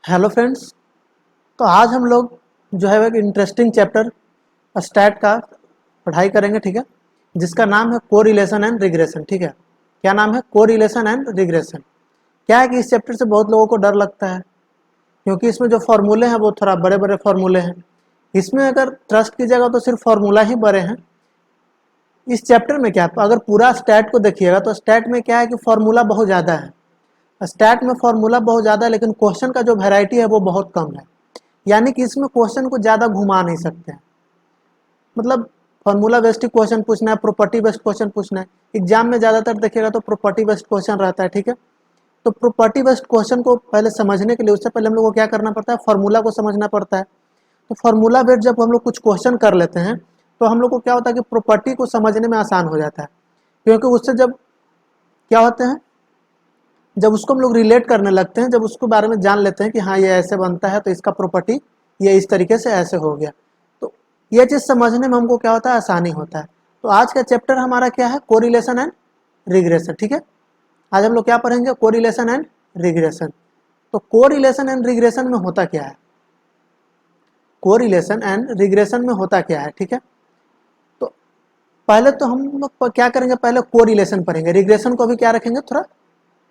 Hello friends. तो आज हम लोग जो है एक इंटरेस्टिंग चैप्टर स्टैट का पढ़ाई करेंगे, ठीक है, जिसका नाम है कोरिलेशन एंड रिग्रेशन। ठीक है, क्या नाम है? Correlation and regression. क्या है कि इस चैप्टर से बहुत लोगों को डर लगता है, क्योंकि इसमें जो फॉर्मूले हैं वो थोड़ा बड़े बड़े फॉर्मूले हैं। इसमें अगर ट्रस्ट कीजिएगा तो सिर्फ फॉर्मूला ही बड़े हैं। इस चैप्टर में क्या है, अगर पूरा स्टैट को देखिएगा तो स्टैट में क्या है कि फॉर्मूला बहुत ज़्यादा है। स्टैट में फॉर्मूला बहुत ज़्यादा है, लेकिन क्वेश्चन का जो वैरायटी है वो बहुत कम है। यानी कि इसमें क्वेश्चन को ज़्यादा घुमा नहीं सकते हैं। मतलब फॉर्मूला बेस्ड क्वेश्चन पूछना है, प्रॉपर्टी बेस्ड क्वेश्चन पूछना है। एग्जाम में ज़्यादातर देखिएगा तो प्रॉपर्टी बेस्ड क्वेश्चन रहता है, ठीक है। तो प्रॉपर्टी बेस्ड क्वेश्चन को पहले समझने के लिए, उससे पहले हम लोग को क्या करना पड़ता है, फॉर्मूला को समझना पड़ता है। तो फॉर्मूला बेस्ड जब हम लोग कुछ क्वेश्चन कर लेते हैं तो हम लोग को क्या होता है कि प्रॉपर्टी को समझने में आसान हो जाता है, क्योंकि उससे जब क्या होते हैं, जब उसको हम लोग रिलेट करने लगते हैं, जब उसके बारे में जान लेते हैं कि हाँ ये ऐसे बनता है तो इसका प्रॉपर्टी ये इस तरीके से ऐसे हो गया, तो ये चीज़ समझने में हमको क्या होता है, आसानी होता है। तो आज का चैप्टर हमारा क्या है, कोरिलेशन एंड रिग्रेशन। ठीक है, आज हम लोग क्या पढ़ेंगे, कोरिलेशन एंड रिग्रेशन। तो कोरिलेशन एंड रिग्रेशन में होता क्या है, कोरिलेशन एंड रिग्रेशन में होता क्या है, ठीक है। तो पहले तो हम लोग क्या करेंगे, पहले कोरिलेशन पढ़ेंगे, रिग्रेशन को भी क्या रखेंगे, थोड़ा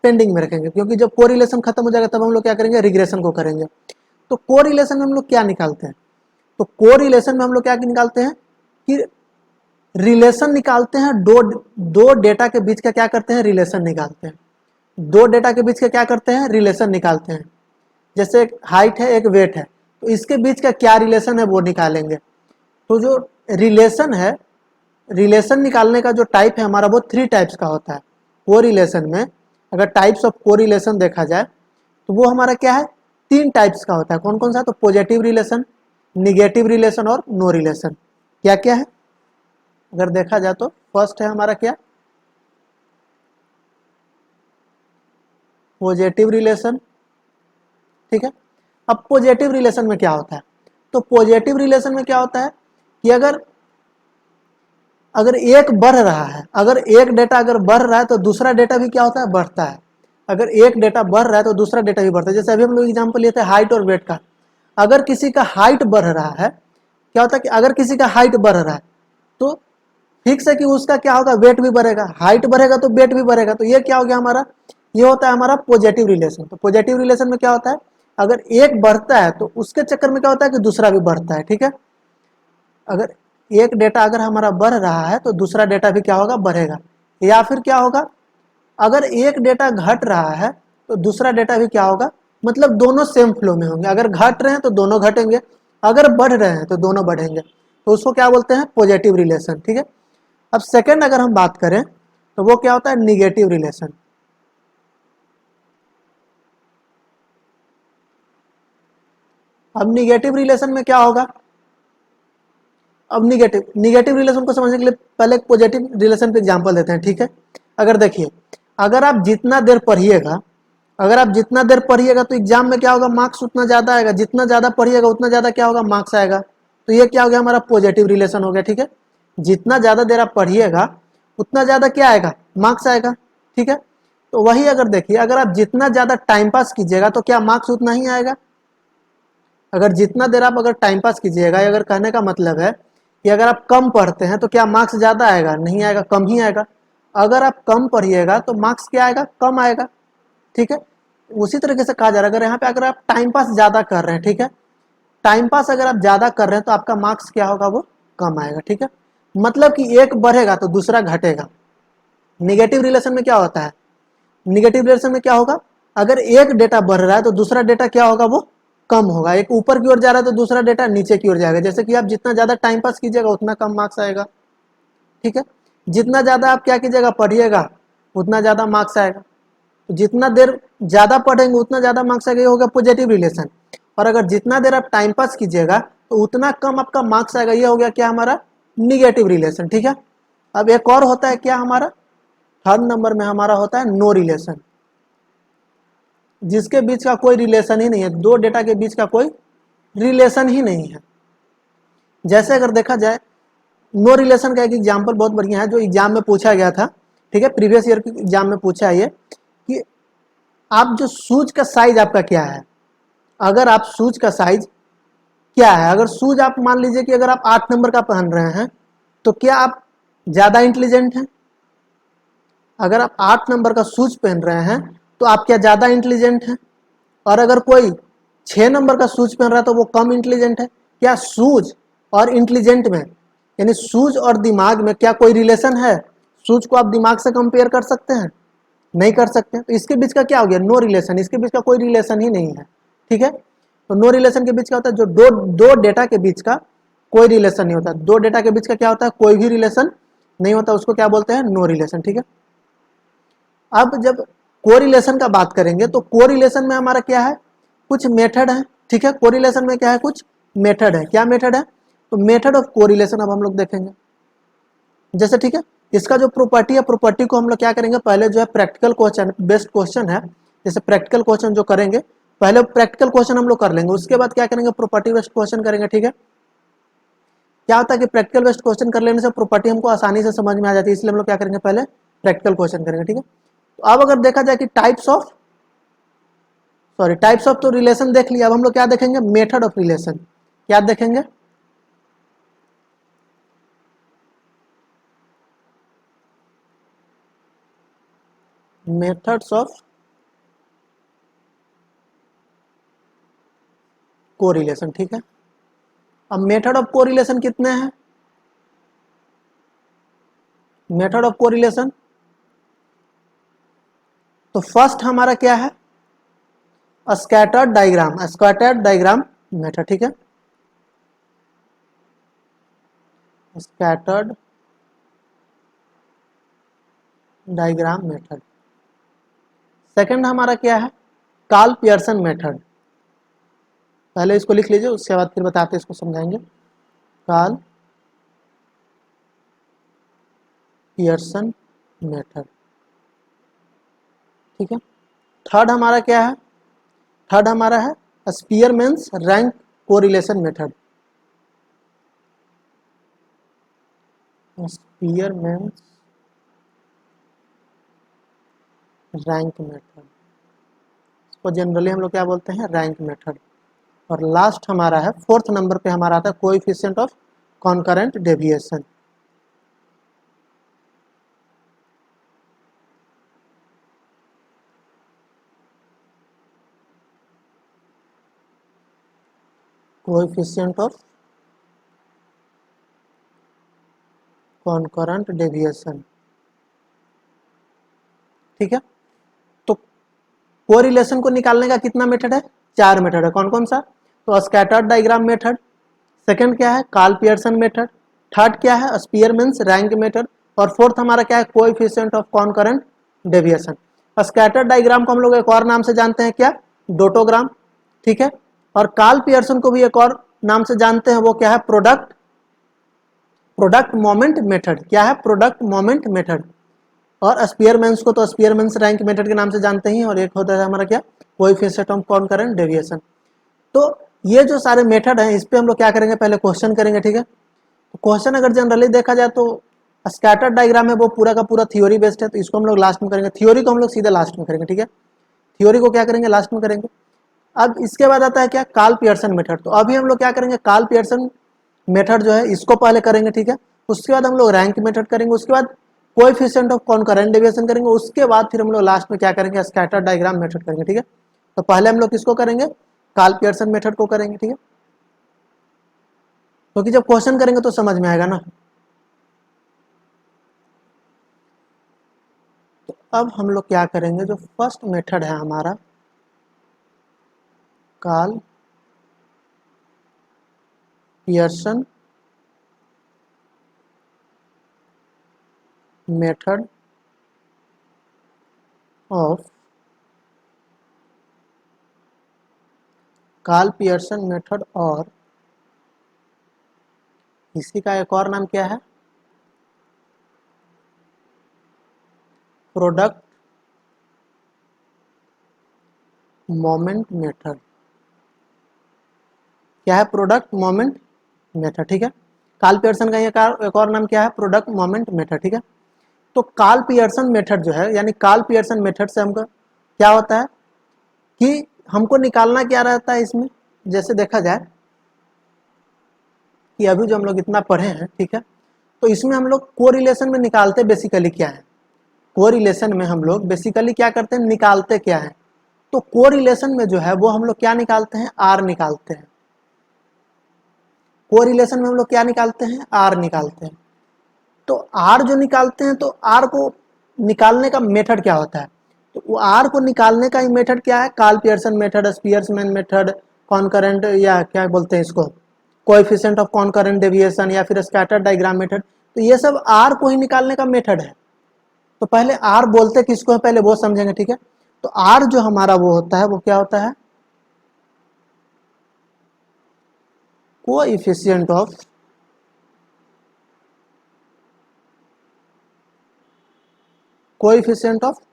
पेंडिंग में रखेंगे, क्योंकि जब कोरिलेशन खत्म हो जाएगा तब हम लोग क्या करेंगे, रिग्रेशन को करेंगे। तो कोरिलेशन में हम लोग क्या निकालते हैं, तो कोरिलेशन में हम लोग क्या निकालते हैं कि रिलेशन निकालते हैं, दो दो डेटा के बीच का क्या करते हैं, रिलेशन निकालते हैं। दो डेटा के बीच का क्या करते हैं, रिलेशन निकालते हैं। जैसे एक हाइट है, एक वेट है, तो इसके बीच का क्या रिलेशन है वो निकालेंगे। तो जो रिलेशन है, रिलेशन निकालने का जो टाइप है हमारा, वो 3 टाइप्स का होता है। कोरिलेशन में अगर टाइप्स ऑफ कोरिलेशन देखा जाए तो वो हमारा क्या है, 3 टाइप्स का होता है। कौन कौन सा? तो पॉजिटिव रिलेशन, निगेटिव रिलेशन और नो रिलेशन। क्या क्या है अगर देखा जाए तो फर्स्ट है हमारा क्या, पॉजिटिव रिलेशन। ठीक है, अब पॉजिटिव रिलेशन में क्या होता है, तो पॉजिटिव रिलेशन में क्या होता है कि अगर अगर एक बढ़ रहा है, अगर एक डेटा अगर बढ़ रहा है तो दूसरा डेटा भी क्या होता है, बढ़ता है। अगर एक डेटा बढ़ रहा है तो दूसरा डेटा भी बढ़ता है। जैसे अभी हम लोग एग्जांपल लिए थे हाइट और वेट का। अगर किसी का हाइट बढ़ रहा है, क्या होता है कि अगर किसी का हाइट बढ़ रहा है तो फिक्स है कि उसका क्या होगा, वेट भी बढ़ेगा। हाइट बढ़ेगा तो वेट भी बढ़ेगा। तो ये क्या हो गया हमारा, ये होता है हमारा पॉजिटिव रिलेशन। तो पॉजिटिव रिलेशन में क्या होता है, अगर एक बढ़ता है तो उसके चक्कर में क्या होता है कि दूसरा भी बढ़ता है। ठीक है, अगर एक डेटा अगर हमारा बढ़ रहा है तो दूसरा डेटा भी क्या होगा, बढ़ेगा। या फिर क्या होगा, अगर एक डेटा घट रहा है तो दूसरा डेटा भी क्या होगा, मतलब दोनों सेम फ्लो में होंगे। अगर घट रहे हैं तो दोनों घटेंगे, अगर बढ़ रहे हैं तो दोनों बढ़ेंगे। तो उसको क्या बोलते हैं, पॉजिटिव रिलेशन। ठीक है, अब सेकंड अगर हम बात करें तो वो क्या होता है, निगेटिव रिलेशन। अब निगेटिव रिलेशन में क्या होगा, अब निगेटिव निगेटिव रिलेशन को समझने के लिए पहले एक पॉजिटिव रिलेशन पे एग्जांपल देते हैं। ठीक है, अगर देखिए, अगर आप जितना देर पढ़िएगा, अगर आप जितना देर पढ़िएगा तो एग्जाम में क्या होगा, मार्क्स उतना ज़्यादा आएगा। जितना ज़्यादा पढ़िएगा उतना ज़्यादा क्या होगा, मार्क्स आएगा। तो ये क्या हो गया, हमारा पॉजिटिव रिलेशन हो गया। ठीक है, जितना ज़्यादा देर आप पढ़िएगा उतना ज़्यादा क्या आएगा, मार्क्स आएगा। ठीक है, तो वही अगर देखिए, अगर आप जितना ज़्यादा टाइम पास कीजिएगा तो क्या मार्क्स उतना ही आएगा। अगर जितना देर आप अगर टाइम पास कीजिएगा, अगर कहने का मतलब है कि अगर आप कम पढ़ते हैं तो क्या मार्क्स ज़्यादा आएगा, नहीं आएगा, कम ही आएगा। अगर आप कम पढ़िएगा तो मार्क्स क्या आएगा, कम आएगा। ठीक है, उसी तरीके से कहा जा रहा है, अगर यहाँ पे अगर आप टाइम पास ज़्यादा कर रहे हैं, ठीक है, टाइम पास अगर आप ज़्यादा कर रहे हैं तो आपका मार्क्स क्या होगा, वो कम आएगा। ठीक है, मतलब कि एक बढ़ेगा तो दूसरा घटेगा। निगेटिव रिलेशन में क्या होता है, निगेटिव रिलेशन में क्या होगा, अगर एक डेटा बढ़ रहा है तो दूसरा डेटा क्या होगा, वो कम होगा। एक ऊपर की ओर जा रहा है तो दूसरा डेटा नीचे की ओर जाएगा। जैसे कि आप जितना ज़्यादा टाइम पास कीजिएगा उतना कम मार्क्स आएगा। ठीक है, जितना ज़्यादा आप क्या कीजिएगा, पढ़िएगा, उतना ज़्यादा मार्क्स आएगा। तो जितना देर ज़्यादा पढ़ेंगे उतना ज़्यादा मार्क्स आएगा, ये होगा पॉजिटिव रिलेशन। और अगर जितना देर आप टाइम पास कीजिएगा तो उतना कम आपका मार्क्स आएगा, ये हो गया क्या, हमारा निगेटिव रिलेशन। ठीक है, अब एक और होता है क्या हमारा, थर्ड नंबर में हमारा होता है नो रिलेशन, जिसके बीच का कोई रिलेशन ही नहीं है, दो डेटा के बीच का कोई रिलेशन ही नहीं है। जैसे अगर देखा जाए, नो रिलेशन का एक एग्जाम्पल बहुत बढ़िया है जो एग्जाम में पूछा गया था। ठीक है, प्रीवियस ईयर के एग्जाम में पूछा है ये, कि आप जो शूज का साइज आपका क्या है, अगर आप शूज का साइज क्या है, अगर शूज आप मान लीजिए कि अगर आप 8 नंबर का पहन रहे हैं तो क्या आप ज़्यादा इंटेलिजेंट हैं? अगर आप 8 नंबर का शूज पहन रहे हैं तो आप क्या ज़्यादा इंटेलिजेंट हैं? और अगर कोई 6 नंबर का शूज पहन रहा है तो वो कम इंटेलिजेंट है? क्या शूज और इंटेलिजेंट में, यानी शूज और दिमाग में क्या कोई रिलेशन है? शूज को आप दिमाग से कंपेयर कर सकते हैं? नहीं कर सकते। तो इसके बीच का क्या हो गया? No relation. इसके बीच का कोई रिलेशन ही नहीं है। ठीक है, तो नो रिलेशन के बीच क्या होता है? जो दो डेटा के बीच का कोई रिलेशन नहीं होता। दो डेटा के बीच का क्या होता है? कोई भी रिलेशन नहीं होता, उसको क्या बोलते हैं? No relation. ठीक है, अब जब कोरिलेशन का बात करेंगे तो कोरिलेशन में हमारा क्या है? कुछ मेथड है। ठीक है, कोरिलेशन में क्या है? कुछ मेथड है। क्या मेथड है? तो मेथड ऑफ कोरिलेशन अब हम लोग देखेंगे। जैसे ठीक है, इसका जो प्रॉपर्टी है, प्रॉपर्टी को हम लोग क्या करेंगे? पहले जो है प्रैक्टिकल क्वेश्चन बेस्ड क्वेश्चन है, जैसे प्रैक्टिकल क्वेश्चन जो करेंगे, पहले प्रैक्टिकल क्वेश्चन हम लोग कर लेंगे, उसके बाद क्या करेंगे? प्रॉपर्टी बेस्ड क्वेश्चन करेंगे। ठीक है, क्या होता है कि प्रैक्टिकल बेस्ड क्वेश्चन कर लेने से प्रॉपर्टी हमको आसानी से समझ में आ जाती है, इसलिए हम लोग क्या करेंगे? पहले प्रैक्टिकल क्वेश्चन करेंगे। ठीक है, तो अब अगर देखा जाए कि टाइप्स ऑफ तो रिलेशन देख लिया, अब हम लोग क्या देखेंगे? Method of relation. क्या देखेंगे? Methods of correlation. ठीक है, अब मेथड ऑफ कोरिलेशन कितने हैं? मेथड ऑफ कोरिलेशन तो फर्स्ट हमारा क्या है? Scattered diagram method. ठीक है, स्कैटर्ड डायग्राम मेथड। सेकंड हमारा क्या है? Karl Pearson method. पहले इसको लिख लीजिए, उसके बाद फिर बताते इसको समझाएंगे। Karl Pearson method. ठीक है, थर्ड हमारा क्या है? थर्ड हमारा है Spearman's rank correlation method. Spearman's rank method, इसको जनरली हम लोग क्या बोलते हैं? Rank method. और लास्ट हमारा है, फोर्थ नंबर पे हमारा आता है coefficient of concurrent deviation. Coefficient of concurrent deviation. ठीक है, तो कोरिलेशन को निकालने का कितना मेथड है? 4 मेथड है। कौन कौन सा? तो स्कैटर्ड डायग्राम मेथड, सेकंड क्या है? कार्ल पियर्सन मेथड, थर्ड क्या है? स्पीयरमैन्स रैंक मेथड, और फोर्थ हमारा क्या है? Coefficient of concurrent deviation. Scattered diagram को हम लोग एक और नाम से जानते हैं, क्या? डोटोग्राम। ठीक है, और कार्ल पियर्सन को भी एक और नाम से जानते हैं, वो क्या है? Product moment method. क्या है? Product moment method. और स्पीयरमैन्स को तो स्पीयरमैन्स रैंक मेथड के नाम से जानते हैं, और एक होता है हमारा क्या? Coefficient of concurrent deviation. तो ये जो सारे मेथड हैं, इस पे हम लोग क्या करेंगे? पहले क्वेश्चन करेंगे। ठीक है, तो क्वेश्चन अगर जनरली देखा जाए तो स्कैटर्ड डायग्राम है वो पूरा का पूरा थ्योरी बेस्ड है, तो इसको हम लोग लास्ट में करेंगे। थ्योरी को हम लोग सीधे लास्ट में करेंगे। ठीक है, थ्योरी को क्या करेंगे? लास्ट में करेंगे। अब इसके बाद आता है क्या? Karl Pearson method. तो अभी हम लोग क्या करेंगे? कार्ल पियर्सन मेथड जो है इसको पहले करेंगे। ठीक है, उसके बाद हम लोग रैंक मेथड करेंगे, उसके बाद कोएफिशिएंट ऑफ कॉन्करेंट डेविएशन करेंगे, उसके बाद फिर हम लोग लास्ट में क्या करेंगे? स्कैटर्ड डायग्राम मेथड करेंगे। ठीक है, तो पहले हम लोग किसको करेंगे? कार्ल पियर्सन मेथड को करेंगे। ठीक है, क्योंकि जब क्वेश्चन करेंगे तो समझ में आएगा ना। तो अब हम लोग क्या करेंगे? जो फर्स्ट मेथड है हमारा Karl Pearson method of Karl Pearson method, और इसी का एक और नाम क्या है? Product moment method. क्या है? Product moment method. ठीक है, कार्ल पियर्सन का एक और नाम क्या है? Product moment method. ठीक है, तो कार्ल पियर्सन मेथड जो है, यानी कार्ल पियर्सन मेथड से हमको क्या होता है कि हमको निकालना क्या रहता है इसमें, जैसे देखा जाए कि अभी जो हम लोग इतना पढ़े हैं, ठीक है, तो इसमें हम लोग कोरिलेशन में निकालते बेसिकली क्या है, कोरिलेशन में हम लोग बेसिकली क्या करते हैं, निकालते क्या है, तो कोरिलेशन में जो है वो हम लोग क्या निकालते हैं, आर निकालते हैं। कोरिलेशन में हम लोग क्या निकालते हैं, आर निकालते हैं। तो आर जो निकालते हैं, तो आर को निकालने का मेथड क्या होता है, तो वो आर को निकालने का ही मेथड क्या है, Karl Pearson method, spearman method, concurrent या क्या बोलते हैं इसको, कोएफिशिएंट ऑफ कॉन्करेंट डेविएशन, या फिर स्कैटर डायग्राम मेथड, तो ये सब आर को ही निकालने का मेथड है। तो पहले आर बोलते किसको है, पहले वो समझेंगे, ठीक है। तो आर जो हमारा वो होता है, वो क्या होता है, coefficient of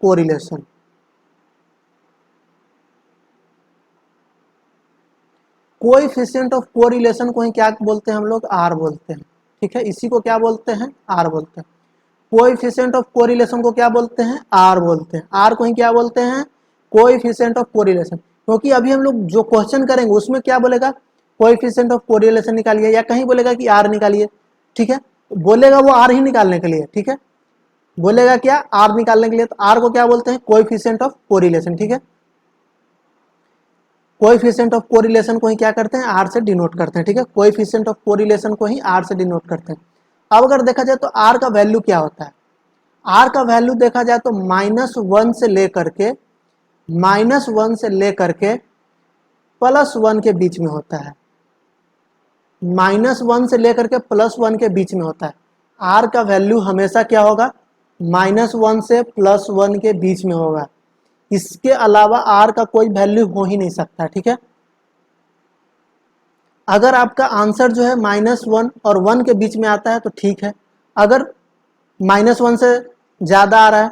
correlation. Coefficient of correlation को ही क्या बोलते हैं हम लोग, आर बोलते हैं, ठीक है, इसी को क्या बोलते हैं, आर बोलते हैं। कोएफिशिएंट ऑफ कोरिलेशन को क्या बोलते हैं, आर बोलते हैं, आर को ही क्या बोलते हैं, कोएफिशिएंट ऑफ कोरिलेशन। क्योंकि अभी हम लोग जो क्वेश्चन करेंगे उसमें क्या बोलेगा, कोएफिशिएंट ऑफ कोरिलेशन निकालिए, या कहीं बोलेगा कि आर निकालिए, ठीक है, बोलेगा वो आर ही निकालने के लिए, ठीक है, बोलेगा क्या, आर निकालने के लिए, तो आर को क्या बोलते हैं, कोएफिशिएंट ऑफ कोरिलेशन, ठीक है। कोएफिशिएंट ऑफ कोरिलेशन को ही क्या करते हैं, आर से डिनोट करते हैं, ठीक है, कोएफिशिएंट ऑफ कोरिलेशन को ही आर से डिनोट करते हैं। अब अगर देखा जाए तो आर का वैल्यू क्या होता है, आर का वैल्यू देखा जाए तो -1 से लेकर के +1 के बीच में होता है, -1 से लेकर के +1 के बीच में होता है। आर का वैल्यू हमेशा क्या होगा, -1 से +1 के बीच में होगा, इसके अलावा आर का कोई वैल्यू हो ही नहीं सकता, ठीक है। अगर आपका आंसर जो है -1 और 1 के बीच में आता है तो ठीक है, अगर -1 से ज़्यादा आ रहा है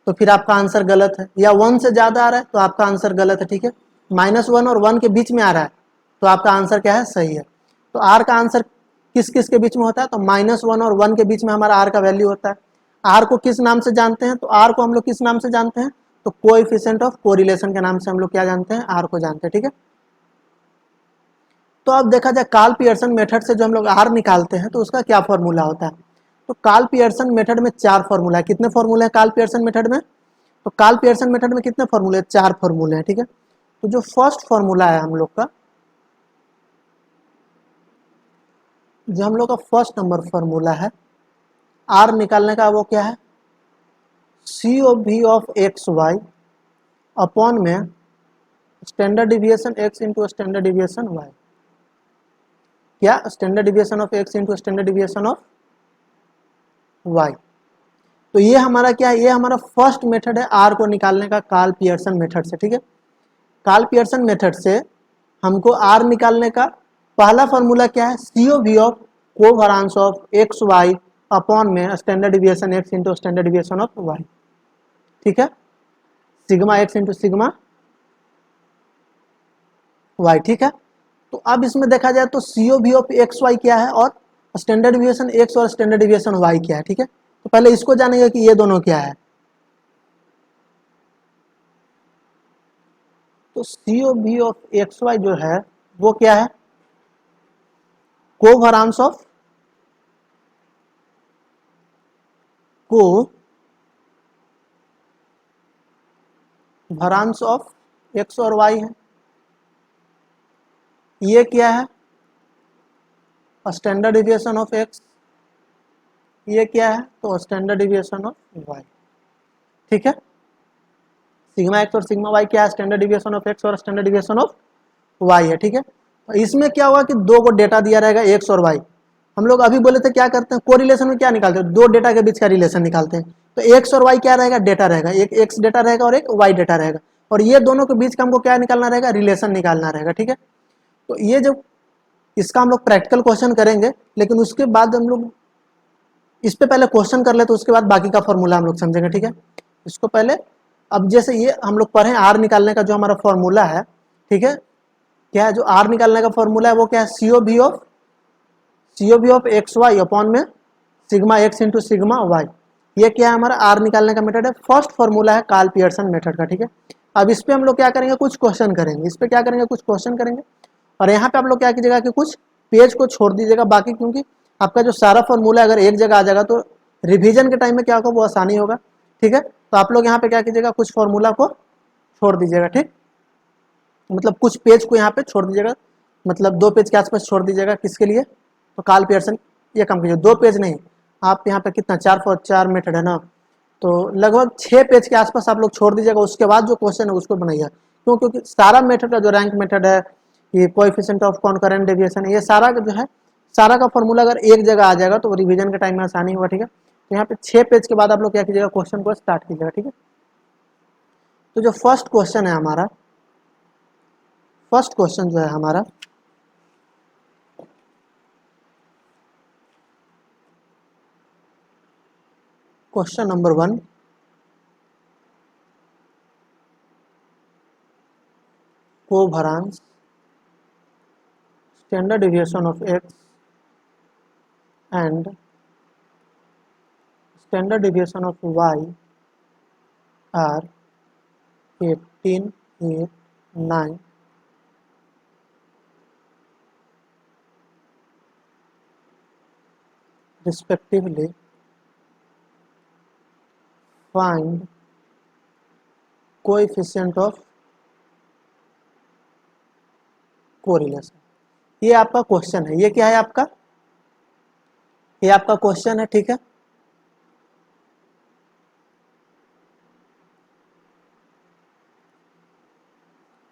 तो फिर आपका आंसर गलत है, या 1 से ज़्यादा आ रहा है तो आपका आंसर गलत है, ठीक है। -1 और 1 के बीच में आ रहा है तो आपका आंसर क्या है, सही है। तो आर का आंसर किस किस के बीच में होता है, तो -1 और 1 के बीच में हमारा आर का वैल्यू होता है। आर को किस नाम से जानते हैं, तो आर को हम लोग किस नाम से जानते हैं, तो कोएफिशिएंट ऑफ कोरिलेशन के नाम से हम लोग क्या जानते हैं, आर को जानते हैं, ठीक है। तो अब देखा जाए कार्ल पियर्सन मेथड से जो हम लोग आर निकालते हैं तो उसका क्या फॉर्मूला होता है, तो कार्ल पियर्सन मेथड में 4 फॉर्मूला है। कितने फॉर्मूले हैं कार्ल पियर्सन मेथड में, तो कार्ल पियर्सन मेथड में कितने फॉर्मूले हैं, 4 फॉर्मूले हैं, ठीक है। तो जो फर्स्ट फॉर्मूला है हम लोग का, जो हम लोग का फर्स्ट नंबर फॉर्मूला है आर निकालने का, वो क्या है, COV ऑफ XY अपॉन में standard deviation x into standard deviation y, क्या, standard deviation of x into standard deviation of y। तो ये हमारा क्या है, ये हमारा फर्स्ट मेथड है आर को निकालने का, कार्ल पियर्सन मेथड से, ठीक है। कार्ल पियर्सन मेथड से हमको आर निकालने का पहला फॉर्मूला क्या है, COV of covariance of XY upon में standard deviation x into standard deviation of y, ठीक है, sigma x into sigma y, ठीक है। तो अब इसमें देखा जाए तो COV ऑफ XY क्या है और स्टैंडर्ड डिविएशन x और स्टैंडर्ड डिविएशन y क्या है, ठीक है। तो पहले इसको जानेंगे कि ये दोनों क्या है। तो COV ऑफ XY जो है वो क्या है, covariance of covariance of x और y है। ये क्या है, स्टैंडर्ड डिविएशन ऑफ x, ये क्या है, तो स्टैंडर्ड डिविएशन ऑफ y, ठीक है। सिग्मा x और सिग्मा y क्या है, स्टैंडर्ड डिविएशन ऑफ x और स्टैंडर्ड डिविएशन ऑफ y है, ठीक है। तो इसमें क्या हुआ कि दो को डेटा दिया रहेगा x और y, हम लोग अभी बोले थे क्या करते हैं, कोरिलेशन में क्या निकालते हैं, दो डेटा के बीच का रिलेशन निकालते हैं। तो x और y क्या रहेगा, डेटा रहेगा, एक x डेटा रहेगा और एक y डेटा रहेगा, और ये दोनों के बीच का हमको क्या निकालना रहेगा, रिलेशन निकालना रहेगा, ठीक है। तो ये जो इसका हम लोग प्रैक्टिकल क्वेश्चन करेंगे, लेकिन उसके बाद हम लोग इस पे पहले क्वेश्चन कर ले, तो उसके बाद बाकी का फॉर्मूला हम लोग समझेंगे, ठीक है। इसको पहले, अब जैसे ये हम लोग पढ़े आर निकालने का जो हमारा फॉर्मूला है, ठीक है, क्या है, जो आर निकालने का फॉर्मूला है वो क्या है, COV ऑफ XY अपॉन में sigma x into sigma y, ये क्या है हमारा आर निकालने का मेथड है। फर्स्ट फॉर्मूला है कार्ल पियर्सन मेथड का, ठीक है। अब इस पे हम लोग क्या करेंगे, कुछ क्वेश्चन करेंगे, इस पे क्या करेंगे, कुछ क्वेश्चन करेंगे। और यहाँ पे आप लोग क्या कीजिएगा कि कुछ पेज को छोड़ दीजिएगा बाकी, क्योंकि आपका जो सारा फॉर्मूला अगर एक जगह आ जाएगा तो रिवीजन के टाइम में क्या होगा, वो आसानी होगा। ठीक है, तो आप लोग यहाँ पे क्या कीजिएगा, कुछ फॉर्मूला को छोड़ दीजिएगा। ठीक, मतलब कुछ पेज को यहाँ पे छोड़ दीजिएगा, मतलब 2 पेज के आसपास छोड़ दीजिएगा। किसके लिए, तो कार्ल पियर्सन ये काम कीजिए, 2 पेज नहीं, आप यहाँ पे कितना 4 मेथड है ना, तो लगभग 6 पेज के आसपास आप लोग छोड़ दीजिएगा। उसके बाद जो क्वेश्चन है उसको बनाइएगा, क्यों, क्योंकि सारा मेथड है, जो रैंक मेथड है, ये कोएफिशिएंट ऑफ कॉनकरेंट डेविएशन, ये सारा जो है, सारा का फॉर्मूला अगर एक जगह आ जाएगा तो रिवीजन के टाइम में आसानी होगा। ठीक है, तो यहाँ पे 6 पेज के बाद आप लोग क्या कीजिएगा, क्वेश्चन को स्टार्ट कीजिएगा। ठीक है, तो जो फर्स्ट क्वेश्चन है हमारा, फर्स्ट क्वेश्चन जो है हमारा, question number 1, covariance standard deviation of x and standard deviation of y are 18, 8, 9 respectively. Find coefficient of correlation. ये आपका क्वेश्चन है, ये क्या है आपका, ये आपका क्वेश्चन है। ठीक है,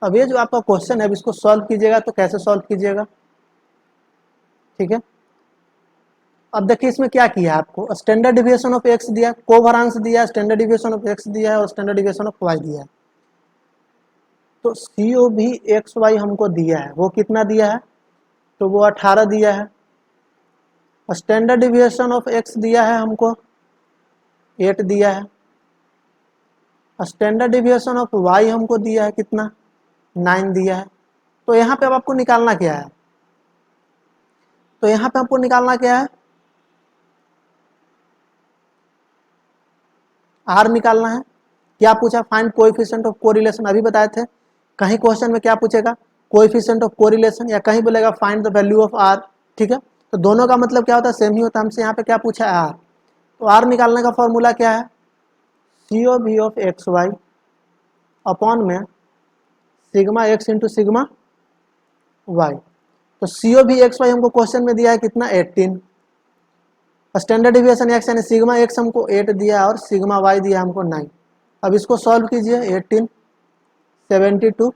अब ये जो आपका क्वेश्चन है, अब इसको सॉल्व कीजिएगा, तो कैसे सॉल्व कीजिएगा। ठीक है, अब देखिए इसमें क्या किया है, आपको स्टैंडर्ड डिविएशन ऑफ एक्स दिया, कोवेरिएंस दिया, स्टैंडर्ड डिविएशन ऑफ एक्स दिया है और स्टैंडर्ड डिविएशन ऑफ वाई दिया है। तो CO भी एक्स वाई हमको दिया है, वो कितना दिया है, तो वो 18 दिया है। स्टैंडर्ड डिविएशन ऑफ एक्स दिया है हमको 8 दिया है। स्टैंडर्ड डिविएशन ऑफ वाई हमको दिया है कितना, 9 दिया है। तो यहाँ पे अब आपको निकालना क्या है, तो यहाँ पे आपको निकालना क्या है, आर निकालना है। क्या पूछा, फाइंड कोएफिशिएंट ऑफ कोरिलेशन, अभी बताए थे। कहीं क्वेश्चन में क्या पूछेगा, कोएफिशिएंट ऑफ कोरिलेशन, या कहीं बोलेगा find the value of r. ठीक है, तो दोनों का मतलब क्या होता है, सेम ही होता है। हमसे यहाँ पे क्या पूछा है, आर। तो आर निकालने का फॉर्मूला क्या है, CO भी ऑफ एक्स वाई अपॉन में sigma x into sigma y. तो CO भी एक्स वाई हमको क्वेश्चन में दिया है कितना, 18। स्टैंडर्ड डिविएशन एक्स यानी सिग्मा एक्स हमको 8 दिया और सिग्मा वाई दिया हमको 9। अब इसको सॉल्व कीजिए, 18 72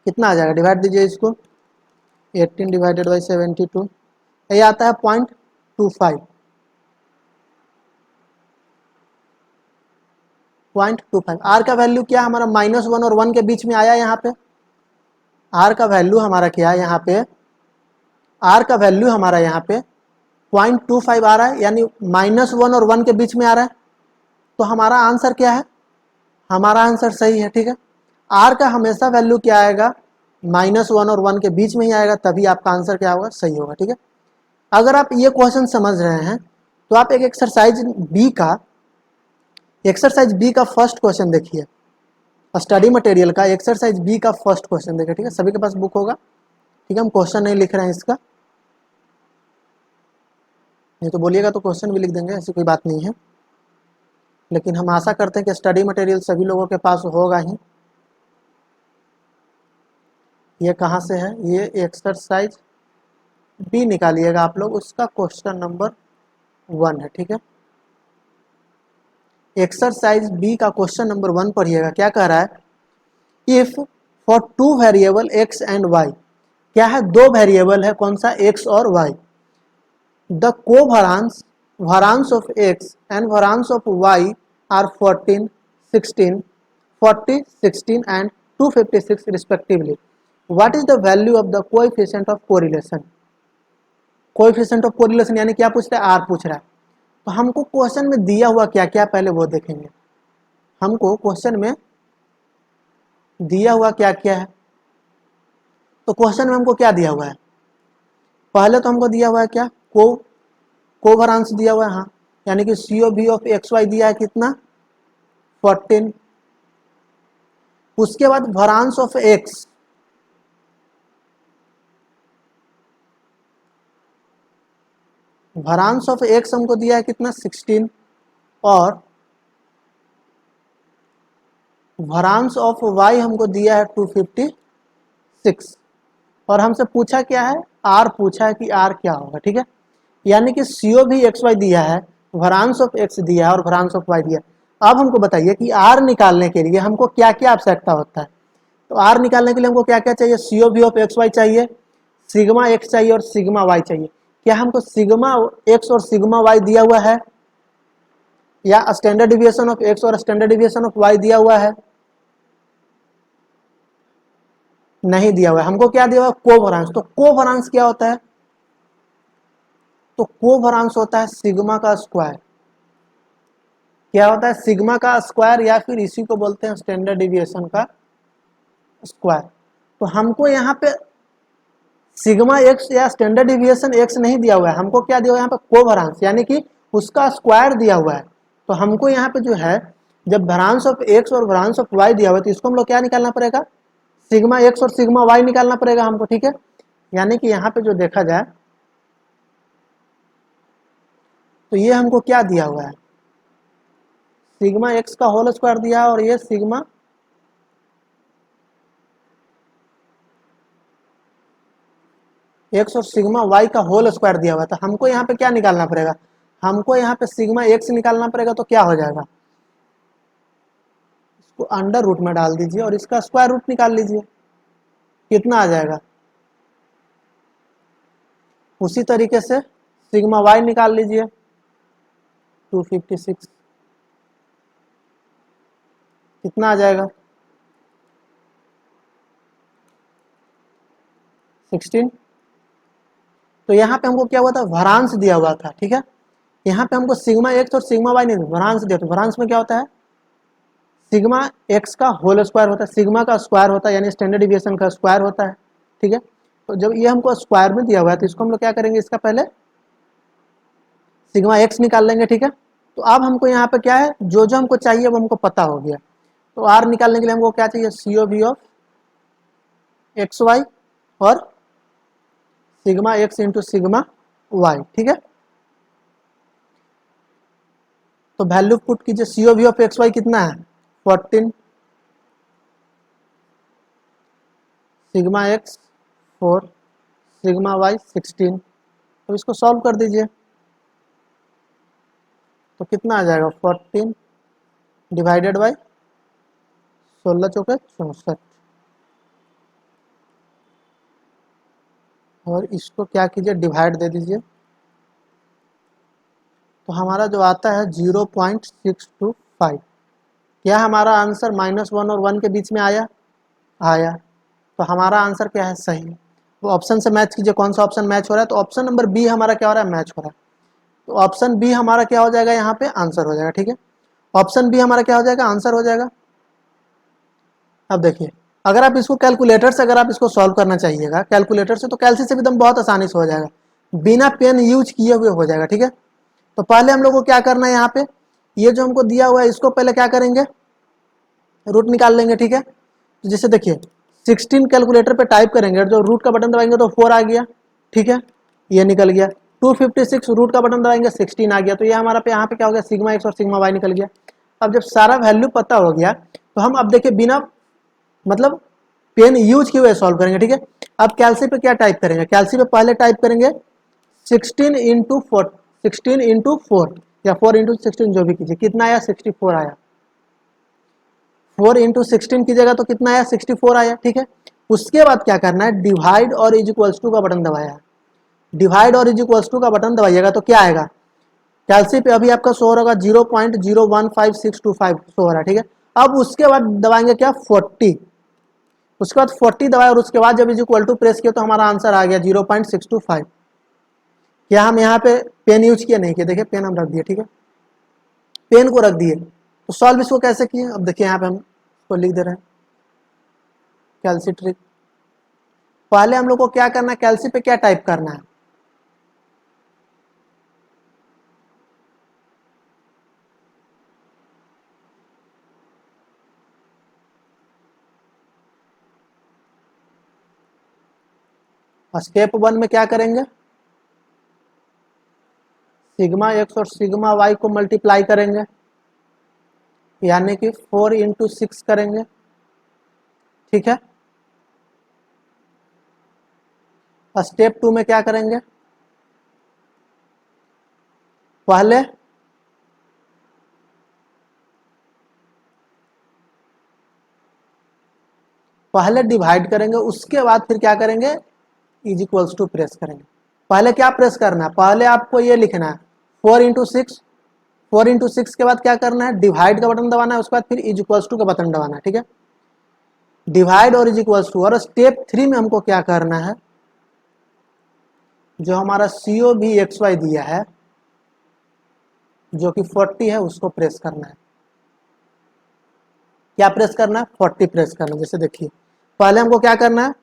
कितना आ जाएगा, डिवाइड दीजिए इसको, 18 डिवाइडेड बाई 72, ये आता है 0.25। 0.25। आर का वैल्यू क्या हमारा, -1 और 1 के बीच में आया यहाँ पे। आर का वैल्यू हमारा क्या है यहाँ पे, आर का वैल्यू हमारा यहाँ पे 0.25 आ रहा है, यानी -1 और 1 के बीच में आ रहा है। तो हमारा आंसर क्या है, हमारा आंसर सही है। ठीक है, आर का हमेशा वैल्यू क्या आएगा, -1 और 1 के बीच में ही आएगा, तभी आपका आंसर क्या होगा, सही होगा। ठीक है, अगर आप ये क्वेश्चन समझ रहे हैं तो आप एक एक्सरसाइज बी का फर्स्ट क्वेश्चन देखिए, स्टडी मटेरियल का एक्सरसाइज बी का फर्स्ट क्वेश्चन देखिए। ठीक है, सभी के पास बुक होगा। ठीक है, हम क्वेश्चन नहीं लिख रहे हैं इसका, नहीं तो बोलिएगा तो क्वेश्चन भी लिख देंगे, ऐसी कोई बात नहीं है, लेकिन हम आशा करते हैं कि स्टडी मटेरियल सभी लोगों के पास होगा ही। ये कहाँ से है, ये एक्सरसाइज बी निकालिएगा आप लोग, उसका क्वेश्चन नंबर 1 है। ठीक है, एक्सरसाइज बी का क्वेश्चन नंबर 1 पढ़िएगा, क्या कह रहा है, if for 2 variable x and y, क्या है, 2 वेरिएबल है, कौन सा, एक्स और y, the covariance of x and variance of y are 14, 16, 40, 16 and 256 respectively. What is the value of the coefficient of correlation? Coefficient of correlation यानी क्या पूछ रहा है, आर पूछ रहा है। तो हमको क्वेश्चन में दिया हुआ क्या क्या, पहले वो देखेंगे। हमको क्वेश्चन में दिया हुआ क्या क्या है, तो क्वेश्चन में हमको क्या दिया हुआ है, पहले तो हमको दिया हुआ है क्या, कोवेरिएंस दिया हुआ है, हाँ, यानी कि CO भी ऑफ एक्स वाई दिया है कितना, 14। उसके बाद वरांस ऑफ एक्स, वरांस ऑफ एक्स हमको दिया है कितना 16, और वरांस ऑफ वाई हमको दिया है 256, और हमसे पूछा क्या है, आर पूछा है कि आर क्या होगा। ठीक है, यानी कि सीओ भी एक्स वाई दिया है, वरांस ऑफ एक्स दिया है और वरांस ऑफ वाई दिया है। अब हमको बताइए कि आर निकालने के लिए हमको क्या क्या आवश्यकता होता है। तो आर निकालने के लिए हमको क्या क्या चाहिए, सीओ भी ऑफ एक्स वाई चाहिए, सिग्मा एक्स चाहिए और सिग्मा वाई चाहिए। क्या हमको सिग्मा एक्स और सिग्मा वाई दिया हुआ है, या स्टैंडर्ड डिविएशन ऑफ एक्स और स्टैंडर्ड डिविएशन ऑफ वाई दिया हुआ है? नहीं दिया हुआ है। हमको क्या दिया हुआ है, कोवरांस। तो कोवरांस क्या होता है, तो कोवरांस होता है सिग्मा का स्क्वायर। क्या होता है, सिग्मा का स्क्वायर, या फिर इसी को बोलते हैं स्टैंडर्ड डिविएशन का स्क्वायर। तो हमको यहाँ पे सिग्मा एक्स या स्टैंडर्ड डिविएशन एक्स नहीं दिया हुआ है, हमको क्या दिया हुआ है यहाँ पे, कोवरांस, यानी कि उसका स्क्वायर दिया हुआ है। तो हमको यहाँ पे जो है, जब वरांस ऑफ एक्स और वरांस ऑफ वाई दिया हुआ है, तो इसको हम लोग क्या निकालना पड़ेगा, सिग्मा एक्स और सिग्मा वाई निकालना पड़ेगा हमको। ठीक है, यानी कि यहाँ पे जो देखा जाए, तो ये हमको क्या दिया हुआ है, सिग्मा एक्स का होल स्क्वायर दिया है, और ये सिग्मा एक्स और सिग्मा वाई का होल स्क्वायर दिया हुआ था। हमको यहाँ पे क्या निकालना पड़ेगा, हमको यहाँ पे सिग्मा एक्स निकालना पड़ेगा। तो क्या हो जाएगा, इसको अंडर रूट में डाल दीजिए और इसका स्क्वायर रूट निकाल लीजिए, कितना आ जाएगा। उसी तरीके से सिग्मा वाई निकाल लीजिए, 256, कितना आ जाएगा, 16। तो यहाँ पे हमको क्या हुआ था, वरांस दिया हुआ था। ठीक है, यहाँ पे हमको सिग्मा एक्स और सिग्मा वाई नहीं, वरांस दिया। तो वरांस में क्या होता है, सिग्मा एक्स का होल स्क्वायर होता है, सिग्मा का स्क्वायर होता है, यानी स्टैंडर्ड डिविएशन का स्क्वायर होता है। ठीक है, तो जब ये हमको स्क्वायर में दिया हुआ है, तो इसको हम लोग क्या करेंगे, इसका पहले सिग्मा एक्स निकाल लेंगे। ठीक है, तो अब हमको यहाँ पे क्या है, जो जो हमको चाहिए वो हमको पता हो गया। तो आर निकालने के लिए हमको क्या चाहिए, C O B of x y और sigma x into sigma y. ठीक है, तो वैल्यू पुट कीजिए, C O B of x y कितना है, 14, सिग्मा एक्स 4, सिग्मा वाई 16। तो इसको सॉल्व कर दीजिए, तो कितना आ जाएगा, 14 डिवाइडेड बाई 16 चौके 64, और इसको क्या कीजिए, डिवाइड दे दीजिए। तो हमारा जो आता है 0.625। क्या हमारा आंसर -1 और 1 के बीच में आया, आया। तो हमारा आंसर क्या है, सही। तो ऑप्शन से मैच कीजिए, कौन सा ऑप्शन मैच हो रहा है। तो ऑप्शन नंबर बी हमारा क्या हो रहा है, मैच हो रहा है। तो ऑप्शन बी हमारा क्या हो जाएगा, यहाँ पे आंसर हो जाएगा। ठीक है, ऑप्शन बी हमारा क्या हो जाएगा, आंसर हो जाएगा। अब देखिए, अगर आप इसको कैलकुलेटर से, अगर आप इसको सॉल्व करना चाहिएगा कैलकुलेटर से, तो कैलसी से भी एकदम बहुत आसानी से हो जाएगा, बिना पेन यूज किए हुए हो जाएगा। ठीक है, तो पहले हम लोग को क्या करना है, यहाँ पे ये जो हमको दिया हुआ है, इसको पहले क्या करेंगे, रूट निकाल लेंगे। ठीक है, तो जैसे देखिए 16 कैलकुलेटर पे टाइप करेंगे, जो रूट का बटन दबाएंगे तो 4 आ गया। ठीक है, ये निकल गया। 256 रूट का बटन दबाएंगे 16 आ गया। तो ये हमारा पे यहाँ पे क्या हो गया, सिग्मा एक्स और सिग्मा वाई निकल गया। अब जब सारा वैल्यू पता हो गया, तो हम अब देखिए बिना मतलब पेन यूज किए हुए सॉल्व करेंगे। ठीक है, अब कैलसी पे क्या टाइप करेंगे, कैलसी पे पहले टाइप करेंगे 16 इंटू 4 या 4 इंटू 16, जो भी कीजिए, कितना आया, 64 आया। 4 इंटू 16 कीजिएगा तो कितना आया, 64 आया। ठीक है, उसके बाद क्या करना है, डिवाइड और इज इक्वल्स टू का बटन दबाया है। डिवाइड और इज इक्वल्स टू का बटन दबाइएगा तो क्या आएगा, कैलसी पे अभी आपका शो हो रहा होगा 0.015625 शो हो रहा है। ठीक है, अब उसके बाद दबाएंगे क्या, 40। उसके बाद 40 दबाया, और उसके बाद जब इज इक्वल टू प्रेस किया, तो हमारा आंसर आ गया 0.625। क्या हम यहाँ पे पेन यूज किया, नहीं किया। देखिए पेन हम रख दिए। ठीक है, पेन को रख दिए। तो सॉल्व इसको कैसे किए, अब देखिए यहाँ पे हम इसको लिख दे रहे हैं, कैलसी ट्रिक। पहले हम लोग को क्या करना है, कैलसी पे क्या टाइप करना है, स्टेप 1 में क्या करेंगे, सिग्मा एक्स और सिग्मा वाई को मल्टीप्लाई करेंगे, यानी कि 4 इंटू 6 करेंगे, ठीक है। स्टेप 2 में क्या करेंगे, पहले डिवाइड करेंगे, उसके बाद फिर क्या करेंगे, इज इक्वल्स टू प्रेस करेंगे। पहले क्या प्रेस करना है, पहले आपको ये लिखना है 4 इंटू 6, 4 इंटू 6 के बाद क्या करना है, डिवाइड का बटन दबाना है, उसके बाद फिर इज इक्वल्स टू का बटन दबाना है, ठीक है। डिवाइड और इज इक्वल्स टू। और स्टेप 3 में हमको क्या करना है, जो हमारा CO भी XY दिया है जो कि 40 है, उसको प्रेस करना है। क्या प्रेस करना है, 40 प्रेस करना है। जैसे देखिए पहले हमको क्या करना है,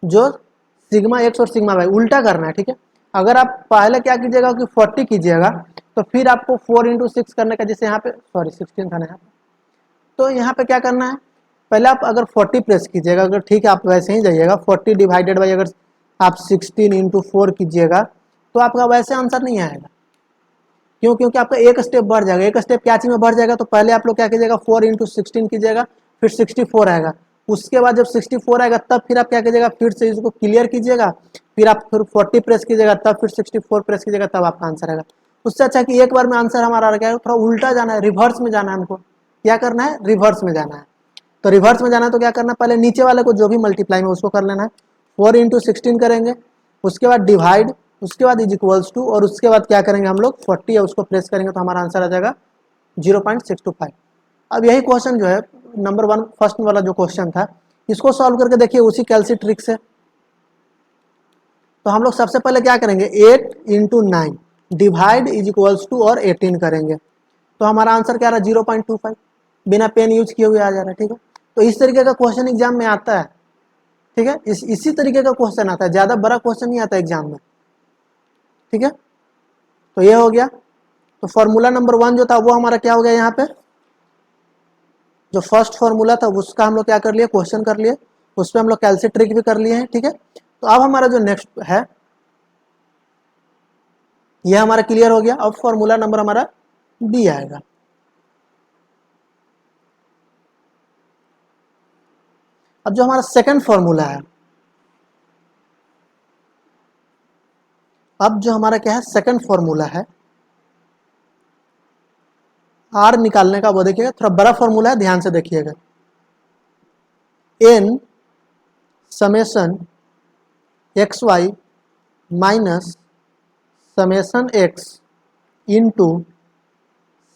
जो सिग्मा एक्स और सिग्मा वाई उल्टा करना है, ठीक है। अगर आप पहले क्या कीजिएगा कि 40 कीजिएगा, तो फिर आपको 4 इंटू 6 करने का, जैसे यहाँ पे सॉरी 16 था ना यहाँ पे, तो यहाँ पे क्या करना है, पहले आप अगर 40 प्रेस कीजिएगा, अगर ठीक है आप वैसे ही जाइएगा 40 डिवाइडेड बाई अगर आप 16 इंटू 4 कीजिएगा, तो आपका वैसे आंसर नहीं आएगा। क्यों, क्योंकि आपका एक स्टेप बढ़ जाएगा। एक स्टेप क्या चीज में बढ़ जाएगा, तो पहले आप लोग क्या कीजिएगा 4 इंटू 16 कीजिएगा, फिर 64 आएगा। उसके बाद जब 64 आएगा तब फिर आप क्या कीजिएगा, फिर से इसको क्लियर कीजिएगा, फिर आप फिर 40 प्रेस कीजिएगा, तब फिर 64 प्रेस कीजिएगा, तब आपका आंसर आएगा। उससे अच्छा कि एक बार में आंसर हमारा आ गया, थोड़ा उल्टा जाना है, रिवर्स में जाना है हमको। क्या करना है, रिवर्स में जाना है। तो रिवर्स में जाना है तो क्या करना है, पहले नीचे वाले को जो भी मल्टीप्लाई में उसको कर लेना है, 4 इंटू 16 करेंगे, उसके बाद डिवाइड, उसके बाद इज इक्वल्स टू, और उसके बाद क्या करेंगे हम लोग 40 है उसको प्रेस करेंगे, तो हमारा आंसर आ जाएगा 0.625। अब यही क्वेश्चन जो है नंबर 1 फर्स्ट वाला जो क्वेश्चन था, इसको सॉल्व करके देखिए उसी कैलसी ट्रिक से। तो हम लोग सबसे पहले क्या करेंगे, 8 into 9 divide is equals to और 18 करेंगे, तो हमारा आंसर क्या रहा 0.25, बिना पेन यूज किए हुए आ जा रहा है, ठीक है। तो इस तरीके का क्वेश्चन एग्जाम में आता है, ठीक है। इसी तरीके का क्वेश्चन आता है, ज्यादा बड़ा क्वेश्चन नहीं आता एग्जाम में, ठीक है। तो ये हो गया। तो फॉर्मूला नंबर 1 जो था वो हमारा क्या हो गया, यहाँ पे जो फर्स्ट फॉर्मूला था उसका हम लोग क्या कर लिए, क्वेश्चन कर लिए, उस पर हम लोग कैलसी ट्रिक भी कर लिए हैं, ठीक है। तो अब हमारा जो नेक्स्ट है ये हमारा क्लियर हो गया। अब फॉर्मूला नंबर हमारा बी आएगा। अब जो हमारा सेकंड फॉर्मूला है, अब जो हमारा क्या है सेकंड फॉर्मूला है, आर निकालने का, वो देखिएगा थोड़ा बड़ा फॉर्मूला है, ध्यान से देखिएगा। N summation x Y minus summation x into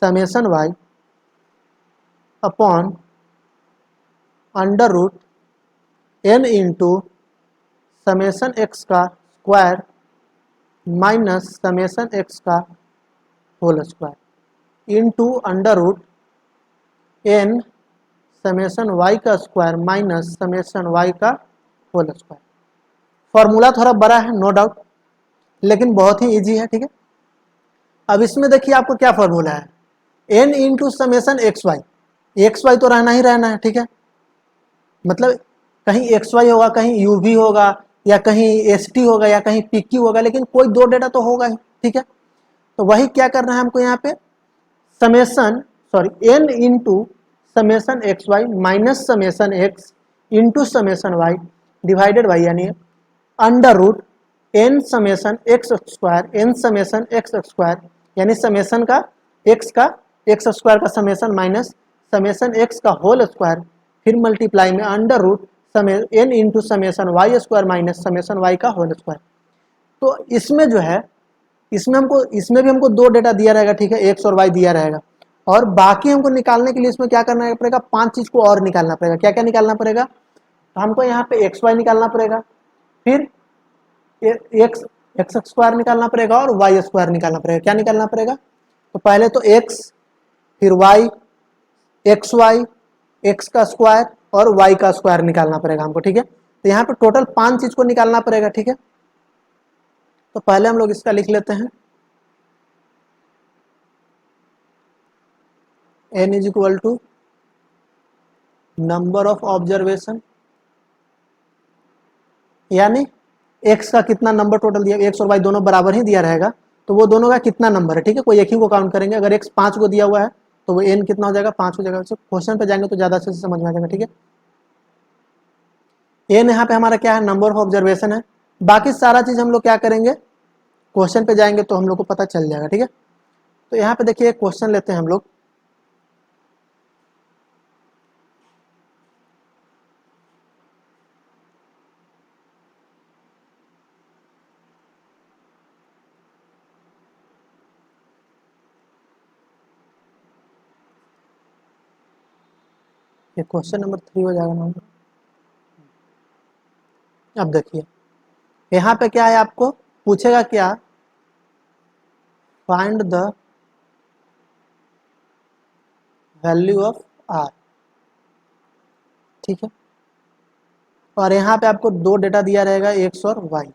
summation y upon under root n into summation x का स्क्वायर माइनस समेशन एक्स का whole square into under root n summation y का स्क्वायर माइनस समेशन वाई का whole square. Formula थोड़ा बड़ा है no doubt, लेकिन बहुत ही easy है, ठीक है। अब इसमें देखिए आपको क्या फॉर्मूला है, n into summation x y तो रहना ही रहना है, ठीक है। मतलब कहीं एक्स वाई होगा, कहीं यू वी होगा, या कहीं एस टी होगा, या कहीं पी क्यू होगा, लेकिन कोई दो डेटा तो होगा ही, ठीक है। तो वही क्या करना है हमको यहाँ पे, summation sorry n into summation x Y minus summation x into summation y divided by, यानी under root n summation x square, n summation x square, यानी समेशन का एक्स स्क्वायर का समेशन माइनस समेशन एक्स का whole square, फिर multiply में under root n into summation y square minus summation y का whole square. तो इसमें जो है, इसमें भी हमको दो डेटा दिया रहेगा, ठीक है, एक्स और वाई दिया रहेगा, और बाकी हमको निकालने के लिए इसमें क्या करना पड़ेगा, 5 चीज को और निकालना पड़ेगा। क्या क्या निकालना पड़ेगा, तो हमको यहाँ पे एक्स वाई निकालना पड़ेगा, फिर एक्स एक्स स्क्वायर निकालना पड़ेगा, और वाई स्क्वायर निकालना पड़ेगा। क्या निकालना पड़ेगा, तो पहले तो एक्स, फिर वाई, एक्स वाई, एक्स का स्क्वायर और वाई का स्क्वायर निकालना पड़ेगा हमको, ठीक है। तो यहाँ पे टोटल 5 चीज को निकालना पड़ेगा, ठीक है। तो पहले हम लोग इसका लिख लेते हैं, n is equal to number of observation, यानी एक्स का कितना नंबर टोटल दिया, एक्स और वाई दोनों बराबर ही दिया रहेगा, तो वो दोनों का कितना नंबर है, ठीक है, कोई एक ही को काउंट करेंगे। अगर एक्स 5 को दिया हुआ है तो वो एन कितना हो जाएगा, 5 हो जाएगा। क्वेश्चन पे जाएंगे तो ज़्यादा अच्छे से समझ में आ जाएगा, ठीक है। एन यहाँ पे हमारा क्या है, नंबर ऑफ ऑब्जर्वेशन है। बाकी सारा चीज़ हम लोग क्या करेंगे, क्वेश्चन पे जाएंगे तो हम लोग को पता चल जाएगा, ठीक है। तो यहाँ पे देखिए एक क्वेश्चन लेते हैं हम लोग। ये क्वेश्चन नंबर 3 हो जाएगा ना। अब देखिए यहाँ पे क्या है, आपको पूछेगा क्या, find the value of r, ठीक है। और यहाँ पे आपको दो डेटा दिया रहेगा, एक्स और वाई।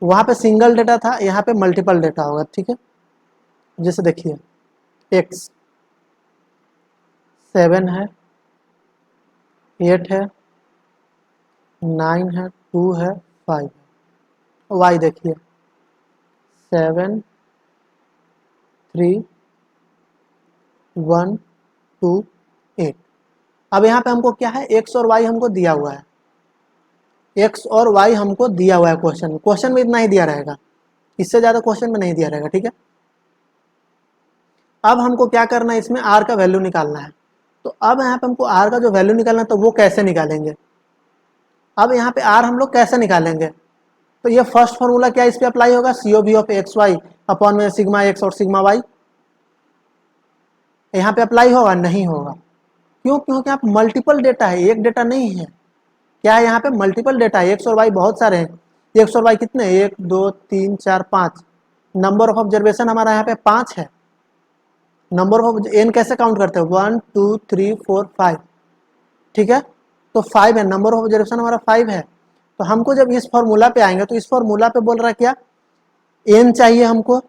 वहाँ पे सिंगल डेटा था, यहाँ पे मल्टीपल डेटा होगा, ठीक है। जैसे देखिए एक्स 7 है, 8 है, 9 है, 2 है, 5 है। वाई देखिए 7, 3, 1, 2, 8। अब यहाँ पे हमको क्या है, एक्स और वाई हमको दिया हुआ है, एक्स और वाई हमको दिया हुआ है क्वेश्चन में इतना ही दिया रहेगा, इससे ज़्यादा क्वेश्चन में नहीं दिया रहेगा, ठीक है। अब हमको क्या करना है, इसमें आर का वैल्यू निकालना है। तो अब यहाँ पे हमको आर का जो वैल्यू निकालना है, तो वो कैसे निकालेंगे। अब यहाँ पे आर हम लोग कैसे निकालेंगे, तो ये फर्स्ट फॉर्मूला क्या इस पे अप्लाई होगा, C O B of x y upon में सिग्मा एक्स और सिग्मा वाई। यहाँ पे अप्लाई होगा, नहीं होगा। क्यों, क्योंकि आप मल्टीपल डेटा है, एक डेटा नहीं है। क्या है, यहाँ पे मल्टीपल डेटा है, एक्स और वाई बहुत सारे हैं। एक्स और वाई कितने, 1 2 3 4 5। नंबर ऑफ ऑब्जर्वेशन हमारा यहाँ पे 5 है। नंबर ऑफ एन कैसे काउंट करते हैं, 1 2 3 4 5, ठीक है। तो 5 है, नंबर ऑफ ऑब्जर्वेशन हमारा 5 है। तो हमको जब इस फॉर्मूला पे आएंगे, तो इस फॉर्मूला पे बोल रहा है क्या, एन चाहिए हमको,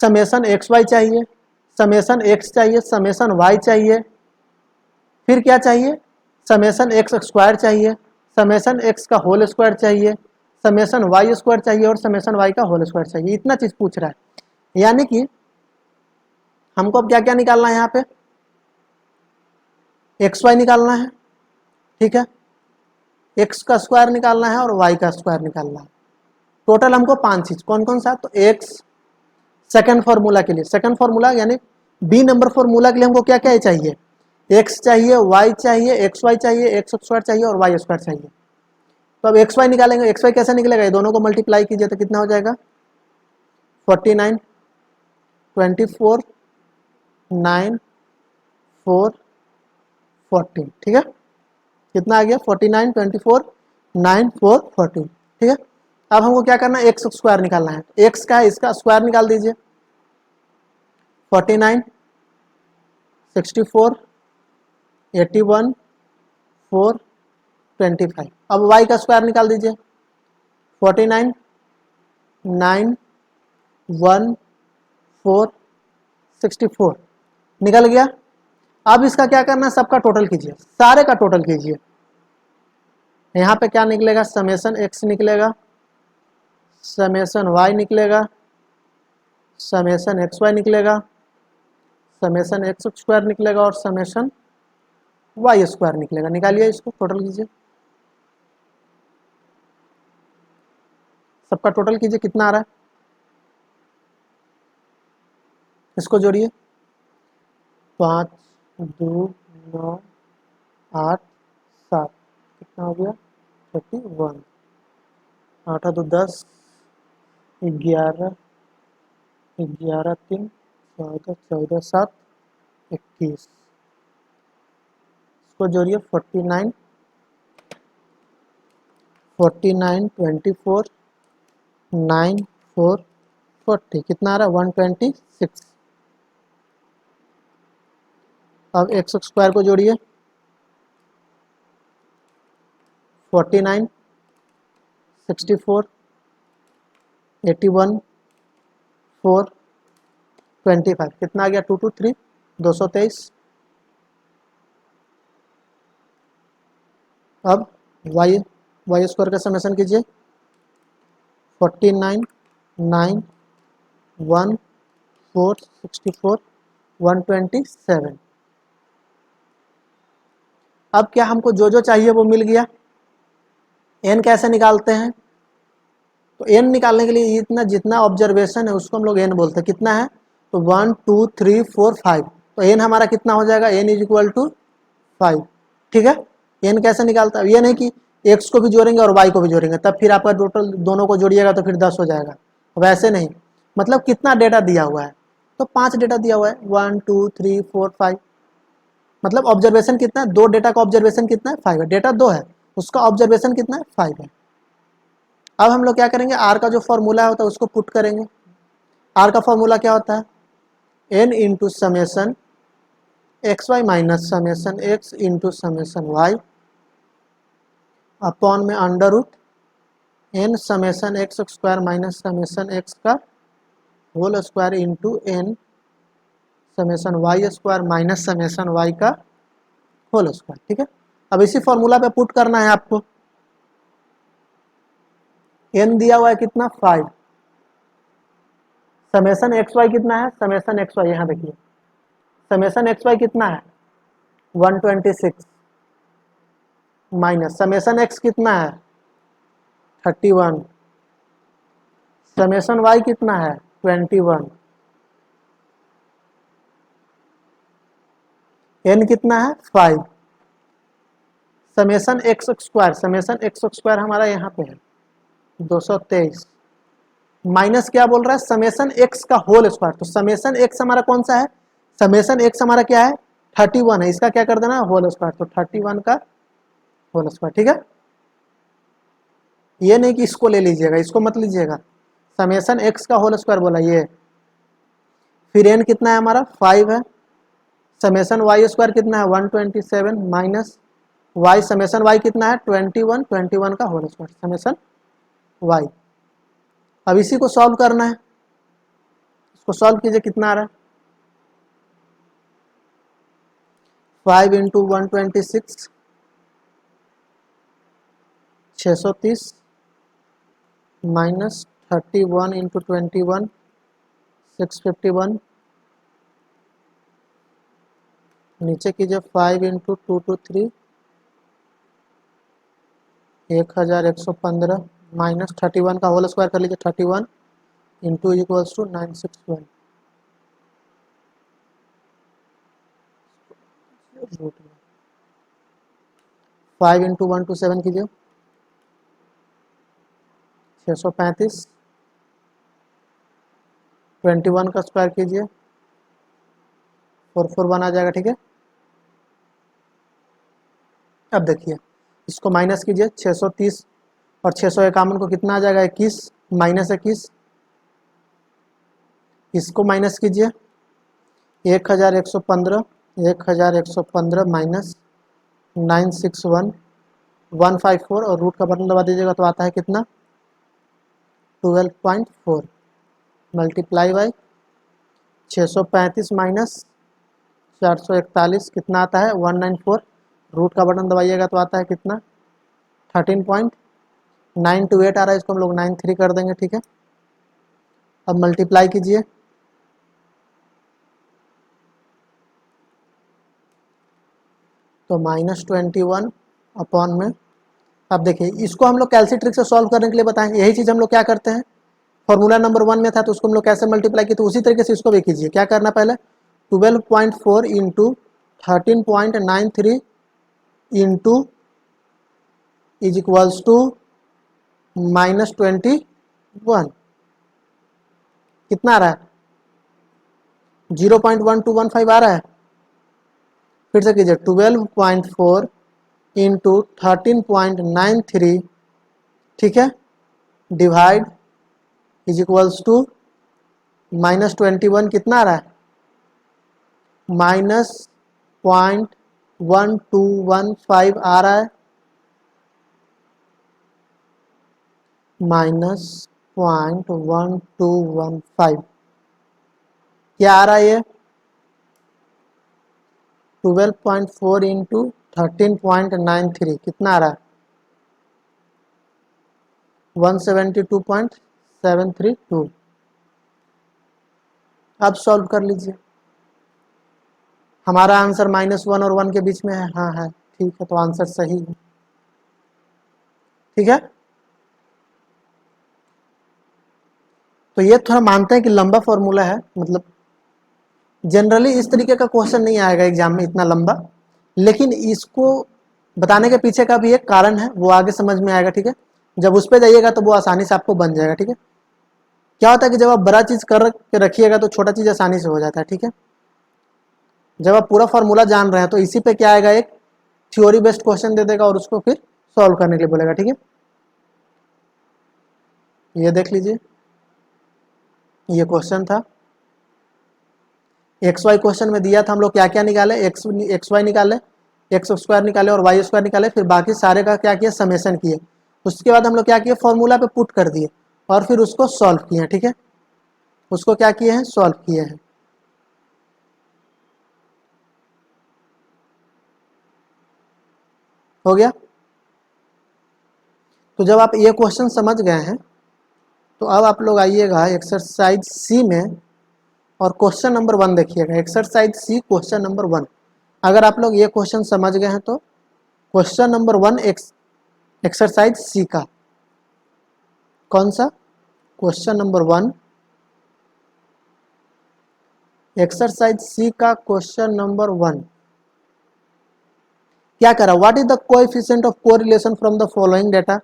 समेसन एक्स वाई चाहिए, समेसन एक्स चाहिए, समेसन वाई चाहिए, फिर क्या चाहिए, समेसन एक्स स्क्वायर चाहिए, समेसन एक्स का होल स्क्वायर चाहिए, समेसन वाई स्क्वायर चाहिए और समेसन वाई का होल स्क्वायर चाहिए। इतना चीज़ पूछ रहा है। यानी कि हमको अब क्या क्या निकालना है, यहाँ पे एक्स वाई निकालना है, ठीक है, एक्स का स्क्वायर निकालना है और वाई का स्क्वायर निकालना है। टोटल हमको 5 चीज, कौन कौन सा, तो एक्स सेकंड फार्मूला के लिए, सेकंड फार्मूला यानी बी नंबर फार्मूला के लिए हमको क्या क्या चाहिए, एक्स चाहिए, वाई चाहिए, एक्स वाई चाहिए, एक्स स्क्वायर चाहिए और वाई स्क्वायर चाहिए। तो अब एक्स वाई निकालेंगे, एक्स वाई कैसे निकलेगा, ये दोनों को मल्टीप्लाई कीजिए तो कितना हो जाएगा, 49, 24, 9, 4, 14, ठीक है। कितना आ गया, 49, 24, 9, 4, 14, ठीक है। अब हमको क्या करना है, एक्स स्क्वायर निकालना है। एक्स का है, इसका स्क्वायर निकाल दीजिए, 49, 64, 81, 4, 25। अब वाई का स्क्वायर निकाल दीजिए, 49, 9, 1, 4, 64, निकल गया। अब इसका क्या करना है, सबका टोटल कीजिए, सारे का टोटल कीजिए। यहाँ पे क्या निकलेगा, समेसन एक्स निकलेगा, समेसन वाई निकलेगा, समेसन एक्स वाई निकलेगा, समेसन एक्स स्क्वायर निकलेगा और समेसन वाई स्क्वायर निकलेगा। निकालिए, इसको टोटल कीजिए, सबका टोटल कीजिए, कितना आ रहा है, इसको जोड़िए, 5, 2, 9, 8, 7, कितना हो गया, 31, 8 2 10, 11, 11 3 14, 14 7, 21, इसको जोड़िए, 49, 49, 24, 9, 4, 40, कितना आ रहा है, 126। अब एक्स स्क्वायर को जोड़िए, 49, 64, 81, 4, 25, कितना आ गया, 223, 223। अब वाई वाई स्क्वायर का समेसन कीजिए 49 9 1 4 64 127। अब क्या हमको जो जो चाहिए वो मिल गया। एन कैसे निकालते हैं, तो एन निकालने के लिए इतना जितना ऑब्जर्वेशन है उसको हम लोग एन बोलते हैं। कितना है, तो 1 2 3 4 5, तो एन हमारा कितना हो जाएगा, एन इज इक्वल टू 5। ठीक है, एन कैसे निकालता है, ये नहीं कि एक्स को भी जोड़ेंगे और वाई को भी जोड़ेंगे तब फिर आपका टोटल दोनों को जोड़िएगा तो फिर 10 हो जाएगा, वैसे नहीं। मतलब कितना डेटा दिया हुआ है, तो 5 डेटा दिया हुआ है 1 2 3 4 5। मतलब ऑब्जर्वेशन कितना है, 2 डेटा का ऑब्जर्वेशन कितना है 5 है, डेटा 2 है उसका ऑब्जर्वेशन कितना है 5 है। अब हम लोग क्या करेंगे, आर का जो फॉर्मूला होता है उसको पुट करेंगे। आर का फॉर्मूला क्या होता है, n into summation x Y minus summation x into summation y upon में under root n summation x square minus summation x का whole square into n summation y square minus summation y का whole square. ठीक है, अब इसी formula पे put करना है आपको। एन दिया हुआ है कितना 5, समेसन एक्स वाई कितना है, समेसन एक्स वाई यहाँ देखिए, समेसन एक्स वाई कितना है 126 माइनस समेसन एक्स कितना है 31, समेसन वाई कितना है 21, एन कितना है 5, समेसन एक्स स्क्वायर हमारा यहाँ पे है 223 माइनस क्या बोल रहा है समेसन एक्स का होल स्क्वायर। तो समेसन एक्स हमारा कौन सा है, समेसन एक्स हमारा क्या है 31 है, इसका क्या कर देना होल स्क्वायर, तो 31 का होल स्क्वायर। ठीक है, ये नहीं कि इसको ले लीजिएगा, इसको मत लीजिएगा, समेसन एक्स का होल स्क्वायर बोला ये। फिर एन कितना है हमारा 5 है, समेसन वाई स्क्वायर कितना है 127 माइनस वाई, समेसन वाई कितना है 21 का होल स्क्वायर समेसन वाई। अब इसी को सॉल्व करना है, इसको सॉल्व कीजिए कितना आ रहा है 5 इंटू 126 630 माइनस 31 इंटू 21 651, नीचे कीजिए 5 इंटू 2 टू 3 1115 माइनस 31 का होल स्क्वायर कर लीजिए 31 इंटू इक्वल्स टू 961 5 इंटू 127 कीजिए 635 21 का स्क्वायर कीजिए 441 आ जाएगा। ठीक है, अब देखिए इसको माइनस कीजिए 630 और 651 को कितना आ जाएगा 21 माइनस 21, इसको माइनस कीजिए 1115 माइनस 961 154 और रूट का बटन दबा दीजिएगा तो आता है कितना 12.4 मल्टीप्लाई बाई 635 माइनस 441 कितना आता है 194, रूट का बटन दबाइएगा तो आता है कितना 13.928 आ रहा है, इसको हम लोग 93 कर देंगे। ठीक है, अब मल्टीप्लाई कीजिए तो -21 अपॉन में, अब देखिए इसको हम लोग कैलसी से सॉल्व करने के लिए बताएंगे। यही चीज़ हम लोग क्या करते हैं, फॉर्मूला नंबर 1 में था तो उसको हम लोग कैसे मल्टीप्लाई किए, तो उसी तरीके से इसको भी कीजिए। क्या करना पहले 12.4 into 13.93 into is equals to -21, कितना आ रहा है 0.1215 आ रहा है। फिर से कीजिए 12.4 इंटू 13.93, ठीक है, डिवाइड इज इक्वल्स टू -21 कितना आ रहा है -0.1215 आ रहा है, -0.1215 क्या आ रहा है ये 12.4 इंटू 13.93 कितना आ रहा है 172.732। अब सॉल्व कर लीजिए। हमारा आंसर -1 और 1 के बीच में है। हाँ है, ठीक है, तो आंसर सही है। ठीक है, तो ये थोड़ा मानते हैं कि लंबा फॉर्मूला है, मतलब जनरली इस तरीके का क्वेश्चन नहीं आएगा एग्जाम में इतना लंबा, लेकिन इसको बताने के पीछे का भी एक कारण है, वो आगे समझ में आएगा। ठीक है, जब उस पर जाइएगा तो वो आसानी से आपको बन जाएगा। ठीक है, क्या होता है कि जब आप बड़ा चीज कर के रखिएगा तो छोटा चीज आसानी से हो जाता है। ठीक है, जब आप पूरा फॉर्मूला जान रहे हैं तो इसी पे क्या आएगा, एक थ्योरी बेस्ड क्वेश्चन दे देगा और उसको फिर सॉल्व करने के लिए बोलेगा। ठीक है, ये देख लीजिए, ये क्वेश्चन था, एक्स वाई क्वेश्चन में दिया था, हम लोग क्या क्या निकाले, एक्स वाई निकाले, एक्स स्क्वायर निकाले और वाई स्क्वायर निकाले, फिर बाकी सारे का क्या किया, समेशन किए। उसके बाद हम लोग क्या किए, फॉर्मूला पे पुट कर दिए और फिर उसको सॉल्व किए। ठीक है, उसको क्या किए हैं, सॉल्व किए हैं। हो गया। तो जब आप ये क्वेश्चन समझ गए हैं तो अब आप लोग आइएगा एक्सरसाइज सी में और क्वेश्चन नंबर 1 देखिएगा। एक्सरसाइज सी क्वेश्चन नंबर 1, अगर आप लोग ये क्वेश्चन समझ गए हैं तो क्वेश्चन नंबर 1 एक्सरसाइज सी का, कौन सा, क्वेश्चन नंबर 1 एक्सरसाइज सी का क्वेश्चन नंबर 1 क्या करा, what is the coefficient of correlation from the following data.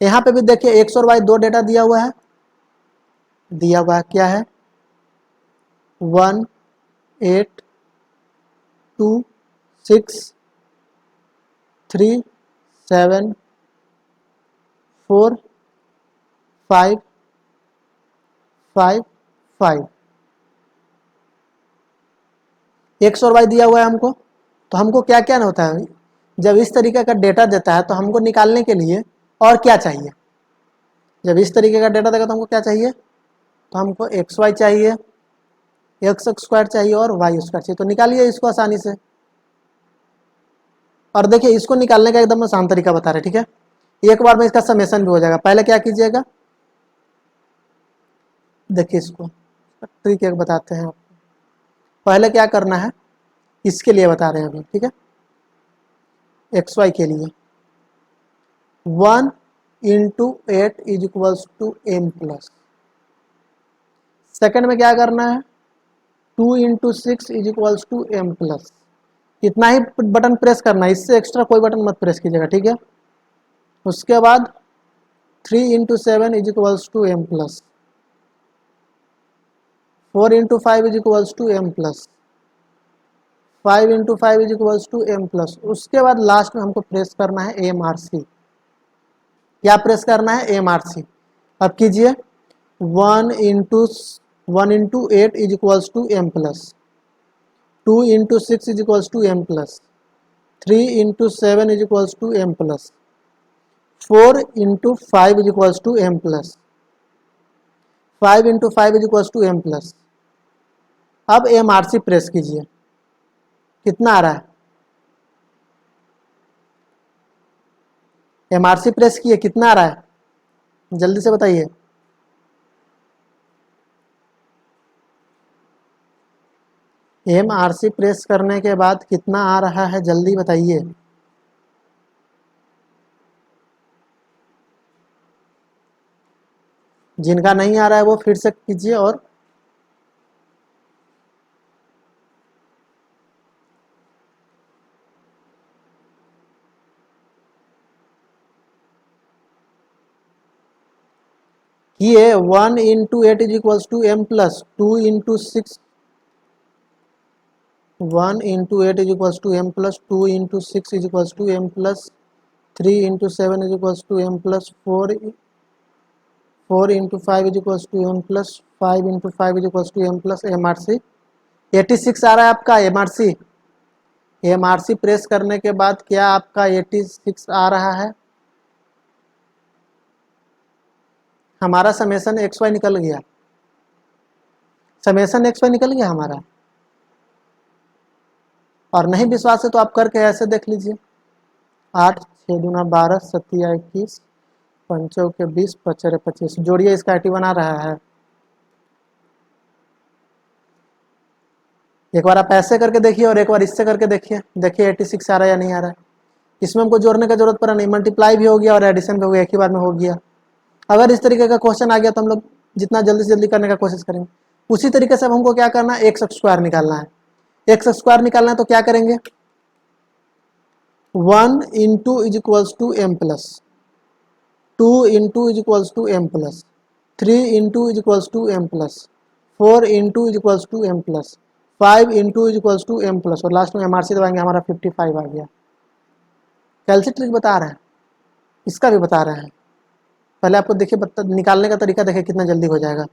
यहाँ पे भी देखिए एक्स और वाई दो डेटा दिया हुआ है, क्या है 1 8 2 6 3 7 4 5 5 5। एक्स और वाई दिया हुआ है हमको, तो हमको क्या क्या होता है, जब इस तरीके का डेटा देता है तो हमको निकालने के लिए और क्या चाहिए। जब इस तरीके का डेटा देगा तो हमको क्या चाहिए, तो हमको एक्स वाई चाहिए, एक्स स्क्वायर चाहिए और वाई स्क्वायर चाहिए। तो निकालिए इसको आसानी से। और देखिए इसको निकालने का एकदम आसान तरीका बता रहे, ठीक है, एक बार में इसका समेशन भी हो जाएगा। पहले क्या कीजिएगा, देखिए इसको ट्रिक एक बताते हैं आपको। पहले क्या करना है, इसके लिए बता रहे हैं अभी, ठीक है, एक्स वाई के लिए 1 into 8 is equals to M plus. Second में क्या करना है, 2 into 6 is equals to M plus. इतना ही बटन प्रेस करना है, इससे एक्स्ट्रा कोई बटन मत प्रेस कीजिएगा, ठीक है। उसके बाद 3 into 7 is equals to M plus, 4 into 5 is equals to M plus, 5 into 5 is equals to M plus. उसके बाद लास्ट में हमको प्रेस करना है एम आर सी। क्या प्रेस करना है, एम आर सी। अब कीजिए 1 into 8 is equals to M plus, 2 into 6 is equals to M plus, 3 into 7 is equals to M plus, 4 into 5 is equals to M plus, 5 into 5 is equals to M plus. अब M R C press कीजिए, कितना आ रहा है, M R C press किए, कितना आ रहा है, जल्दी से बताइए। एम आर सी प्रेस करने के बाद कितना आ रहा है, जल्दी बताइए। जिनका नहीं आ रहा है वो फिर से कीजिए। और ये 1 into 8 is equals to M plus, 2 into 6, 1 into 8 is equals to M plus, 2 into 6 is equals to M plus, 3 into 7 is equals to M plus, 4 into 5 is equals to M plus, 5 into 5 is equals to M plus. M R C 86 आ रहा है आपका M R C. M R C press करने के बाद क्या आपका 86 आ रहा है, हमारा समेशन एक्स वाई निकल गया, समेशन एक्स वाई निकल गया हमारा। और नहीं विश्वास है तो आप करके ऐसे देख लीजिए, 8 6 दूना 12 7 21 पंचों के 20, पचरे 25, जोड़िए, इसका 81 आ रहा है। एक बार आप ऐसे करके देखिए और एक बार इससे करके देखिए, देखिए 86 आ रहा है या नहीं आ रहा है। इसमें हमको जोड़ने का जरूरत पड़ा नहीं, मल्टीप्लाई भी हो गया और एडिशन भी हो गया, एक ही बार में हो गया। अगर इस तरीके का क्वेश्चन आ गया तो हम लोग जितना जल्दी से जल्दी करने का कोशिश करेंगे। उसी तरीके से अब हमको क्या करना है, एक्स स्क्वायर निकालना है। एक्स स्क्वायर निकालना है तो क्या करेंगे, 1 into is equals to M plus, 2 into is equals to M plus, 3 into is equals to M plus, 4 into is equals to M plus, 5 into is equals to M plus, और last में MRC दबाएंगे, हमारा 55 आ गया। कैलसी trick बता रहे हैं, इसका भी बता रहे हैं। पहले आपको देखिए निकालने का तरीका देखिए कितना जल्दी हो जाएगा।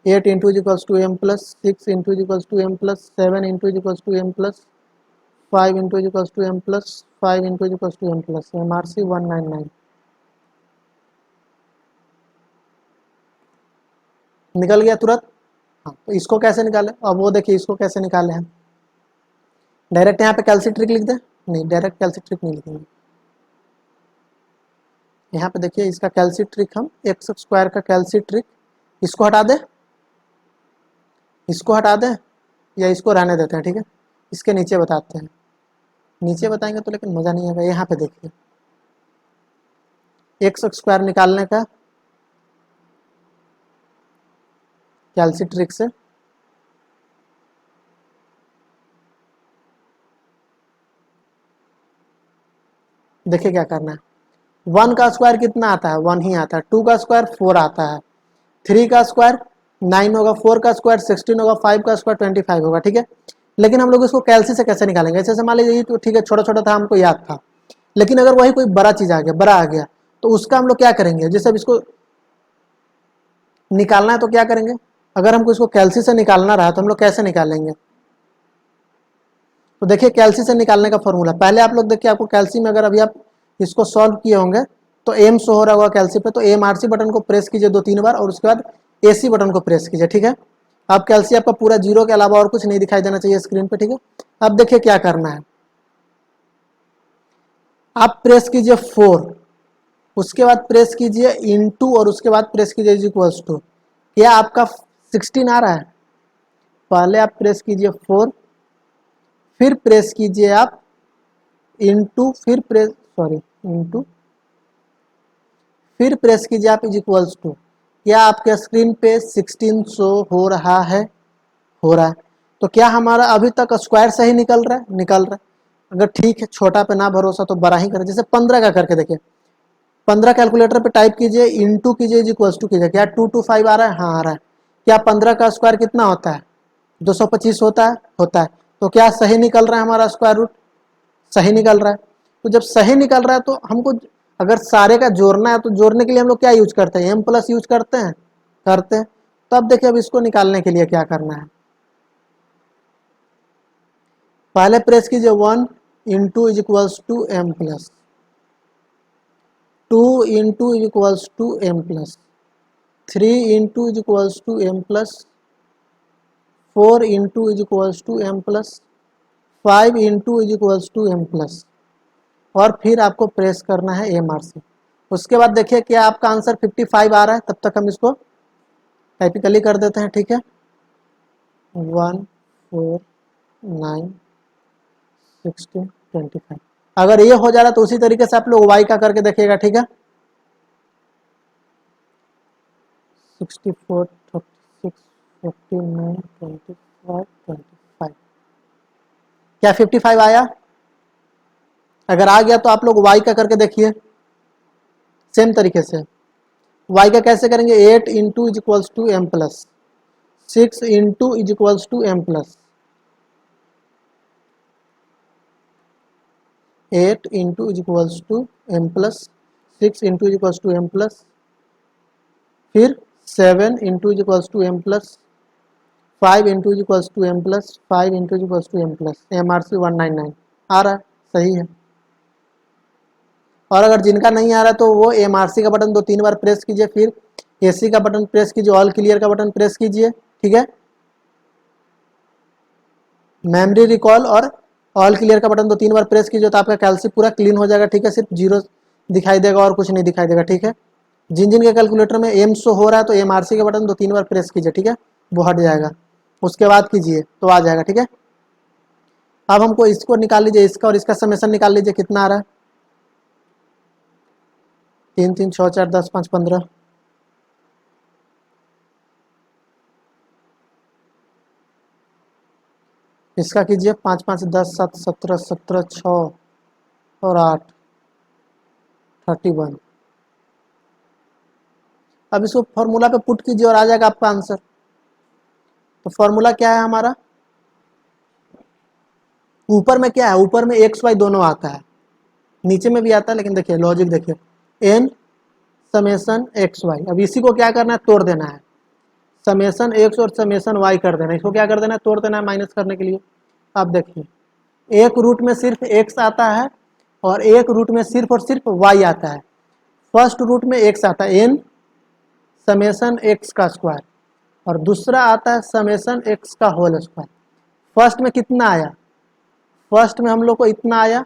8 into is equals to M plus, 6 into is equals to M plus, 7 into is equals to M plus, 5 into is equals to M plus, 5 into is equals to M plus, MRC 199। निकल गया तुरंत। हाँ, तो इसको कैसे निकाले, अब वो देखिए इसको कैसे निकाले हैं। डायरेक्ट यहाँ पे कैलसी ट्रिक लिख दे, नहीं डायरेक्ट कैलसी ट्रिक नहीं लिखेंगे। यहाँ पे देखिए इसका कैलसी ट्रिक, हम एक्स स्क्वायर का कैलसी ट्रिक, इसको हटा दे, इसको हटा दे, या इसको रहने देते हैं, ठीक है। इसके नीचे बताते हैं, नीचे बताएंगे तो लेकिन मज़ा नहीं आएगा। यहाँ पे देखिए एक्स स्क्वायर निकालने का कैलसी ट्रिक से देखिए क्या करना है। 1 का स्क्वायर कितना आता है, 1 ही आता है। 2 का स्क्वायर 4 आता है। 3 का स्क्वायर 9 होगा, 4 का स्क्वायर 16 होगा, 5 का स्क्वायर 25 होगा, ठीक है। लेकिन हम लोग इसको कैलसी से कैसे निकालेंगे, ऐसे मान लीजिए तो ठीक है, छोटा छोटा था हमको याद था, लेकिन अगर वही कोई बड़ा चीज़ आ गया, बड़ा आ गया, तो उसका हम लोग क्या करेंगे, जैसे अब इसको निकालना है तो क्या करेंगे, अगर हमको इसको कैलसी से निकालना रहा तो हम लोग कैसे निकालेंगे। तो देखिए कैलसी से निकालने का फॉर्मूला, पहले आप लोग देखिए, आपको कैलसी में अगर अभी आप इसको सॉल्व किए होंगे तो एम शो हो रहा होगा कैलसी पे, तो एम आर सी बटन को प्रेस कीजिए 2-3 बार और उसके बाद ए सी बटन को प्रेस कीजिए, ठीक है। अब कैलसी आपका पूरा जीरो के अलावा और कुछ नहीं दिखाई देना चाहिए स्क्रीन पे, ठीक है। अब देखिए क्या करना है, आप प्रेस कीजिए 4, उसके बाद प्रेस कीजिए इनटू, और उसके बाद प्रेस कीजिए इज इक्वल्स टू। क्या आपका 16 आ रहा है, पहले आप प्रेस कीजिए 4, फिर प्रेस कीजिए आप इनटू, फिर प्रेस सॉरी इनटू, फिर प्रेस कीजिए आप इज इक्वल्स टू। क्या आपके स्क्रीन पे 16 शो हो रहा है, हो रहा है। तो क्या हमारा अभी तक स्क्वायर सही निकल रहा है, निकल रहा है। अगर ठीक है, छोटा पे ना भरोसा तो बड़ा ही करें, जैसे 15 का करके देखिए, 15 कैलकुलेटर पे टाइप कीजिए, इनटू कीजिए, इज इक्वल्स टू कीजिए। क्या 225 आ रहा है, हाँ आ रहा है। क्या 15 का स्क्वायर कितना होता है, 225 होता है, होता है। तो क्या सही निकल रहा है हमारा स्क्वायर रूट, सही निकल रहा है। तो जब सही निकल रहा है तो हमको अगर सारे का जोड़ना है तो जोड़ने के लिए हम लोग क्या यूज करते हैं, एम प्लस यूज करते हैं, करते हैं। तो अब देखिए अब इसको निकालने के लिए क्या करना है, पहले प्रेस कीजिए 1 into is equals to M plus, 2 into is equals to M plus, 3 into is equals to M plus, 4 into is equals to M plus, 5 into is equals to M plus, और फिर आपको press करना है M R सी। उसके बाद देखिए क्या आपका आंसर 55 आ रहा है, तब तक हम इसको टाइपिकली कर देते हैं, ठीक है। 1 4 9 16 25। अगर ये हो जा रहा है तो उसी तरीके से आप लोग वाई का करके देखिएगा, ठीक है। 64 36 59 25 25। क्या 55 आया, अगर आ गया तो आप लोग वाई का करके देखिए सेम तरीके से। वाई का कैसे करेंगे, 8 into is equals to M plus, 6 into is equals to M plus, 8 into is equals to M plus, 6 into is equals to M plus, फिर 7 into is equals to M plus, 5 into is equals to M plus, 5 into is equals to M plus, M R C 199 आ रहा है, सही है। और अगर जिनका नहीं आ रहा तो वो एम आर सी का बटन 2-3 बार प्रेस कीजिए, फिर ए सी का बटन प्रेस कीजिए, ऑल क्लियर का बटन प्रेस कीजिए, ठीक है। मेमोरी रिकॉल और ऑल क्लियर का बटन 2-3 बार प्रेस कीजिए तो आपका कैलसी पूरा क्लीन हो जाएगा, ठीक है। सिर्फ जीरो दिखाई देगा और कुछ नहीं दिखाई देगा, ठीक है। जिन जिन के कैलकुलेटर में एम शो हो रहा है तो एमआरसी के बटन 2-3 बार प्रेस कीजिए, ठीक है, वो हट जाएगा। उसके बाद कीजिए तो आ जाएगा, ठीक है। अब हमको इसको निकाल लीजिए, इसका और इसका समेसन निकाल लीजिए, कितना आ रहा है। 3 3 6 4 10 5 15। इसका कीजिए 5 5 10 7 17 17 6 और 8 31। अब इसको फॉर्मूला पे पुट कीजिए और आ जाएगा आपका आंसर। तो फॉर्मूला क्या है हमारा, ऊपर में क्या है, ऊपर में एक्स वाई दोनों आता है, नीचे में भी आता है, लेकिन देखिए लॉजिक देखिए, एन समेसन एक्स वाई। अब इसी को क्या करना है, तोड़ देना है, समेसन एक्स और समेसन वाई कर देना है। इसको क्या कर देना है, तोड़ देना है माइनस करने के लिए। अब देखिए एक रूट में सिर्फ एक्स आता है और एक रूट में सिर्फ और सिर्फ वाई आता है। फर्स्ट रूट में एक्स आता है एन समेसन एक्स का स्क्वायर, और दूसरा आता है समेसन एक्स का होल स्क्वायर। फर्स्ट में कितना आया, फर्स्ट में हम लोग को इतना आया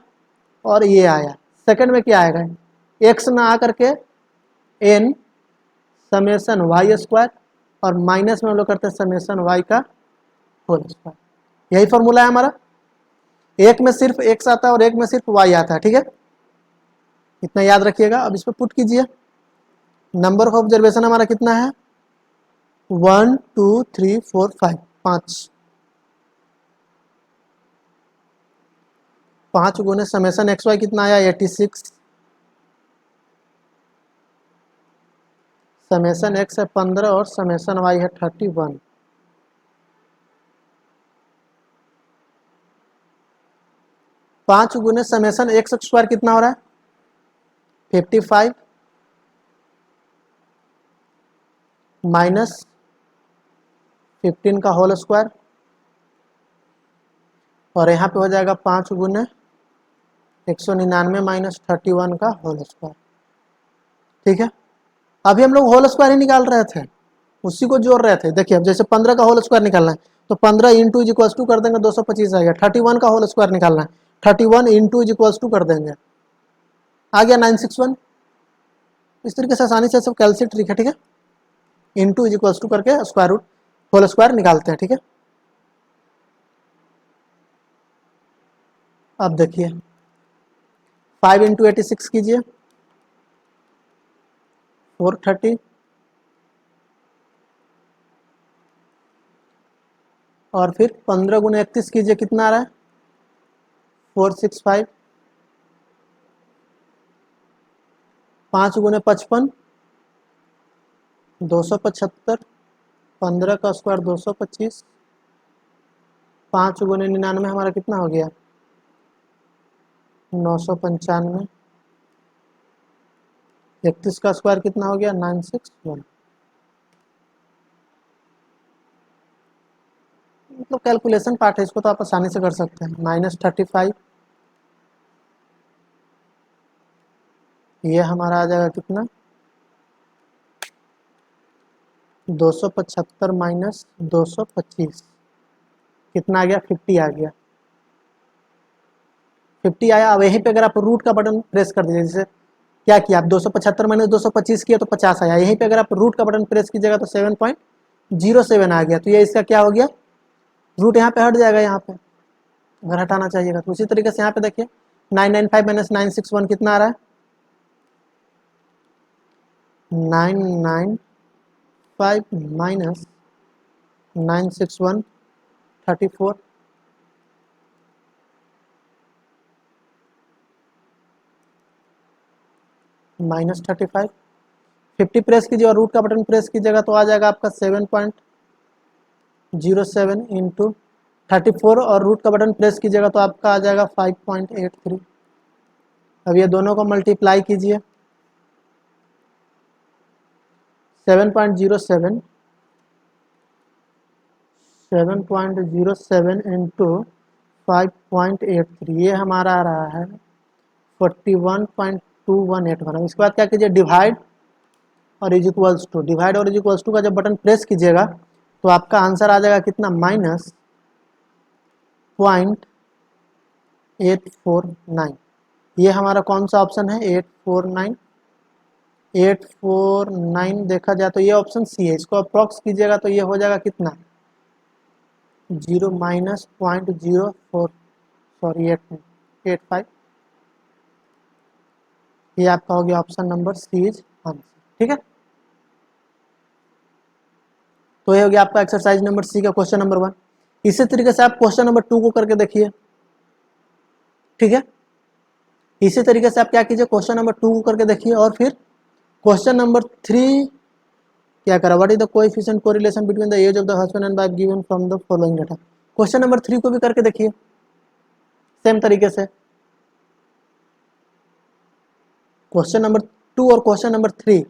और ये आया। सेकंड में क्या आएगा, एक्स ना आकर के एन समेसन वाई स्क्वायर, और माइनस में हम लोग करते हैं समेसन वाई का होल स्क्वायर। यही फॉर्मूला है हमारा, एक में सिर्फ एक्स आता है और एक में सिर्फ वाई आता है, ठीक है, इतना याद रखिएगा। अब इस पर पुट कीजिए, नंबर ऑफ ऑब्जर्वेशन हमारा कितना है, 1 2 3 4 5, 5। 5 गुने समेसन एक्स वाई कितना आया, 86। समेसन एक्स है 15 और समेसन वाई है 31। 5 गुने समेसन एक्स स्क्वायर कितना हो रहा है, 55 माइनस 15 का होल स्क्वायर, और यहाँ पे हो जाएगा 5 गुने 199 माइनस 31 का होल स्क्वायर, ठीक है। अभी हम लोग होल स्क्वायर ही निकाल रहे थे, उसी को जोड़ रहे थे। देखिए अब जैसे 15 का होल स्क्वायर निकालना है तो 15 इंटू इज इक्वल्स टू कर देंगे 225 आएगा। 31 का होल स्क्वायर निकालना है, 31 इंटू इज इक्वल्स टू कर देंगे, आ गया 961। इस तरीके से आसानी से सब कैलकुलेट ट्रिक है, ठीक है। इंटू इज इक्वल्स टू करके स्क्वायर रूट होल स्क्वायर निकालते हैं, ठीक है। अब देखिए 5 इंटू 86 कीजिए 430, और फिर 15 गुने 31 कीजिए, कितना आ रहा है 465। 5 गुने 55 275, 15 का स्क्वायर 225, 5 गुने 99 हमारा कितना हो गया 995, 31 का स्क्वायर कितना हो गया 961। मतलब कैलकुलेशन पार्ट है, इसको तो आप आसानी से कर सकते हैं। -35, ये हमारा आ जाएगा कितना 275 माइनस 225, कितना आ गया 50 आ गया, 50 आया। अब यहीं पे अगर आप रूट का बटन प्रेस कर दीजिए, जैसे क्या किया आप 275 माइनस 225 किया तो 50 आया, यहीं पे अगर आप रूट का बटन प्रेस कीजिएगा तो 7.07 आ गया। तो ये इसका क्या हो गया, रूट यहाँ पे हट जाएगा, यहाँ पे अगर हटाना चाहिएगा तो। उसी तरीके से यहाँ पे देखिए 995 माइनस 961 कितना आ रहा है 995 माइनस 961 34, -35। 50 प्रेस कीजिए और रूट का बटन प्रेस कीजिएगा तो आ जाएगा आपका 7.07 इंटू 34, और रूट का बटन प्रेस कीजिएगा तो आपका आ जाएगा 5.83। अब ये दोनों को मल्टीप्लाई कीजिए, 7.07 इंटू 5.83, ये हमारा आ रहा है 41.218 बना। इसके बाद क्या कीजिए, डिवाइड और इज इक्वल्स टू, डिवाइड और इज इक्वल्स टू का जब बटन प्रेस कीजिएगा तो आपका आंसर आ जाएगा कितना -0.849। ये हमारा कौन सा ऑप्शन है 849। 849 देखा जाए तो ये ऑप्शन सी है, इसको अप्रॉक्स कीजिएगा तो ये हो जाएगा कितना, 0 माइनस .04, सॉरी 85, ये आपका हो गया option number C is answer. ठीक है, तो ये हो गया आपका एक्सरसाइज नंबर सी का क्वेश्चन नंबर 1। इसी तरीके से आप क्वेश्चन नंबर 2 को करके देखिए। ठीक है, इसी तरीके से आप क्या कीजिए, क्वेश्चन नंबर 2 को करके देखिए और फिर क्वेश्चन नंबर 3 क्या करा, what is the coefficient correlation between the age of the husband and wife given from the following data. Question number 3 को भी करके देखिए सेम तरीके से। क्वेश्चन नंबर 2 और क्वेश्चन नंबर 3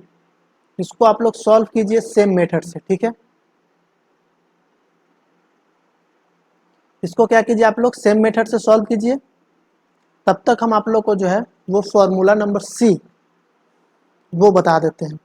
इसको आप लोग सॉल्व कीजिए सेम मेथड से। ठीक है, इसको क्या कीजिए, आप लोग सेम मेथड से सॉल्व कीजिए। तब तक हम आप लोग को जो है वो फॉर्मूला नंबर सी वो बता देते हैं।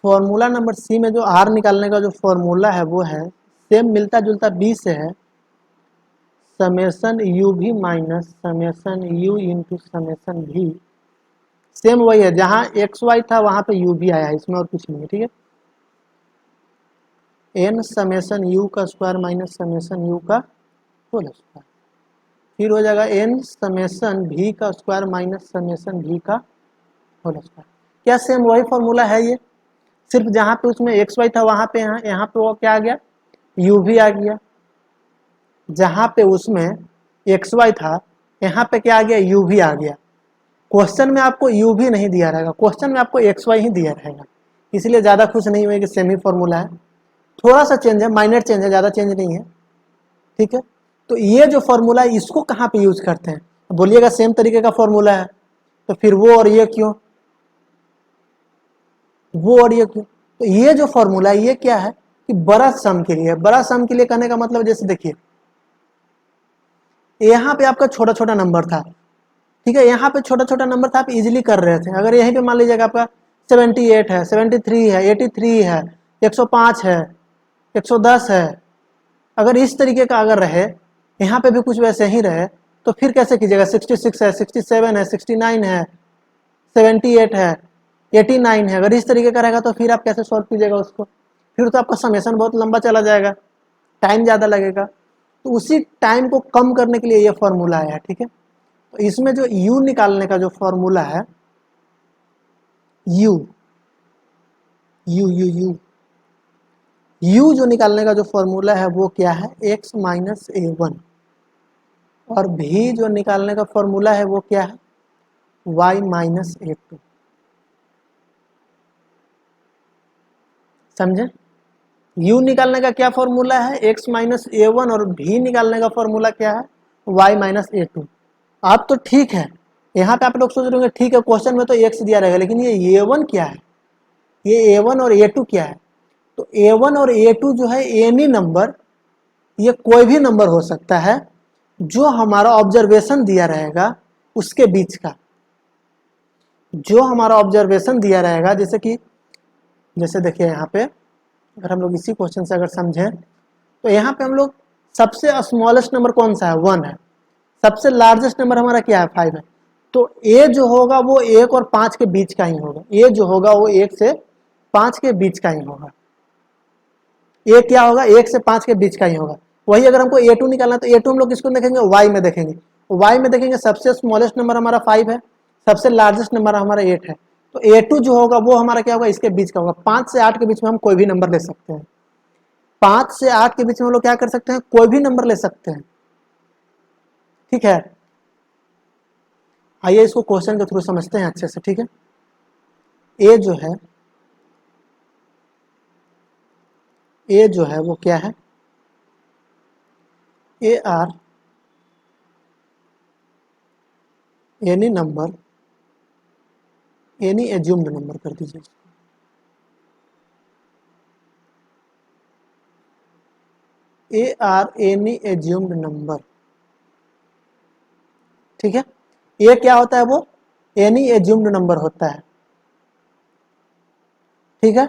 फॉर्मूला नंबर सी में जो आर निकालने का जो फॉर्मूला है वो है सेम मिलता जुलता बी से है, समेसन यू भी minus summation you into summation भी। सेम वही है, जहाँ एक्स वाई था वहाँ पे यू भी आया है, इसमें और कुछ नहीं है। ठीक है, एन समेसन यू का स्क्वायर माइनस समेसन यू का होल स्क्वायर, फिर हो जाएगा एन समेसन भी का स्क्वायर माइनस समेसन भी का होल स्क्वायर। क्या सेम वही फॉर्मूला है ये, सिर्फ जहाँ पे उसमें एक्स वाई था वहाँ पे यहाँ पे वो क्या आ गया, यू भी आ गया। जहाँ पे उसमें एक्स वाई था यहाँ पे क्या आ गया, यू भी आ गया। क्वेश्चन में आपको यू भी नहीं दिया रहेगा, क्वेश्चन में आपको एक्स वाई ही दिया रहेगा, इसलिए ज़्यादा खुश नहीं हुए कि सेम ही फॉर्मूला है। थोड़ा सा चेंज है, माइनर चेंज है, ज़्यादा चेंज नहीं है। ठीक है, तो ये जो फॉर्मूला है इसको कहाँ पे यूज करते हैं, बोलिएगा सेम तरीके का फॉर्मूला है तो फिर वो और ये क्यों, वो और ये क्यों। तो ये जो फॉर्मूला है ये क्या है कि बड़ा सम के लिए, बड़ा सम के लिए कहने का मतलब जैसे देखिए यहाँ पे आपका छोटा छोटा नंबर था। ठीक है, यहाँ पे छोटा छोटा नंबर था, आप इजीली कर रहे थे। अगर यहीं पे मान लीजिएगा आपका 78 है, 73 है, 83 है, 105 है, 110 है, अगर इस तरीके का अगर रहे, यहाँ पे भी कुछ वैसे ही रहे, तो फिर कैसे कीजिएगा, 66 है, 67 है, 69 है, 78 है, 89 है, अगर इस तरीके का रहेगा तो फिर आप कैसे सॉल्व कीजिएगा उसको, फिर तो आपका समेशन बहुत लंबा चला जाएगा, टाइम ज़्यादा लगेगा। तो उसी टाइम को कम करने के लिए ये फॉर्मूला आया। ठीक है, तो इसमें जो u निकालने का जो फॉर्मूला है, u u u u u जो निकालने का जो फॉर्मूला है वो क्या है, x माइनस a1, और v जो निकालने का फॉर्मूला है वो क्या है, y माइनस a2। समझे, u निकालने का क्या फॉर्मूला है, x माइनस a1, और v निकालने का फॉर्मूला क्या है, y माइनस a2। आप तो ठीक है, यहाँ पे आप लोग सोच रहे होंगे ठीक है क्वेश्चन में तो x दिया रहेगा, लेकिन ये a1 क्या है, ये a1 और a2 क्या है। तो a1 और a2 जो है एनी नंबर, ये कोई भी नंबर हो सकता है जो हमारा ऑब्जर्वेशन दिया रहेगा उसके बीच का, जो हमारा ऑब्जर्वेशन दिया रहेगा। जैसे कि जैसे देखिए यहाँ पे अगर हम लोग इसी क्वेश्चन से अगर समझें तो यहाँ पे हम लोग सबसे स्मॉलेस्ट नंबर कौन सा है, 1 है, सबसे लार्जेस्ट नंबर हमारा क्या है, 5 है। तो a जो होगा वो 1 और 5 के बीच का ही होगा, a जो होगा वो 1 से 5 के बीच का ही होगा। a क्या होगा, 1 से 5 के बीच का ही होगा। वही अगर हमको a2 निकालना है तो a2 हम लोग किसको देखेंगे, y में देखेंगे, y में देखेंगे सबसे स्मॉलेस्ट नंबर हमारा 5 है, सबसे लार्जेस्ट नंबर हमारा 8 है। तो a2 जो होगा वो हमारा क्या होगा, इसके बीच का होगा। 5 से 8 के बीच में हम कोई भी नंबर ले सकते हैं, 5 से 8 के बीच में हम लोग क्या कर सकते हैं, कोई भी नंबर ले सकते हैं। ठीक है, आइए इसको क्वेश्चन के थ्रू समझते हैं अच्छे से। ठीक है, a जो है, a जो है वो क्या है, A R any number, any assumed number कर दीजिए, A R any assumed number. ठीक है, ये क्या होता है, वो एनी एज्यूम्ड नंबर होता है। ठीक है।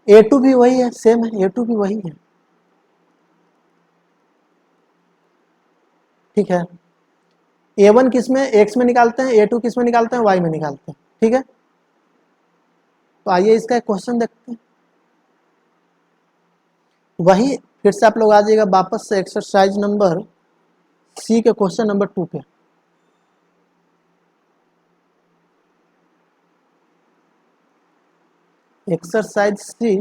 A2 भी वही है, सेम है, A2 भी वही है, ठीक है। A1 किस में, x में निकालते हैं, A2 किस में निकालते हैं, y में निकालते हैं, ठीक है। तो आइए इसका एक क्वेश्चन देखते हैं। वही फिर से आप लोग आ जाइएगा वापस से एक्सरसाइज नंबर सी के क्वेश्चन नंबर 2 पे। एक्सरसाइज सी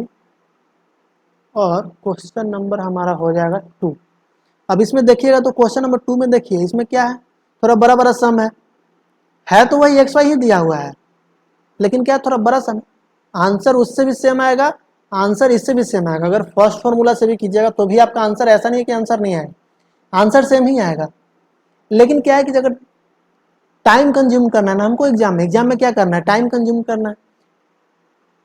और क्वेश्चन नंबर हमारा हो जाएगा 2। अब इसमें देखिएगा तो क्वेश्चन नंबर 2 में देखिए इसमें क्या है, थोड़ा बड़ा बड़ा सम है तो वही एक्स वाई ही दिया हुआ है, लेकिन क्या थोड़ा बड़ा सम, आंसर उससे भी सेम आएगा, आंसर इससे भी सेम आएगा। अगर फर्स्ट फॉर्मूला से भी कीजिएगा तो भी आपका आंसर, ऐसा नहीं है कि आंसर नहीं आएगा, आंसर सेम ही आएगा। लेकिन क्या है कि अगर टाइम कंज्यूम करना है ना हमको, एग्जाम में क्या करना है, टाइम कंज्यूम करना है।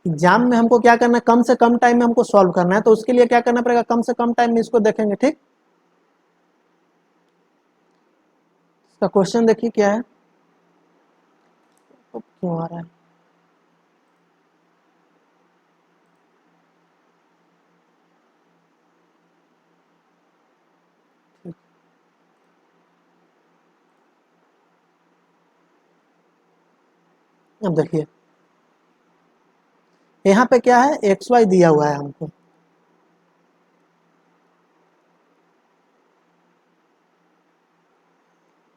एग्जाम में हमको क्या करना है, कम से कम टाइम में हमको सॉल्व करना है, तो उसके लिए क्या करना पड़ेगा, कम से कम टाइम में इसको देखेंगे, ठीक। इसका क्वेश्चन देखिए क्या है, तो क्यों आ रहा है, अब देखिए यहाँ पे क्या है, एक्स वाई दिया हुआ है हमको,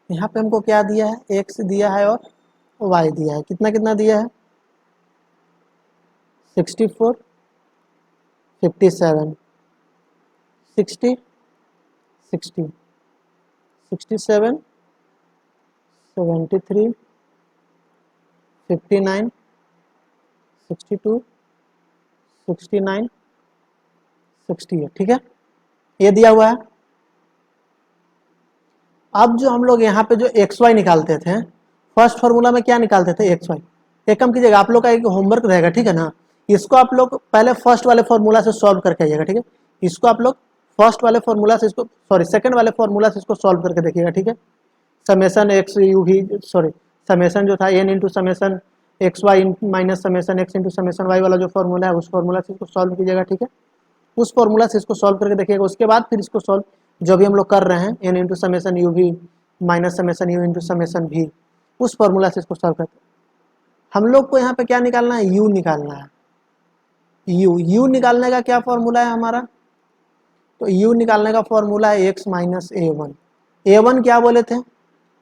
यहाँ पे हमको क्या दिया है, एक्स दिया है और वाई दिया है, कितना कितना दिया है, 64, 57, 60, 60, 67, 73, 59, 62, 69, 68, ठीक है, ये दिया हुआ है। अब जो हम लोग यहाँ पे जो एक्स वाई निकालते थे, फर्स्ट फार्मूला में क्या निकालते थे, एक्स वाई। एक काम कीजिएगा, आप लोग का एक होमवर्क रहेगा, ठीक है ना, इसको आप लोग पहले फर्स्ट वाले फॉर्मूला से सॉल्व करके आइएगा, ठीक है। इसको आप लोग फर्स्ट वाले फॉर्मूला से इसको, सॉरी सेकंड वाले फॉर्मूला से इसको सॉल्व करके देखिएगा, ठीक है। Summation X U V, sorry summation जो था N into summation x Y minus summation x into summation Y वाला जो फॉर्मूला है, उस फॉर्मूला से इसको सॉल्व कीजिएगा, ठीक है। उस फॉर्मूला से इसको सॉल्व करके देखिएगा, उसके बाद फिर इसको सॉल्व जो भी हम लोग कर रहे हैं, एन इंटू समेसन यू भी minus summation you into summation भी, उस फॉर्मूला से इसको सॉल्व करते हैं। हम लोग को यहाँ पे क्या निकालना है, यू निकालना है। यू निकालने का क्या फॉर्मूला है हमारा, तो यू निकालने का फॉर्मूला है एक्स माइनस ए वन। ए वन क्या बोले थे,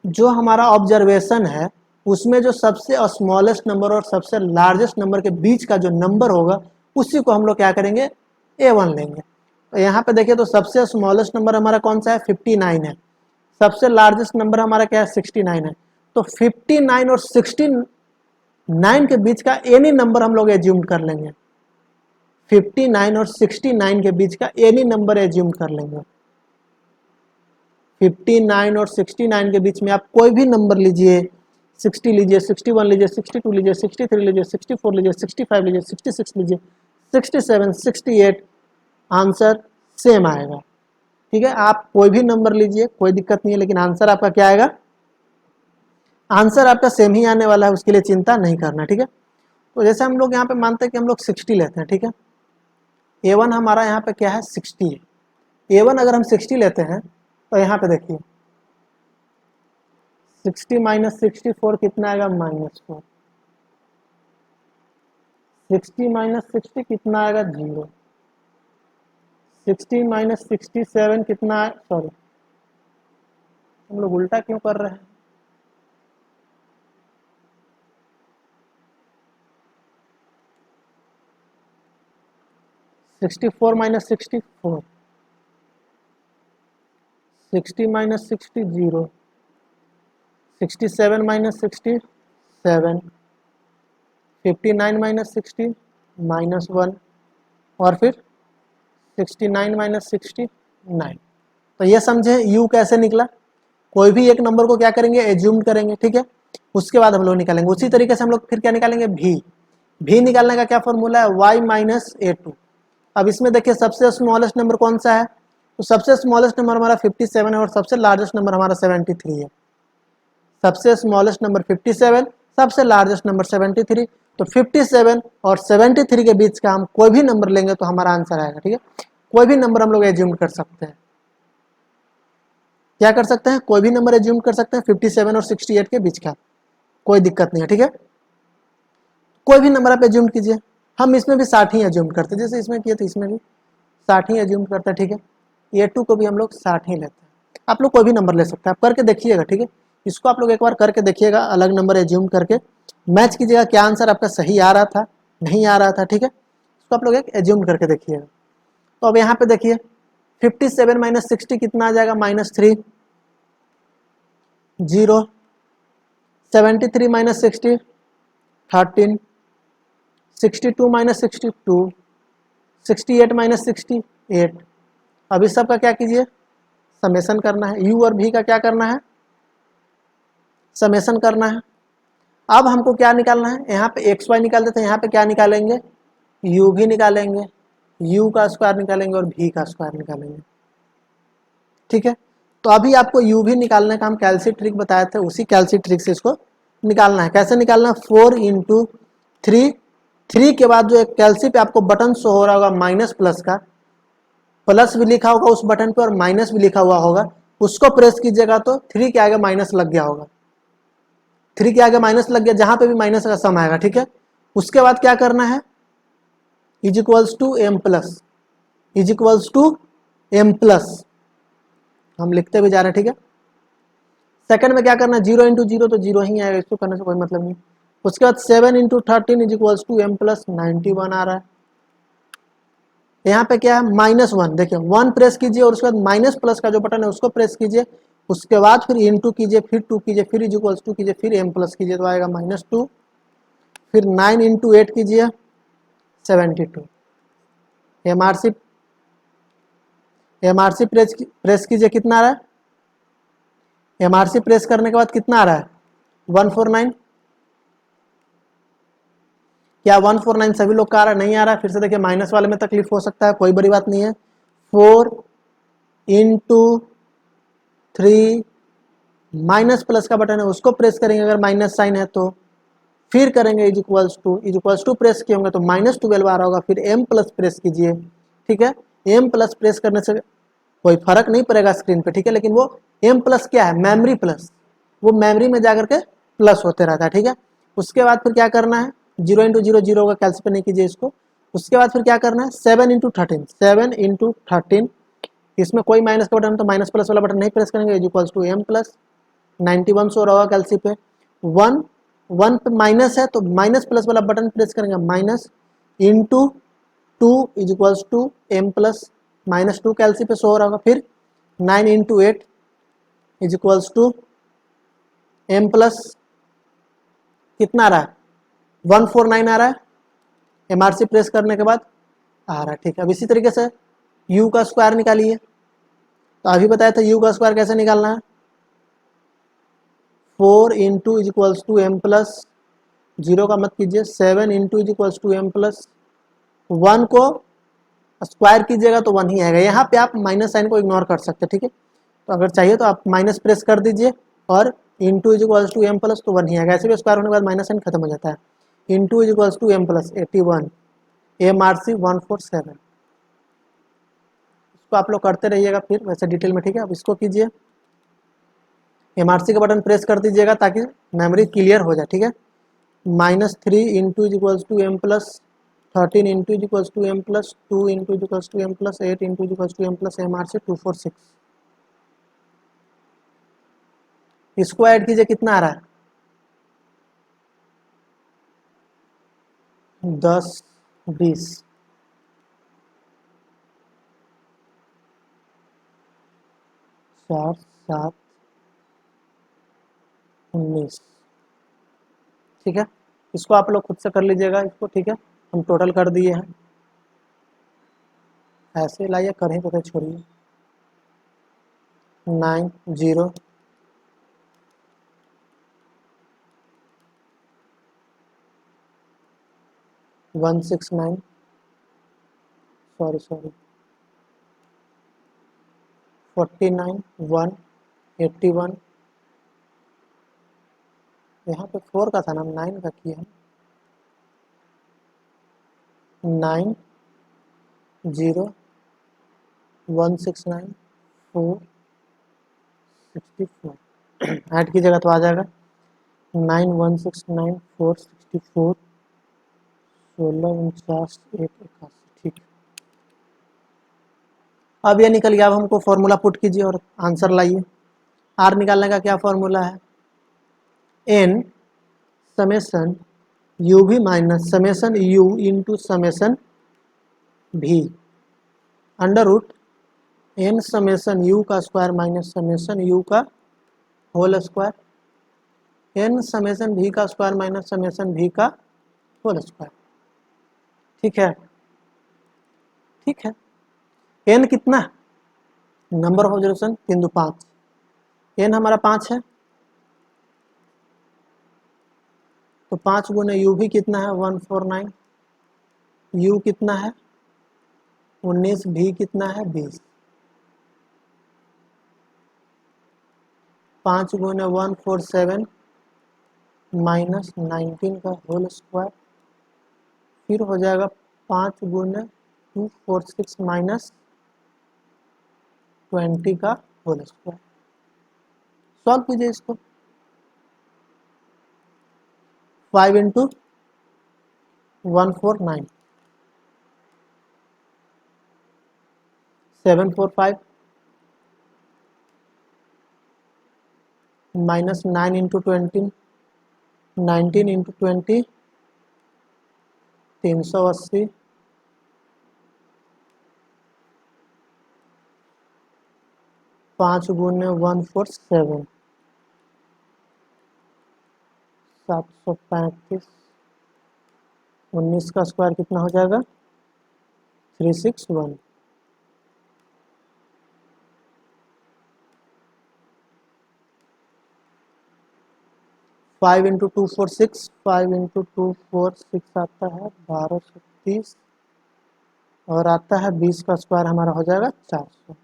जो हमारा ऑब्जर्वेशन है उसमें जो सबसे स्मॉलेस्ट नंबर और सबसे लार्जेस्ट नंबर के बीच का जो नंबर होगा उसी को हम लोग क्या करेंगे, ए वन लेंगे। तो यहाँ पे देखिए तो सबसे स्मॉलेस्ट नंबर हमारा कौन सा है, 59 है, सबसे लार्जेस्ट नंबर हमारा क्या है, 69 है। तो 59 और 69 के बीच का एनी नंबर हम लोग एज्यूम कर लेंगे, 59 और 69 के बीच का एनी नंबर एज्यूम कर लेंगे। 59 और 69 के बीच में आप कोई भी नंबर लीजिए, 60 लीजिए, 61 लीजिए, 62 लीजिए, 63 लीजिए, 64 लीजिए, 65 लीजिए, 66 लीजिए, 67, 68, आंसर सेम आएगा, ठीक है। आप कोई भी नंबर लीजिए, कोई दिक्कत नहीं है, लेकिन आंसर आपका क्या आएगा, आंसर आपका सेम ही आने वाला है, उसके लिए चिंता नहीं करना, ठीक है। तो जैसे हम लोग यहाँ पे मानते हैं कि हम लोग 60 लेते हैं, ठीक है। A1 हमारा यहाँ पे क्या है, 60 है। A1 अगर हम 60 लेते हैं तो यहाँ पे देखिए 60 माइनस 64 कितना आएगा, -4। 60 माइनस 60 कितना आएगा, 0। 60 माइनस 67 कितना है, सॉरी हम लोग उल्टा क्यों कर रहे हैं, 64 माइनस 64, 60 माइनस 60 0, 67 माइनस 67, 59 माइनस 60 -1, और फिर 69 माइनस 69। तो ये समझे u कैसे निकला, कोई भी एक नंबर को क्या करेंगे, एज्यूम करेंगे, ठीक है। उसके बाद हम लोग निकालेंगे, उसी तरीके से हम लोग फिर क्या निकालेंगे, भी निकालने का क्या फॉर्मूला है, y माइनस A2। अब इसमें देखिए सबसे स्मॉलेस्ट नंबर कौन सा है, तो सबसे स्मॉलेस्ट नंबर हमारा 57 है और सबसे लार्जेस्ट नंबर हमारा 73 है। सबसे स्मॉलेस्ट नंबर 57, सबसे लार्जेस्ट नंबर 73, तो 57 और 73 के बीच का हम कोई भी नंबर लेंगे तो हमारा आंसर आएगा, ठीक है। कोई भी नंबर हम लोग एज्यूम कर सकते हैं। क्या कर सकते हैं? कोई भी नंबर एज्यूम कर सकते हैं 57 और 68 के बीच का, कोई दिक्कत नहीं है, ठीक है। कोई भी नंबर आप एज्यूम कीजिए। हम इसमें भी 60 ही एज्यूम करते हैं, जैसे इसमें किए थे इसमें भी 60 ही एज्यूम करते हैं, ठीक है। A2 को भी हम लोग 60 ही लेते हैं। आप लोग कोई भी नंबर ले सकते हैं, आप करके देखिएगा, ठीक है। इसको आप लोग एक बार करके देखिएगा, अलग नंबर एज्यूम करके मैच कीजिएगा क्या आंसर आपका सही आ रहा था, नहीं आ रहा था, ठीक है। इसको आप लोग एक एज्यूम करके देखिएगा। तो अब यहाँ पे देखिए 57 माइनस 60 कितना आ जाएगा? -3, 0, 73 माइनस 60 13, 62 माइनस 62, 68 माइनस 68। अब इस सब का क्या कीजिए? समेशन करना है। u और v का क्या करना है? समेशन करना है। अब हमको क्या निकालना है? यहाँ पे एक्स वाई निकाल देते हैं, यहाँ पे क्या निकालेंगे? u भी निकालेंगे, u का स्क्वायर निकालेंगे और v का स्क्वायर निकालेंगे, ठीक है। तो अभी आपको u भी निकालने का हम कैलसी ट्रिक बताए थे, उसी कैलसी ट्रिक से इसको निकालना है। कैसे निकालना है? 4 इंटू 3, 3 के बाद जो एक कैलसी पे आपको बटन शो हो रहा होगा माइनस प्लस का, प्लस भी लिखा होगा उस बटन पे और माइनस भी लिखा हुआ होगा, उसको प्रेस कीजिएगा तो 3 के आगे माइनस लग गया होगा, 3 के आगे माइनस लग गया, जहां पे भी माइनस का सम आएगा, ठीक है। उसके बाद क्या करना है? Is equals to M plus, is equals to M plus, हम लिखते भी जा रहे हैं, ठीक है। सेकंड में क्या करना है? 0 इंटू 0 तो 0 ही आएगा, इसको करने से कोई मतलब नहीं। उसके बाद 7 into 13 is equals to M plus 91 आ रहा है। यहाँ पे क्या है? -1, देखिए 1 प्रेस कीजिए और उसके बाद माइनस प्लस का जो बटन है उसको प्रेस कीजिए, उसके बाद फिर इंटू कीजिए, फिर 2 कीजिए, फिर इज इक्वल्स टू कीजिए, फिर एम प्लस कीजिए तो आएगा -2, फिर 9 इंटू 8 कीजिए 72। एमआरसी एमआरसी प्रेस कीजिए, कितना आ रहा है? एमआरसी प्रेस करने के बाद कितना आ रहा है? 149। क्या 149 सभी लोग का आ रहा है? नहीं आ रहा है। फिर से देखिए, माइनस वाले में तकलीफ हो सकता है, कोई बड़ी बात नहीं है। 4 इंटू 3, माइनस प्लस का बटन है उसको प्रेस करेंगे अगर माइनस साइन है तो, फिर करेंगे इज इक्वल्स टू प्रेस किए होंगे तो -12 आ रहा होगा, फिर एम प्लस प्रेस कीजिए, ठीक है। एम प्लस प्रेस करने से कोई फर्क नहीं पड़ेगा स्क्रीन पे, ठीक है, लेकिन वो एम प्लस क्या है? मेमोरी प्लस, वो मेमोरी में जाकर के प्लस होते रहता है, ठीक है। उसके बाद फिर क्या करना है? 0 इंटू 0 0 होगा, कैलसी पे नहीं कीजिए इसको। उसके बाद फिर क्या करना है? 7 इंटू 13, 7 इंटू 13, इसमें कोई माइनस का बटन तो माइनस प्लस वाला बटन नहीं प्रेस करेंगे, is equals to M plus 91 सो रहा होगा कैलसी पे। 1 1 पे माइनस है तो माइनस प्लस वाला बटन प्रेस करेंगे, minus into 2 is equals to M plus -2 calci पे शो हो रहा होगा। फिर 9 into 8 is equals to M plus, कितना आ रहा है? 149 आ रहा है, एमआरसी प्रेस करने के बाद आ रहा है, ठीक है। अब इसी तरीके से u का स्क्वायर निकालिए। तो अभी बताया था u का स्क्वायर कैसे निकालना है? 4 into is equals to M plus, 0 का मत कीजिए, 7 into is equals to M plus 1 को स्क्वायर कीजिएगा तो 1 ही आएगा। यहाँ पे आप माइनस साइन को इग्नोर कर सकते हैं, ठीक है। तो अगर चाहिए तो आप माइनस प्रेस कर दीजिए और into is equals to M plus तो 1 ही आएगा। ऐसे भी स्क्वायर होने के बाद माइनस साइन खत्म हो जाता है। Into is equals to M plus 81, MRC 147। इसको आप लोग करते रहिएगा फिर वैसे डिटेल में, ठीक है। अब इसको कीजिए, एमआरसी का बटन प्रेस कर दीजिएगा ताकि मेमोरी क्लियर हो जाए, ठीक है। -3 into is equals to M plus 13 into is equals to M plus 2 into is equals to M plus 8 into is equals to M plus MRC 246। इसको ऐड कीजिए, कितना आ रहा है? 10 20, 4 7 19, ठीक है। इसको आप लोग खुद से कर लीजिएगा इसको, ठीक है। हम टोटल कर दिए हैं, ऐसे लाइए, करें तो छोड़िए। 9 0 169, सॉरी 49 1 81, यहाँ पे 4 का था ना, 9 का किया है, 90169,464 ऐड कीजिएगा तो आ जाएगा 9169464 1649 181। ठीक। अब ये निकल गया। अब हमको फॉर्मूला पुट कीजिए और आंसर लाइए। आर निकालने का क्या फॉर्मूला है? एन समेसन यू भी minus summation you into summation v under root n summation you का स्क्वायर माइनस समेसन यू का whole square n summation v का स्क्वायर माइनस समेसन भी का होल स्क्वायर। ठीक है, ठीक है। एन कितना है? Number of observation 3 2 5। एन हमारा 5 है तो 5 गुना यू भी कितना है 149। यू कितना है 19। भी कितना है 20। 5 गुना 147 माइनस 19 का होल स्क्वायर फिर हो जाएगा 5 गुना 246 माइनस 20 का होल स्क्वायर। सॉल्व कीजिए इसको। 5 इंटू 149 745 माइनस 9 इंटू 20 19 इंटू 20 380 5 गुने 147 735 19 का स्क्वायर कितना हो जाएगा 361। 5 इंटू 246 5 इंटू 246 आता है 1230 और आता है 20 का स्क्वायर हमारा हो जाएगा 400।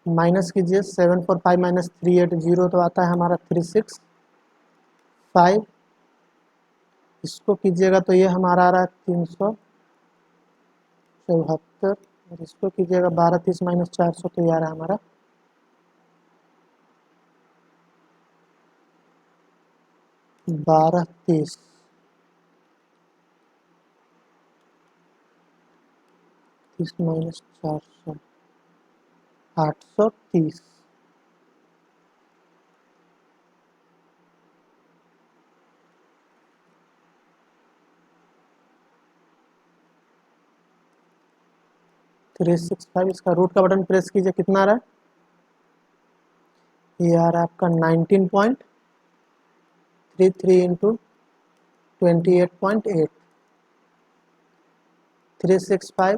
माइनस कीजिए 745 माइनस 380 तो आता है हमारा 365। इसको कीजिएगा तो ये हमारा आ रहा है 374 और इसको कीजिएगा 1230 माइनस 400 तो ये आ रहा है हमारा 1230 30 माइनस 400 830। थ्री सिक्स फाइव इसका रूट का बटन प्रेस कीजिए कितना आ रहा है? ये आ रहा है आपका 19.33 इंटू 28.8 365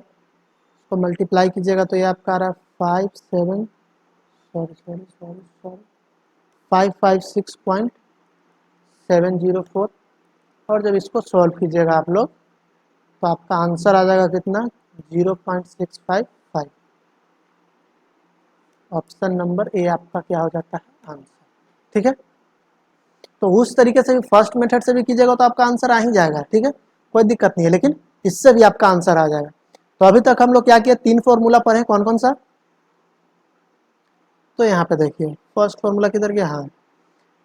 को मल्टीप्लाई कीजिएगा तो ये आपका आ रहा है 556.704 और जब इसको सॉल्व कीजिएगा आप लोग तो आपका आंसर आ जाएगा कितना 0.655। ऑप्शन नंबर ए आपका क्या हो जाता है आंसर। ठीक है, तो उस तरीके से भी फर्स्ट मेथड से भी कीजिएगा तो आपका आंसर आ ही जाएगा। ठीक है, कोई दिक्कत नहीं है, लेकिन इससे भी आपका आंसर आ जाएगा। तो अभी तक हम लोग क्या किया 3 फॉर्मूला पढ़े, कौन कौन सा? तो यहाँ पे देखिए फर्स्ट फॉर्मूला किधर गया? हाँ,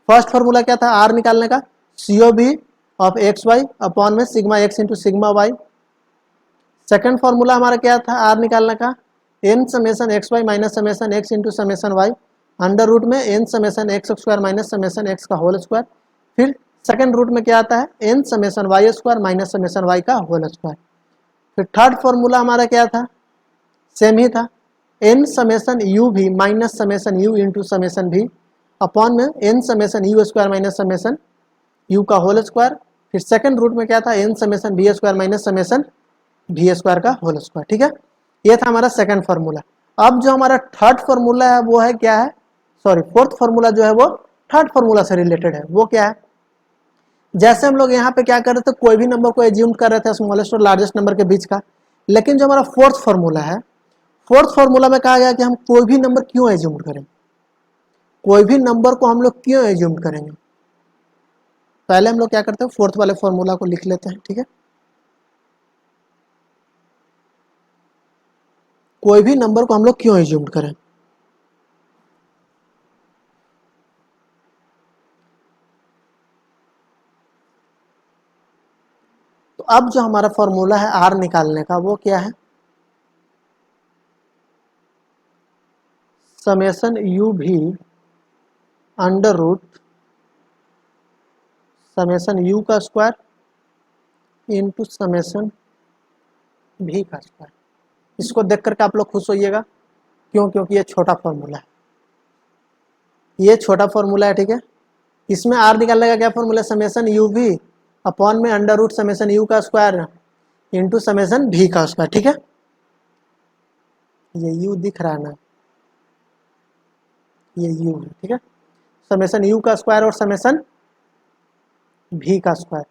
फर्स्ट फॉर्मूला क्या था आर निकालने का? COB of x y upon में sigma x into sigma y. Second formula हमारा क्या था आर निकालने का? N summation x Y minus summation x into summation y under root में N summation x square minus summation x का whole square. फिर second root में क्या आता है? N summation y square minus summation y का होल स्क्वायर। फिर third formula हमारा क्या था? सेम ही था, एन समेसन यू भी minus summation you into summation V upon में N summation U square minus summation you का होल स्क्वायर। फिर सेकंड रूट में क्या था? N summation B square minus summation V square का होल स्क्वायर। ठीक है, ये था हमारा सेकंड फार्मूला। अब जो हमारा थर्ड फार्मूला है वो है क्या है? सॉरी, फोर्थ फार्मूला जो है वो थर्ड फार्मूला से रिलेटेड है। वो क्या है? जैसे हम लोग यहाँ पे क्या कर रहे थे, कोई भी नंबर को एज्यूम कर रहे थे स्मॉलेस्ट और लार्जेस्ट नंबर के बीच का, लेकिन जो हमारा फोर्थ फार्मूला है, फोर्थ फार्मूला में कहा गया कि हम कोई भी नंबर क्यों एज्यूम करें, कोई भी नंबर को हम लोग क्यों एज्यूम करेंगे। पहले हम लोग क्या करते हैं, फोर्थ वाले फार्मूला को लिख लेते हैं। ठीक है, कोई भी नंबर को हम लोग क्यों एज्यूम करें। तो अब जो हमारा फॉर्मूला है आर निकालने का वो क्या है, समेशन यू भी अंडर रूट समेशन यू का स्क्वायर इंटू समेशन भी का स्क्वायर। इसको देख करके आप लोग खुश होइएगा, क्यों, क्योंकि ये छोटा फॉर्मूला है, ये छोटा फॉर्मूला है, ठीक है। इसमें आर निकालने का क्या फॉर्मूला, समेशन यू भी अपॉन में अंडर रूट समेशन यू का स्क्वायर इंटू समेशन भी का स्क्वायर, ठीक है। ये यू दिख रहा है ना, ये यू है, ठीक है। समेशन यू का स्क्वायर और समेशन भी का स्क्वायर।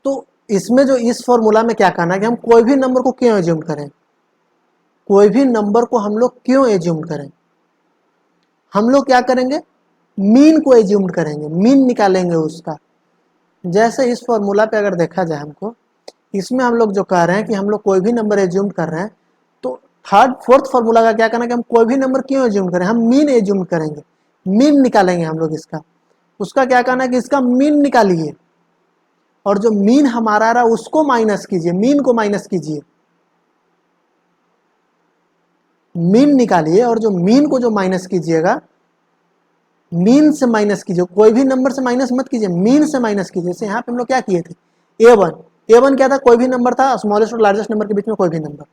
तो इसमें जो इस फॉर्मूला में क्या कहना है कि हम कोई भी नंबर को क्यों एज्यूम करें, कोई भी नंबर को हम लोग क्यों एज्यूम करें, हम लोग क्या करेंगे, मीन को एज्यूम करेंगे, मीन निकालेंगे उसका। जैसे इस फॉर्मूला पे अगर देखा जाए हमको, इसमें हम लोग जो कह रहे हैं कि हम लोग कोई भी नंबर एज्यूम कर रहे हैं, तो थर्ड फोर्थ फॉर्मूला का क्या कहना है कि हम कोई भी नंबर क्यों एज्यूम करें, हम मीन एज्यूम करेंगे, मीन निकालेंगे हम लोग इसका। उसका क्या कहना है कि इसका मीन निकालिए और जो मीन हमारा आ रहा है उसको माइनस कीजिए, मीन को माइनस कीजिए, मीन निकालिए और जो मीन को जो माइनस कीजिएगा, मीन से माइनस कीजिए, कोई भी नंबर से माइनस मत कीजिए, मीन से माइनस कीजिए। जैसे यहाँ पे हम लोग क्या किए थे, ए वन क्या था, कोई भी नंबर था, स्मॉलेस्ट और लार्जेस्ट नंबर के बीच में कोई भी नंबर।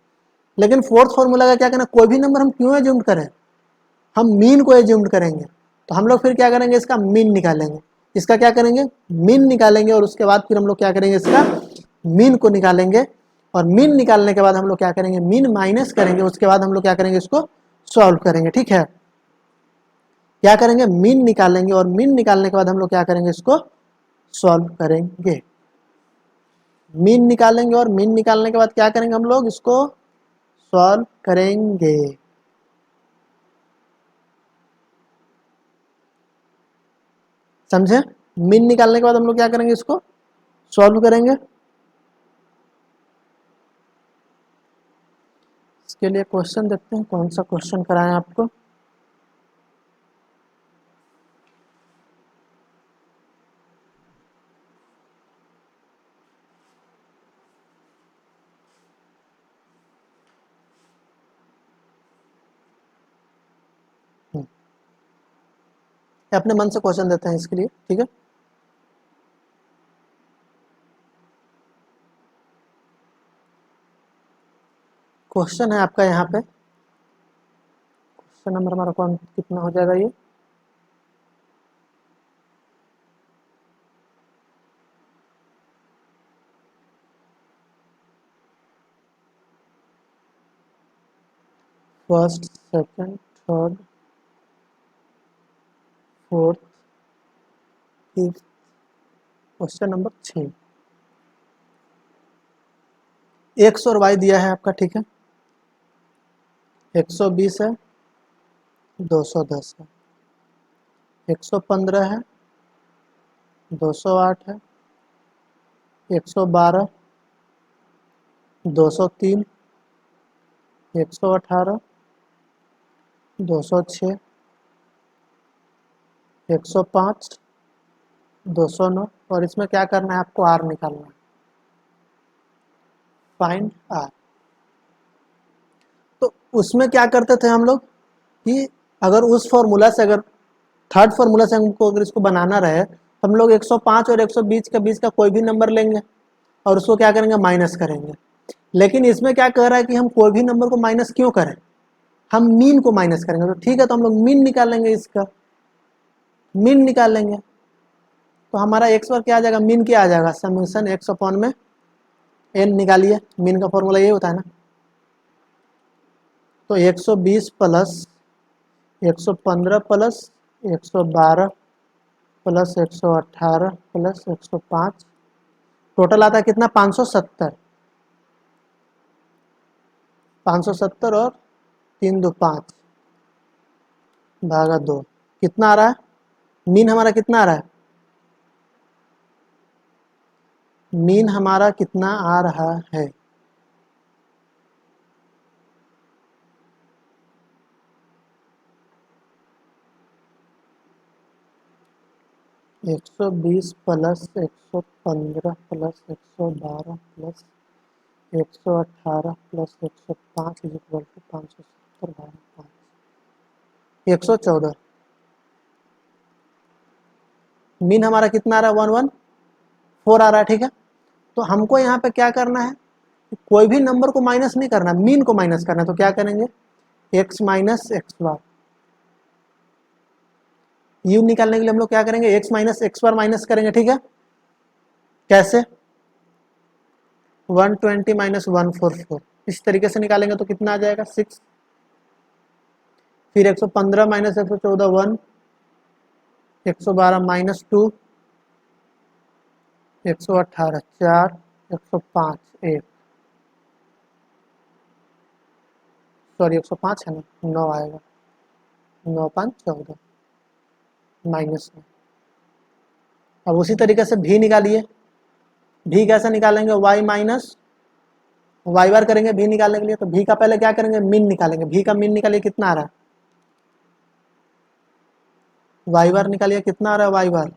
लेकिन फोर्थ फॉर्मूला का क्या कहना, कोई भी नंबर हम क्यों एज्यूम करें, हम मीन को एज्यूम करेंगे। तो हम लोग फिर क्या करेंगे, इसका मीन निकालेंगे, इसका क्या करेंगे, मीन निकालेंगे, और उसके बाद फिर हम लोग क्या करेंगे, इसका मीन को निकालेंगे, और मीन निकालने के बाद हम लोग क्या करेंगे, मीन माइनस करेंगे, उसके बाद हम लोग क्या करेंगे, इसको सॉल्व करेंगे, ठीक है। क्या करेंगे, मीन निकालेंगे, और मीन निकालने के बाद हम लोग क्या करेंगे, इसको सॉल्व करेंगे। मीन निकालेंगे और मीन निकालने के बाद क्या करेंगे, हम लोग इसको सॉल्व करेंगे। समझे, मीन निकालने के बाद हम लोग क्या करेंगे, इसको सॉल्व करेंगे। इसके लिए क्वेश्चन देखते हैं, कौन सा क्वेश्चन कराएं आपको। अपने मन से क्वेश्चन देते हैं इसके लिए, ठीक है। क्वेश्चन है आपका यहाँ पे, क्वेश्चन नंबर हमारा कौन कितना हो जाएगा, ये first second third fourth fifth, question number 6। X और वाई दिया है आपका, ठीक है। 120 है, 210 है, 115 है, 208 है, 112, 203, 118, 206, 105, 209, और इसमें क्या करना है, आपको आर निकालना है, फाइंड आर। तो उसमें क्या करते थे हम लोग कि अगर उस फॉर्मूला से, अगर थर्ड फार्मूला से हमको अगर इसको बनाना रहे, तो हम लोग 105 और 120 के बीच का कोई भी नंबर लेंगे और उसको क्या करेंगे, माइनस करेंगे। लेकिन इसमें क्या कह रहा है कि हम कोई भी नंबर को माइनस क्यों करें, हम मीन को माइनस करेंगे। तो ठीक है, तो हम लोग मीन निकालेंगे, इसका मीन निकालेंगे। तो हमारा एक्स पर क्या आ जाएगा, मीन क्या आ जाएगा, समेशन एक्स अपॉन में एन निकालिए, मीन का फॉर्मूला ये होता है ना। तो 120 plus 115 plus 112 plus 118 plus 105, total आता है कितना, 570। 570 और 3 2 5 भागा 2, कितना आ रहा है, मीन हमारा कितना आ रहा है, मीन हमारा कितना आ रहा है, 120 plus 115 plus 112 plus 118 plus 105 is equal to 570 भाग 5 114। मीन हमारा कितना आ रहा है 114 आ रहा है, ठीक है। तो हमको यहाँ पे क्या करना है, कोई भी नंबर को माइनस नहीं करना, मीन को माइनस करना है। तो क्या करेंगे, x minus x bar, you निकालने के लिए हम लोग क्या करेंगे, x माइनस एक्स बार माइनस करेंगे, ठीक है। कैसे, 120 माइनस 144 इस तरीके से निकालेंगे तो कितना आ जाएगा 6। फिर 115 माइनस 114 1, 112 माइनस 2, 118 4, 105 1, सॉरी 105 है ना, 9 आएगा, 9 5 14 माइनस में। अब उसी तरीके से भी निकालिए, भी कैसे निकालेंगे, y माइनस वाई बार करेंगे भी निकालने के लिए। तो भी का पहले क्या करेंगे, मीन निकालेंगे। भी का मीन निकालिए, कितना आ रहा है, वाई बार निकालिए, कितना आ रहा है Y bar,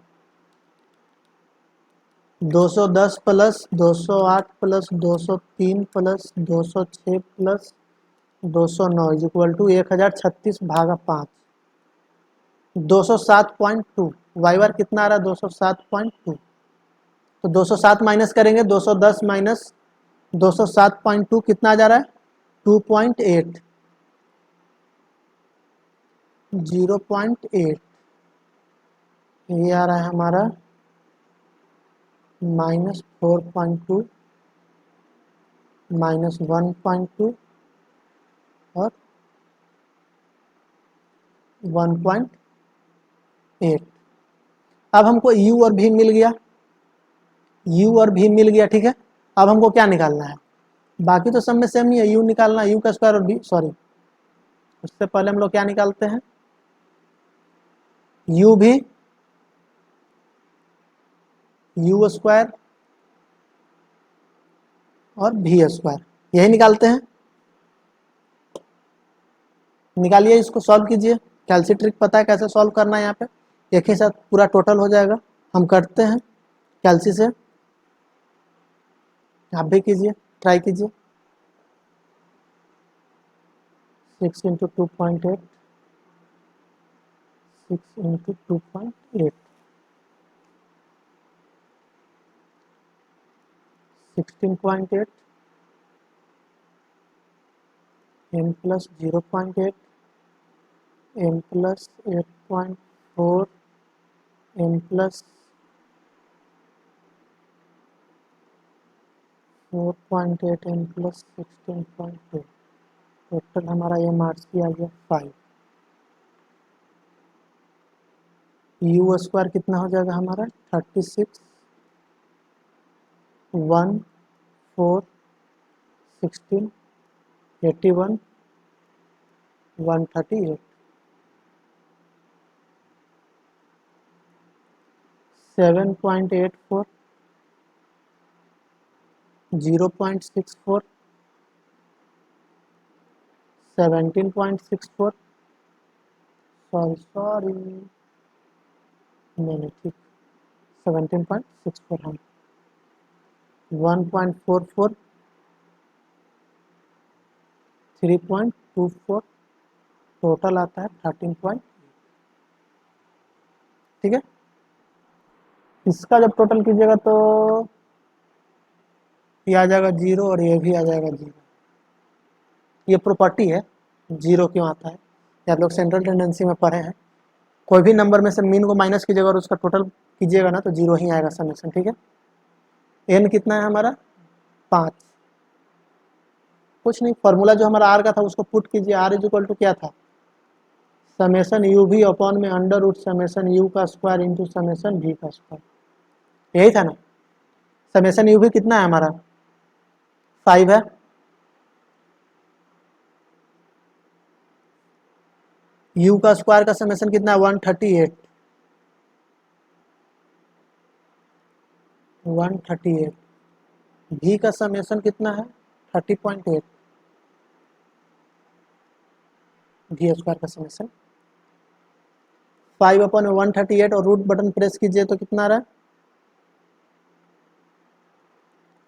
210 plus 208 plus 203 plus 206 plus 209 is equal to 1036 भागा 5, 207.2। वाई बार कितना आ रहा है 207.2। तो 207 माइनस करेंगे, 210 माइनस 207.2 कितना आ जा रहा है 2.8, 0.8। ये आ रहा है हमारा -4.2 -1.2 और 1.8। अब हमको u और v मिल गया, u और v मिल गया, ठीक है। अब हमको क्या निकालना है, बाकी तो सब में सेम ही है, u निकालना है, u का स्क्वायर और v, सॉरी उससे पहले हम लोग क्या निकालते हैं, u भी u स्क्वायर और v स्क्वायर, यही निकालते हैं। निकालिए, इसको सॉल्व कीजिए, कैलसी ट्रिक पता है कैसे सॉल्व करना है, यहाँ पे एक ही साथ पूरा टोटल हो जाएगा। हम करते हैं कैलसी से, आप भी कीजिए, ट्राई कीजिए। 6 into 2.8, 6 into 2.8, 16.8 m plus 0.8 m plus 8.4 m plus 4.8 m plus 16.2। Total हमारा ये मार्क्स की आ गया 5। यू स्क्वायर कितना हो जाएगा हमारा 36, 1, 4, 16, 81, 138, 7.84, 0.64, 17.64, सॉरी नहीं ठीक, 17.64 हम, 1.44, 3.24, टोटल आता है 13. ठीक है। इसका जब टोटल कीजिएगा तो ये आ जाएगा 0 और ये भी आ जाएगा 0। ये प्रॉपर्टी है, 0 क्यों आता है, ये आप लोग सेंट्रल टेंडेंसी में पढ़े हैं। कोई भी नंबर में से मीन को माइनस कीजिएगा और उसका टोटल कीजिएगा ना तो 0 ही आएगा समेशन, ठीक है। एन कितना है हमारा 5, कुछ नहीं, फॉर्मूला जो हमारा आर का था उसको पुट कीजिए, आर इज इक्वल टू क्या था, समेशन यू भी अपॉन में अंडर रूट समेशन यू का स्क्वायर इंटू समेशन भी का स्क्वायर, यही था ना। समेशन यू भी कितना है हमारा 5 है, यू का स्क्वायर का समेशन कितना है 138, 138, भी का समेशन कितना है 30.8, भी स्क्वायर का समेशन 5/138 और रूट बटन प्रेस कीजिए तो कितना आ रहा है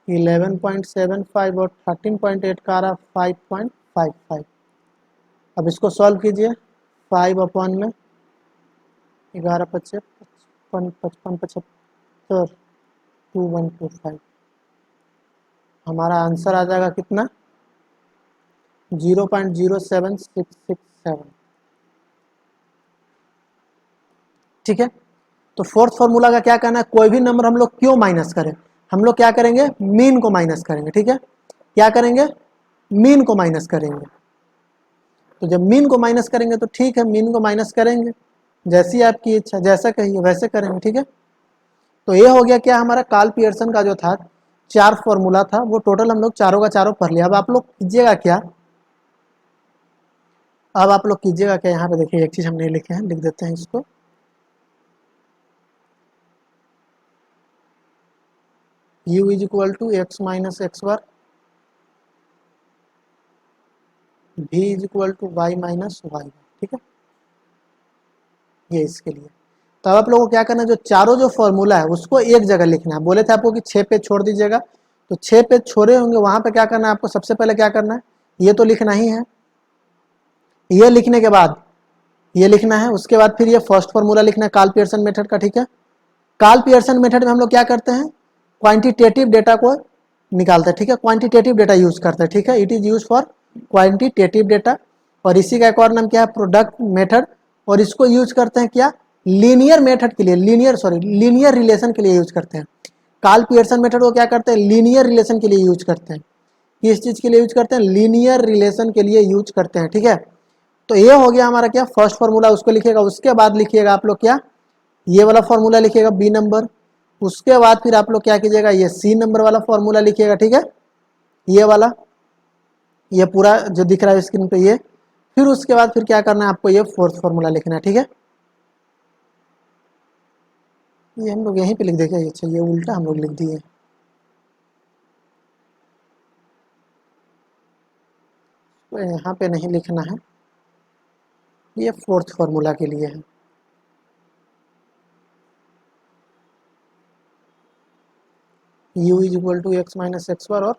11.75 और 13.8 का आ रहा 5.55। अब इसको सॉल्व कीजिए 5 में 11 पच्चे 55 2125 हमारा आंसर आ जाएगा कितना 0.07667। ठीक है, तो फोर्थ फॉर्मूला का क्या कहना है, कोई भी नंबर हम लोग क्यों माइनस करें, हम लोग क्या करेंगे मीन को माइनस करेंगे। ठीक है, क्या करेंगे मीन को माइनस करेंगे। तो जब मीन को माइनस करेंगे तो ठीक है मीन को माइनस करेंगे, जैसी आपकी इच्छा जैसा कहिए वैसे करेंगे। ठीक है, तो ये हो गया क्या हमारा कार्ल पियर्सन का जो था 4 फॉर्मूला था वो टोटल हम लोग चारों का चारों पढ़ लिया। अब आप लोग कीजिएगा क्या, अब आप लोग कीजिएगा क्या, यहाँ पे देखिए एक चीज़ हम नहीं लिखे हैं, लिख देते हैं इसको। u is equal to x minus x bar, v is equal to y minus Y bar. ठीक है, ये इसके लिए। तो अब आप लोगों को क्या करना है, जो चारों जो फॉर्मूला है उसको एक जगह लिखना है। बोले थे आपको कि 6 पेज छोड़ दीजिएगा, तो 6 पेज छोड़े होंगे वहाँ पे क्या करना है आपको, सबसे पहले क्या करना है ये तो लिखना ही है। ये लिखने के बाद ये लिखना है, उसके बाद फिर ये फर्स्ट फॉर्मूला लिखना है कार्ल पियर्सन मेथड का। ठीक है, कार्ल पियर्सन मेथड में हम लोग क्या करते हैं क्वांटिटेटिव डेटा को निकालते हैं। ठीक है, क्वांटिटेटिव डेटा यूज करते हैं। ठीक है, it is use for quantitative data. और इसी का एक और नाम क्या है प्रोडक्ट मेथड, और इसको यूज करते हैं क्या लीनियर मेथड के लिए, लीनियर रिलेशन के लिए यूज करते हैं। कार्ल पियर्सन मेथड को क्या करते हैं लीनियर रिलेशन के लिए यूज करते हैं। किस चीज के लिए यूज करते हैं लीनियर रिलेशन के लिए यूज करते हैं। ठीक है, तो ये हो गया हमारा क्या फर्स्ट फॉर्मूला, उसको लिखिएगा। उसके बाद लिखिएगा आप लोग क्या ये वाला फॉर्मूला लिखिएगा बी नंबर। उसके बाद फिर आप लोग क्या कीजिएगा ये सी नंबर वाला फॉर्मूला लिखिएगा। ठीक है, ये वाला ये पूरा जो दिख रहा है स्क्रीन पे ये, फिर उसके बाद फिर क्या करना है आपको ये फोर्थ फॉर्मूला लिखना है। ठीक है, ये हम लोग यहीं पे लिख देंगे। अच्छा ये उल्टा हम लोग लिख दिए, तो यहाँ पे नहीं लिखना है, ये फोर्थ फॉर्मूला के लिए है। u is equal to x minus x bar और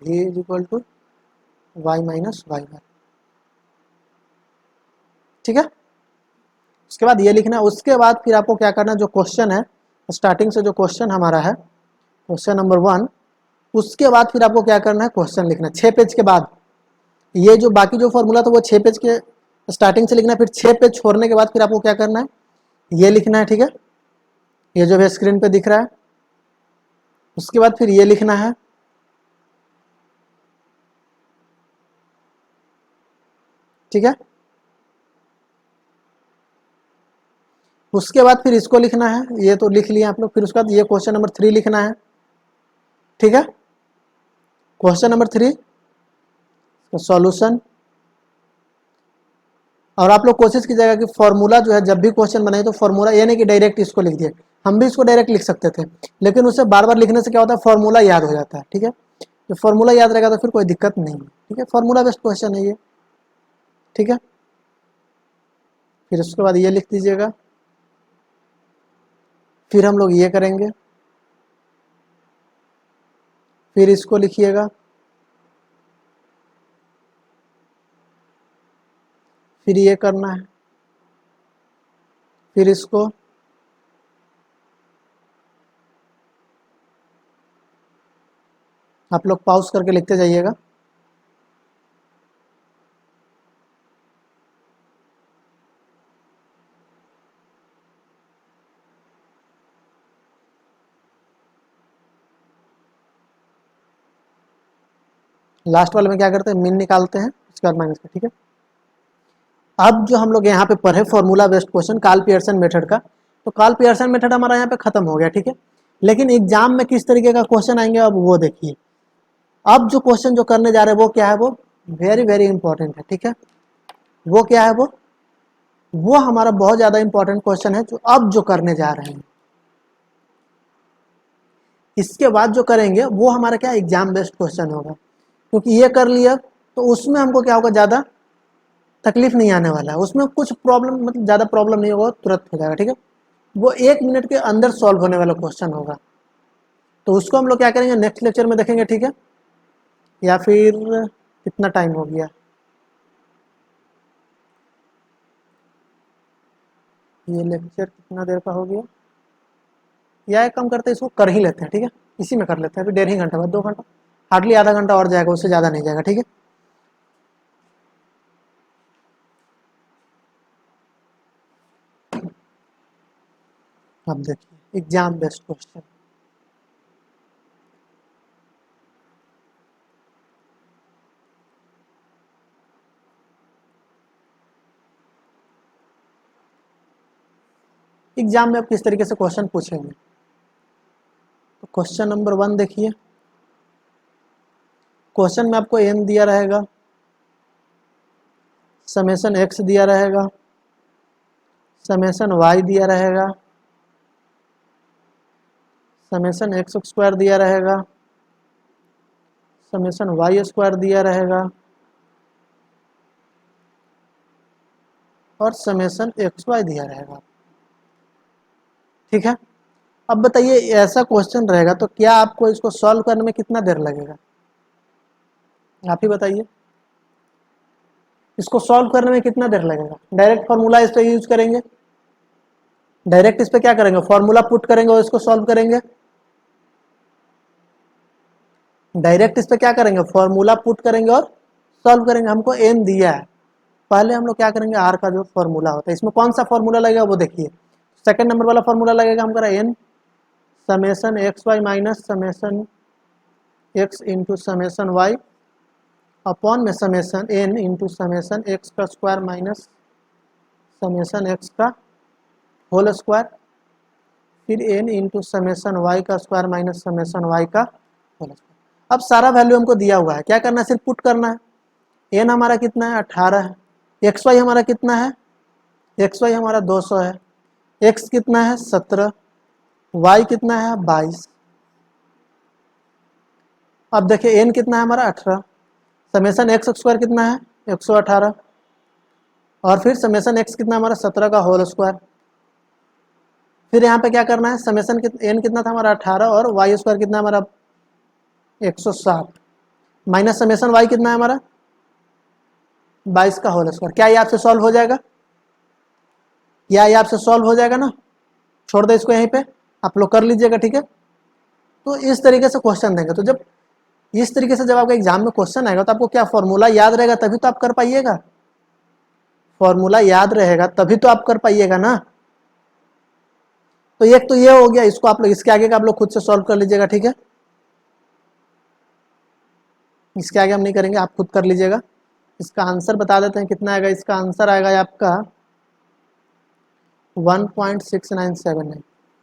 v is equal to y minus Y bar. ठीक है, उसके बाद ये लिखना है। उसके बाद फिर आपको क्या करना है, जो क्वेश्चन है स्टार्टिंग से जो क्वेश्चन हमारा है क्वेश्चन नंबर 1, उसके बाद फिर आपको क्या करना है क्वेश्चन लिखना है 6 पेज के बाद। ये जो बाकी जो फॉर्मूला था वो 6 पेज के स्टार्टिंग से लिखना है, फिर 6 पेज छोड़ने के बाद फिर आपको क्या करना है ये लिखना है। ठीक है, ये जो है स्क्रीन पे दिख रहा है। उसके बाद फिर ये लिखना है। ठीक है, उसके बाद फिर इसको लिखना है, ये तो लिख लिया आप लोग। फिर उसके बाद ये क्वेश्चन नंबर 3 लिखना है। ठीक है, क्वेश्चन नंबर 3 सॉल्यूशन। और आप लोग कोशिश कीजिएगा कि फॉर्मूला जो है जब भी क्वेश्चन बनाए तो फॉर्मूला ये नहीं कि डायरेक्ट इसको लिख दिए, हम भी इसको डायरेक्ट लिख सकते थे, लेकिन उसे बार बार लिखने से क्या होता है फॉर्मूला याद हो जाता है। ठीक है, जो फॉर्मूला याद रहेगा तो फिर कोई दिक्कत नहीं है। ठीक है, फॉर्मूला बेस्ड क्वेश्चन है ये। ठीक है, फिर उसके बाद ये लिख दीजिएगा। फिर हम लोग ये करेंगे, फिर इसको लिखिएगा, फिर ये करना है, फिर इसको, आप लोग पॉज करके लिखते जाइएगा। लास्ट वाले में क्या करते हैं मीन निकालते हैं, उसके बाद माइनस का। ठीक है, अब जो हम लोग यहाँ पे पढ़े formula based question Karl Pearson method का, तो कार्ल पियर्सन मेथड हमारा यहाँ पे खत्म हो गया। ठीक है, लेकिन एग्जाम में किस तरीके का क्वेश्चन आएंगे अब वो देखिए। अब जो क्वेश्चन जो करने जा रहे हैं वो क्या है, वो वेरी वेरी इंपॉर्टेंट है। ठीक है, वो क्या है, वो हमारा बहुत ज्यादा इंपॉर्टेंट क्वेश्चन है जो अब जो करने जा रहे हैं। इसके बाद जो करेंगे वो हमारा क्या एग्जाम बेस्ड क्वेश्चन होगा, क्योंकि ये कर लिया तो उसमें हमको क्या होगा ज्यादा तकलीफ नहीं आने वाला है, उसमें कुछ प्रॉब्लम मतलब ज़्यादा प्रॉब्लम नहीं होगा, तुरंत हो जाएगा, ठीक है। वो 1 मिनट के अंदर सॉल्व होने वाला क्वेश्चन होगा। तो उसको हम लोग क्या करेंगे, नेक्स्ट लेक्चर में देखेंगे, ठीक है। या फिर कितना टाइम हो गया, ये लेक्चर कितना देर का हो गया, या एक काम करते हैं इसको कर ही लेते हैं, ठीक है, इसी में कर लेते हैं, अभी 1.5 घंटा बाद 2 घंटा, हार्डली आधा घंटा और जाएगा, उससे ज़्यादा नहीं जाएगा, ठीक है। अब देखिए एग्जाम बेस्ड क्वेश्चन, एग्जाम में अब किस तरीके से क्वेश्चन पूछेंगे। तो क्वेश्चन नंबर 1 देखिए, क्वेश्चन में आपको एन दिया रहेगा, समेशन एक्स दिया रहेगा, समेशन वाई दिया रहेगा, समेशन एक्स स्क्वायर दिया रहेगा, समेशन वाई स्क्वायर दिया रहेगा, और समेशन एक्स वाई दिया रहेगा, ठीक है। अब बताइए ऐसा क्वेश्चन रहेगा तो क्या आपको इसको सॉल्व करने में कितना देर लगेगा, आप ही बताइए, इसको सॉल्व करने में कितना देर लगेगा। डायरेक्ट फार्मूला इस पे यूज करेंगे, डायरेक्ट इस पे क्या करेंगे, फार्मूला पुट करेंगे और इसको सॉल्व करेंगे। डायरेक्ट इस पे क्या करेंगे, फार्मूला पुट करेंगे और सॉल्व करेंगे। हमको एन दिया है, पहले हम लोग क्या करेंगे, आर का जो फार्मूला होता है, इसमें कौन सा फार्मूला लगेगा वो देखिए। सेकंड नंबर वाला फार्मूला लगेगा हमारा n summation x Y minus summation x into summation y upon में summation n into summation x का स्क्वायर माइनस समेशन एक्स का होल स्क्वायर, फिर एन इंटू समेशन वाई का स्क्वायर माइनस समेशन वाई का whole square. अब सारा value हमको दिया हुआ है, क्या करना है, सिर्फ पुट करना है। एन हमारा कितना है, 18 है। एक्स वाई हमारा कितना है, एक्स वाई हमारा 200 है। एक्स कितना है, 17। वाई कितना है, 22। अब देखिए एन कितना है हमारा, 18। समेशन एक्स स्क्वायर कितना है, 118। और फिर समेशन एक्स कितना हमारा, 17 का होल स्क्वायर। फिर यहाँ पे क्या करना है, समेशन एन कितना था हमारा, 18, और वाई स्क्वायर कितना हमारा, 160, माइनस समेशन वाई कितना है हमारा, 22 का होल स्क्वायर। क्या ये आपसे सॉल्व हो जाएगा, क्या ये आपसे सॉल्व हो जाएगा ना। छोड़ दे इसको यहीं पे, आप लोग कर लीजिएगा, ठीक है। तो इस तरीके से क्वेश्चन देंगे, तो जब इस तरीके से जब आपका एग्जाम में क्वेश्चन आएगा तो आपको क्या फॉर्मूला याद रहेगा, तभी तो आप कर पाइएगा। फॉर्मूला याद रहेगा तभी तो आप कर पाइएगा ना। तो एक तो ये हो गया, इसको आप लोग इसके आगे का आप लोग खुद से सॉल्व कर लीजिएगा, ठीक है। इसके आगे हम नहीं करेंगे, आप खुद कर लीजिएगा। इसका आंसर बता देते हैं कितना आएगा। इसका आंसर आएगा आपका 1.6979।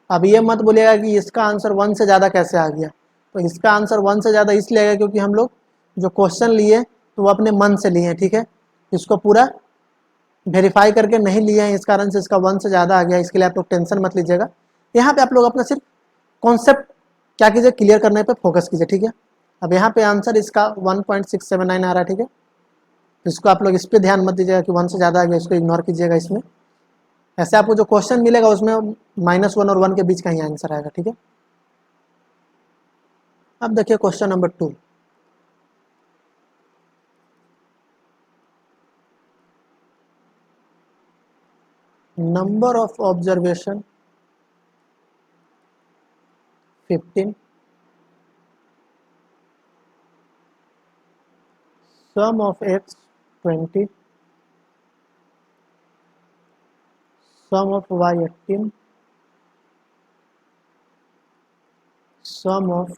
अब ये मत बोलिएगा कि इसका आंसर 1 से ज़्यादा कैसे आ गया। तो इसका आंसर 1 से ज़्यादा इसलिए आएगा क्योंकि हम लोग जो क्वेश्चन लिए तो वो अपने मन से लिए हैं, ठीक है। इसको पूरा वेरीफाई करके नहीं लिए हैं, इस कारण से इसका 1 से ज़्यादा आ गया। इसके लिए आप लोग टेंशन मत लीजिएगा। यहाँ पे आप लोग अपना सिर्फ कॉन्सेप्ट क्या कीजिए, क्लियर करने पे फोकस कीजिए, ठीक है। अब यहाँ पे आंसर इसका 1.679 आ रहा है, ठीक है। तो इसको आप लोग इस पर ध्यान मत दीजिएगा कि 1 से ज़्यादा आ गया, इसको इग्नोर कीजिएगा। इसमें ऐसे आपको जो क्वेश्चन मिलेगा उसमें -1 और 1 के बीच का ही आंसर आएगा, ठीक है। अब देखिए question number 2, number of observation 15, sum of X 20, sum of Y 18, sum of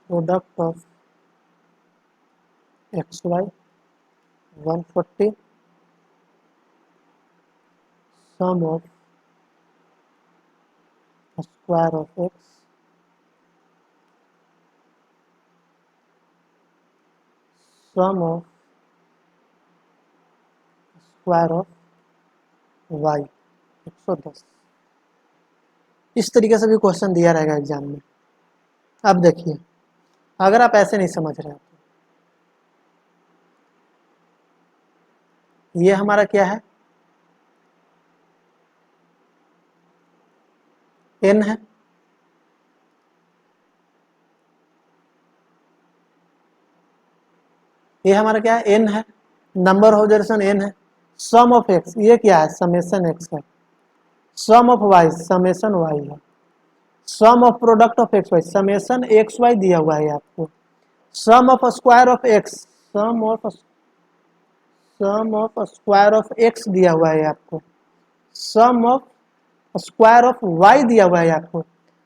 product of x Y 140, sum of square of x, sum of square of Y 110। इस तरीके से भी क्वेश्चन दिया रहेगा एग्जाम में। अब देखिए अगर आप ऐसे नहीं समझ रहे हैं ये हमारा क्या है, n है, ये हमारा क्या है, n है, नंबर ऑफ जनरेशन n है। सम ऑफ x ये क्या है, समेशन x है। Sum of y summation y है। Sum of product of x y summation x y दिया हुआ है आपको। Sum of square of x sum of square of x दिया हुआ है आपको। Sum of square of y दिया हुआ है आपको।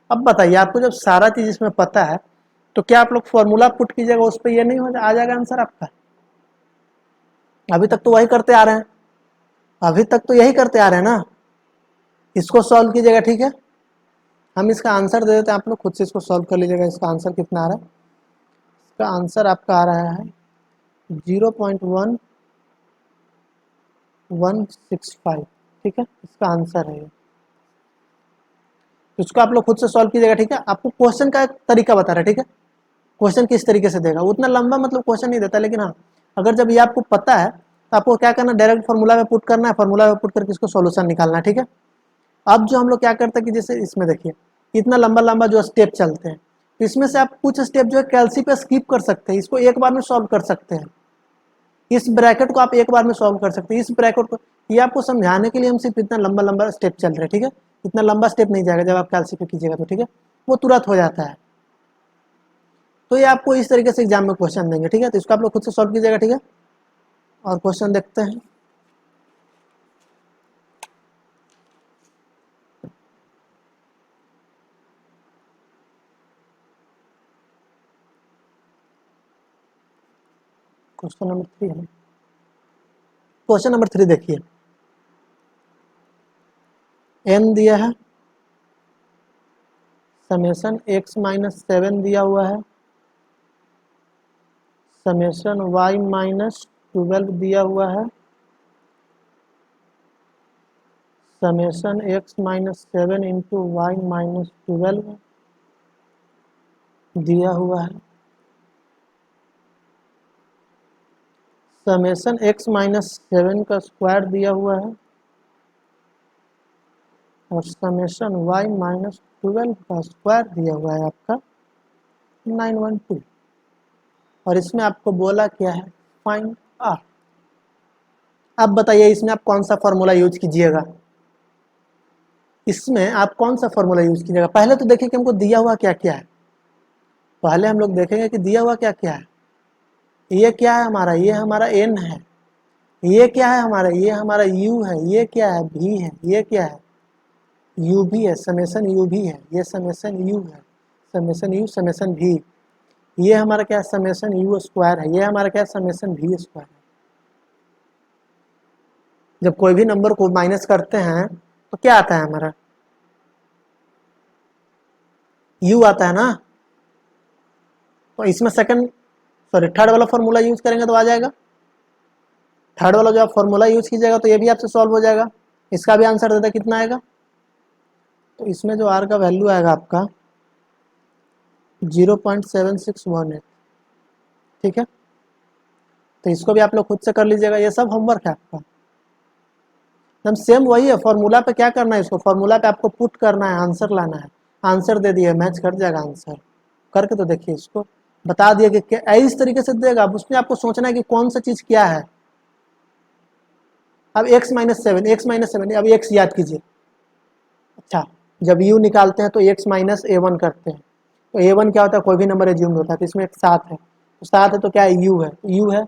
अब बताइए, आपको जब सारा चीज इसमें पता है तो क्या आप लोग फॉर्मूला पुट कीजिएगा उस पर, ये नहीं हो आ जाएगा आंसर आपका। अभी तक तो वही करते आ रहे हैं, अभी तक तो यही करते आ रहे हैं ना। इसको सॉल्व कीजिएगा, ठीक है। हम इसका आंसर दे देते हैं, आप लोग खुद से इसको सॉल्व कर लीजिएगा। इसका आंसर कितना आ रहा है, इसका आंसर आपका आ रहा है 0.1165, ठीक है, इसका आंसर है। इसको आप लोग खुद से सॉल्व कीजिएगा, ठीक है। आपको क्वेश्चन का एक तरीका बता रहा है, ठीक है। क्वेश्चन किस तरीके से देगा, उतना लंबा मतलब क्वेश्चन नहीं देता, लेकिन हाँ अगर जब ये आपको पता है तो आपको क्या करना है, डायरेक्ट फॉर्मूला में पुट करना है, फॉर्मूला में पुट करके इसको सॉल्यूशन निकालना है, ठीक है। अब जो हम लोग क्या करते हैं कि जैसे इसमें देखिए इतना लंबा लंबा जो स्टेप चलते हैं, तो इसमें से आप कुछ स्टेप जो है कैलसी पे स्किप कर सकते हैं, इसको एक बार में सॉल्व कर सकते हैं। इस ब्रैकेट को आप एक बार में सॉल्व कर सकते हैं। इस ब्रैकेट को ये आपको समझाने के लिए हम सिर्फ इतना लंबा लंबा स्टेप चल रहे हैं, ठीक है। इतना लंबा स्टेप नहीं जाएगा जब आप कैलसी पे कीजिएगा तो, ठीक है, वो तुरंत हो जाता है। तो ये आपको इस तरीके से एग्जाम में क्वेश्चन देंगे, ठीक है। तो इसको आप लोग खुद से सॉल्व कीजिएगा, ठीक है। और क्वेश्चन देखते हैं। क्वेश्चन नंबर 3 है। क्वेश्चन नंबर 3 देखिए, n दिया है, समेशन x माइनस 7 दिया हुआ है, समेशन y माइनस 12 दिया हुआ है, summation x minus 7 into Y minus 12 दिया हुआ है, समेशन x माइनस 7 का स्क्वायर दिया हुआ है, और समेशन y माइनस 12 का स्क्वायर दिया हुआ है आपका 912। और इसमें आपको बोला क्या है, फाइंड आर। अब बताइए इसमें आप कौन सा फॉर्मूला यूज कीजिएगा, इसमें आप कौन सा फॉर्मूला यूज कीजिएगा। पहले तो देखिए कि हमको दिया हुआ क्या क्या है, पहले हम लोग देखेंगे कि दिया हुआ क्या क्या है। ये क्या है हमारा, ये हमारा n है, ये क्या है हमारा, ये हमारा u है, ये क्या है v है, ये क्या है u भी है, समेशन u भी है, ये समेशन u है, समेशन u समेशन v, ये हमारा क्या है समेशन u स्क्वायर है, ये हमारा क्या है समेशन v स्क्वायर है। जब कोई भी नंबर को माइनस करते हैं तो क्या आता है हमारा, u आता है ना। तो इसमें सेकंड सॉरी थर्ड वाला फॉर्मूला यूज करेंगे तो आ जाएगा। थर्ड वाला जो आप फॉर्मूला यूज कीजिएगा तो ये भी आपसे सॉल्व हो जाएगा। इसका भी आंसर देता कितना आएगा, तो इसमें जो r का वैल्यू आएगा आपका 0.7618, ठीक है। तो इसको भी आप लोग खुद से कर लीजिएगा, ये सब होमवर्क है आपका। एकदम सेम वही है, फॉर्मूला पे क्या करना है, इसको फॉर्मूला पे आपको पुट करना है, आंसर लाना है। आंसर दे दिए, मैच कर जाएगा आंसर। करके तो देखिए, इसको बता दिया कि इस तरीके से देगा। अब उसमें आपको सोचना है कि कौन सा चीज क्या है। अब x-7 अब x याद कीजिए। अच्छा, जब u निकालते हैं तो x-a1 करते हैं, तो a1 क्या होता है, कोई भी नंबर एज्यूम होता है। तो इसमें एक 7 है, तो 7 है तो क्या है, u है, u है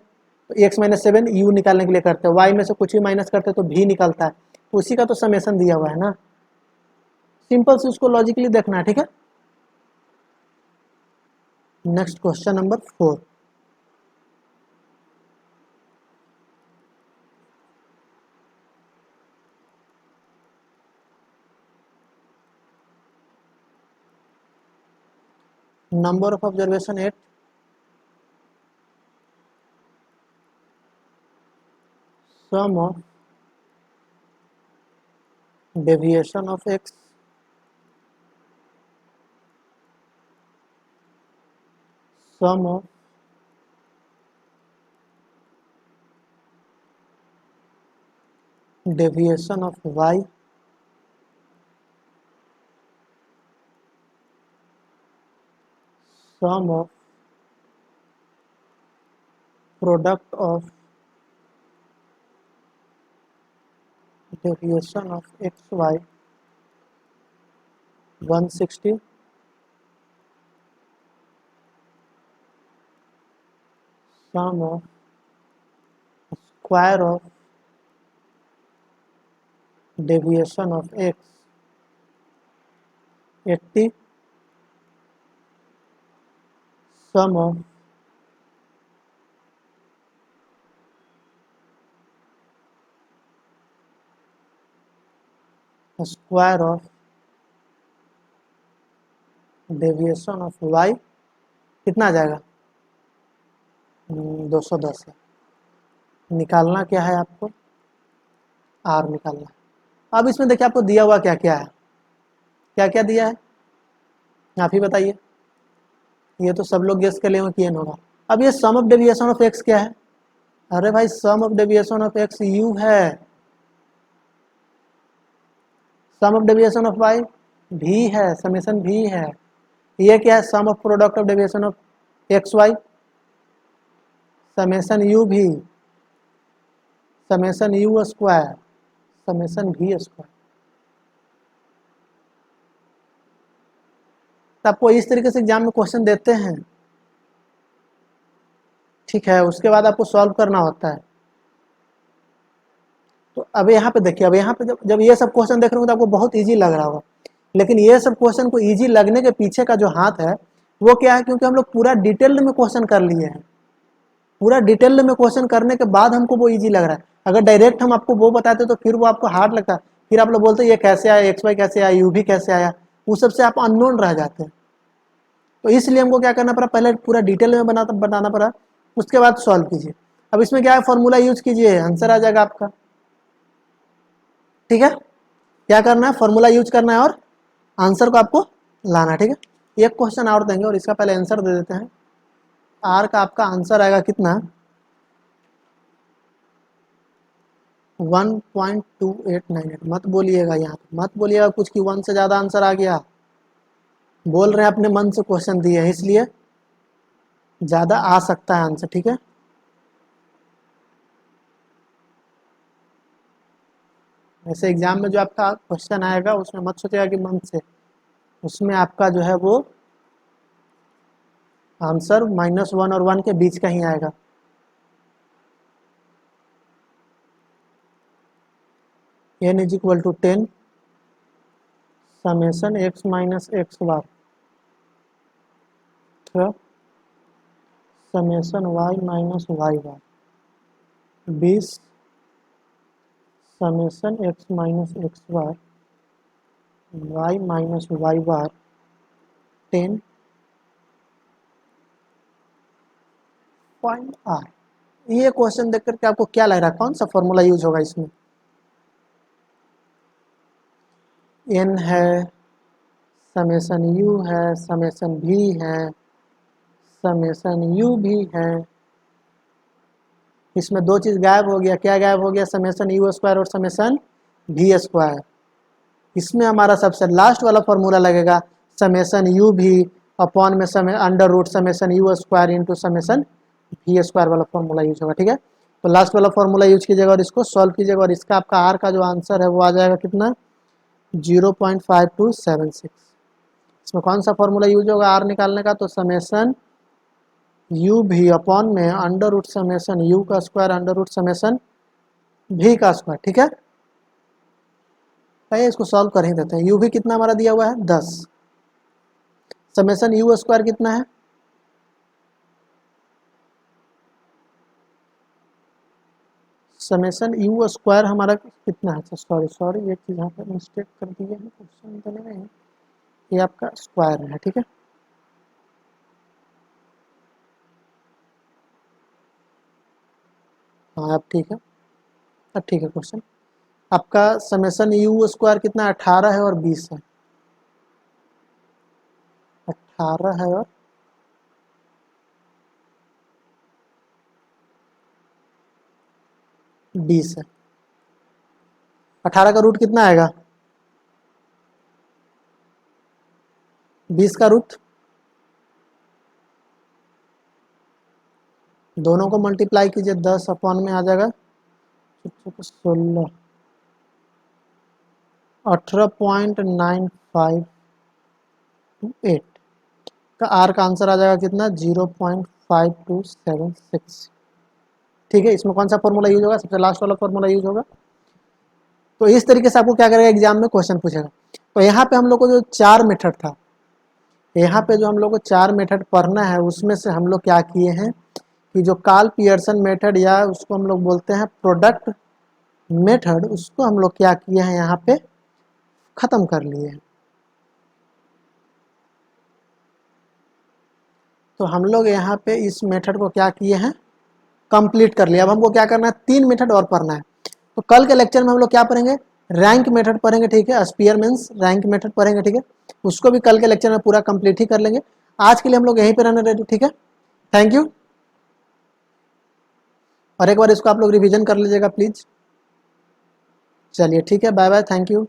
तो x-7 u निकालने के लिए करते हैं। y में से कुछ भी माइनस करते हैं तो v निकलता है, तो उसी का तो समेशन दिया हुआ है ना। सिंपल से उसको लॉजिकली देखना है, ठीक है। Next question number 4। Number of observation 8, sum of deviation of x, sum of deviation of Y sum of product of deviation of x Y 160 sum of square of deviation of x 80 sum of square of deviation of y कितना आ जाएगा 210 है। निकालना क्या है आपको r निकालना है। अब इसमें देखिए आपको दिया हुआ क्या क्या है, क्या क्या दिया है आप ही बताइए। ये तो सब लोग गेस कर लेंगे कि n होगा। अब ये sum of deviation of x क्या है, अरे भाई sum of deviation of x u है, sum of deviation of y v है, समेशन v है। ये क्या है sum of product of deviation of x y summation u v summation u square summation v square. तो आपको इस तरीके से एग्जाम में क्वेश्चन देते हैं, ठीक है, उसके बाद आपको सॉल्व करना होता है। तो अब यहाँ पे देखिए, अब यहाँ पे जब ये सब क्वेश्चन देख रहे हो तो आपको बहुत इजी लग रहा होगा, लेकिन ये सब क्वेश्चन को इजी लगने के पीछे का जो हाथ है वो क्या है, क्योंकि हम लोग पूरा डिटेल्ड में क्वेश्चन कर लिए हैं। पूरा डिटेल्ड में क्वेश्चन करने के बाद हमको वो इजी लग रहा है। अगर डायरेक्ट हम आपको वो बताते तो फिर वो आपको हार्ड लगता, फिर आप लोग बोलते ये कैसे आया, एक्स वाई कैसे आया, यू भी कैसे आया, उस सबसे आप अननोन रह जाते हैं। तो इसलिए हमको क्या करना पड़ा, पहले पूरा डिटेल में बनाना पड़ा, उसके बाद सॉल्व कीजिए। अब इसमें क्या है, फॉर्मूला यूज कीजिए, आंसर आ जाएगा आपका। ठीक है, क्या करना है, फॉर्मूला यूज करना है और आंसर को आपको लाना है। ठीक है, एक क्वेश्चन और देंगे और इसका पहले आंसर दे देते हैं। आर का आपका आंसर आएगा कितना, 1.2898। मत बोलिएगा, यहाँ पे मत बोलिएगा कुछ कि 1 से ज़्यादा आंसर आ गया। बोल रहे हैं अपने मन से क्वेश्चन दिए हैं, इसलिए ज़्यादा आ सकता है आंसर। ठीक है, वैसे एग्जाम में जो आपका क्वेश्चन आएगा उसमें मत सोचेगा कि मन से, उसमें आपका जो है वो आंसर -1 और 1 के बीच का ही आएगा। n is equal to 10 summation x minus x bar summation y minus Y bar 20 summation x minus x bar y minus Y bar 10 point r। ये क्वेश्चन देख करके आपको क्या लग रहा है, कौन सा फॉर्मूला यूज होगा इसमें, n है, समेशन u है, समेशन v है, समेशन u भी है। इसमें दो चीज गायब हो गया, क्या गायब हो गया, समेशन u स्क्वायर और समेशन v स्क्वायर। इसमें हमारा सबसे लास्ट वाला फॉर्मूला लगेगा समेशन u भी अपॉन में समय under root summation u square into summation v square वाला फॉर्मूला यूज होगा। ठीक है, तो लास्ट वाला फॉर्मूला यूज कीजिएगा और इसको सॉल्व कीजिएगा और इसका आपका आर का जो आंसर है वो आ जाएगा कितना 0.5276। इसमें कौन सा फॉर्मूला यूज होगा आर निकालने का, तो समेशन u भी अपॉन में अंडर रूट समेशन u का square under root summation v का स्क्वायर। ठीक है, पहले इसको सॉल्व कर ही देते हैं। u भी कितना हमारा दिया हुआ है 10, समेशन u स्क्वायर कितना है, समेशन u स्क्वायर हमारा कितना है, अच्छा सॉरी एक चीज़ यहाँ पे मिस्टेक कर दी है क्वेश्चन देने में, ये आपका स्क्वायर है। ठीक है, हाँ अब ठीक है, अब ठीक है। क्वेश्चन आपका समेशन u स्क्वायर कितना 18 है और 20 है, 18 है और 20 है। 18 का रूट कितना आएगा? 20 का रूट, दोनों को मल्टीप्लाई कीजिए, 10 अपॉन में आ जाएगा 16, 18.9528 का आर का आंसर आ जाएगा कितना? 0.5276। ठीक है, इसमें कौन सा फॉर्मूला यूज होगा? सबसे लास्ट वाला फॉर्मूला यूज होगा। तो इस तरीके से आपको क्या करेगा, एग्जाम में क्वेश्चन पूछेगा। तो यहाँ पे हम लोग को जो 4 मेथड था, यहाँ पे जो हम लोग को 4 मेथड पढ़ना है, उसमें से हम लोग क्या किए हैं कि जो कार्ल पियर्सन मेथड या उसको हम लोग बोलते हैं प्रोडक्ट मेथड, उसको हम लोग क्या किए हैं, यहाँ पे खत्म कर लिए हैं। तो हम लोग यहाँ पे इस मेथड को क्या किए हैं, कंप्लीट कर लिया। अब हमको क्या करना है, 3 मेथड और पढ़ना है। तो कल के लेक्चर में हम लोग क्या पढ़ेंगे, रैंक मेथड पढ़ेंगे, ठीक है, स्पीयर मींस रैंक मेथड पढ़ेंगे, ठीक है। उसको भी कल के लेक्चर में पूरा कंप्लीट ही कर लेंगे। आज के लिए हम लोग यहीं पे रहने रेडी, ठीक है। Thank you. और एक बार इसको आप लोग रिवीजन कर लीजिएगा प्लीज। चलिए ठीक है, बाय बाय, थैंक यू।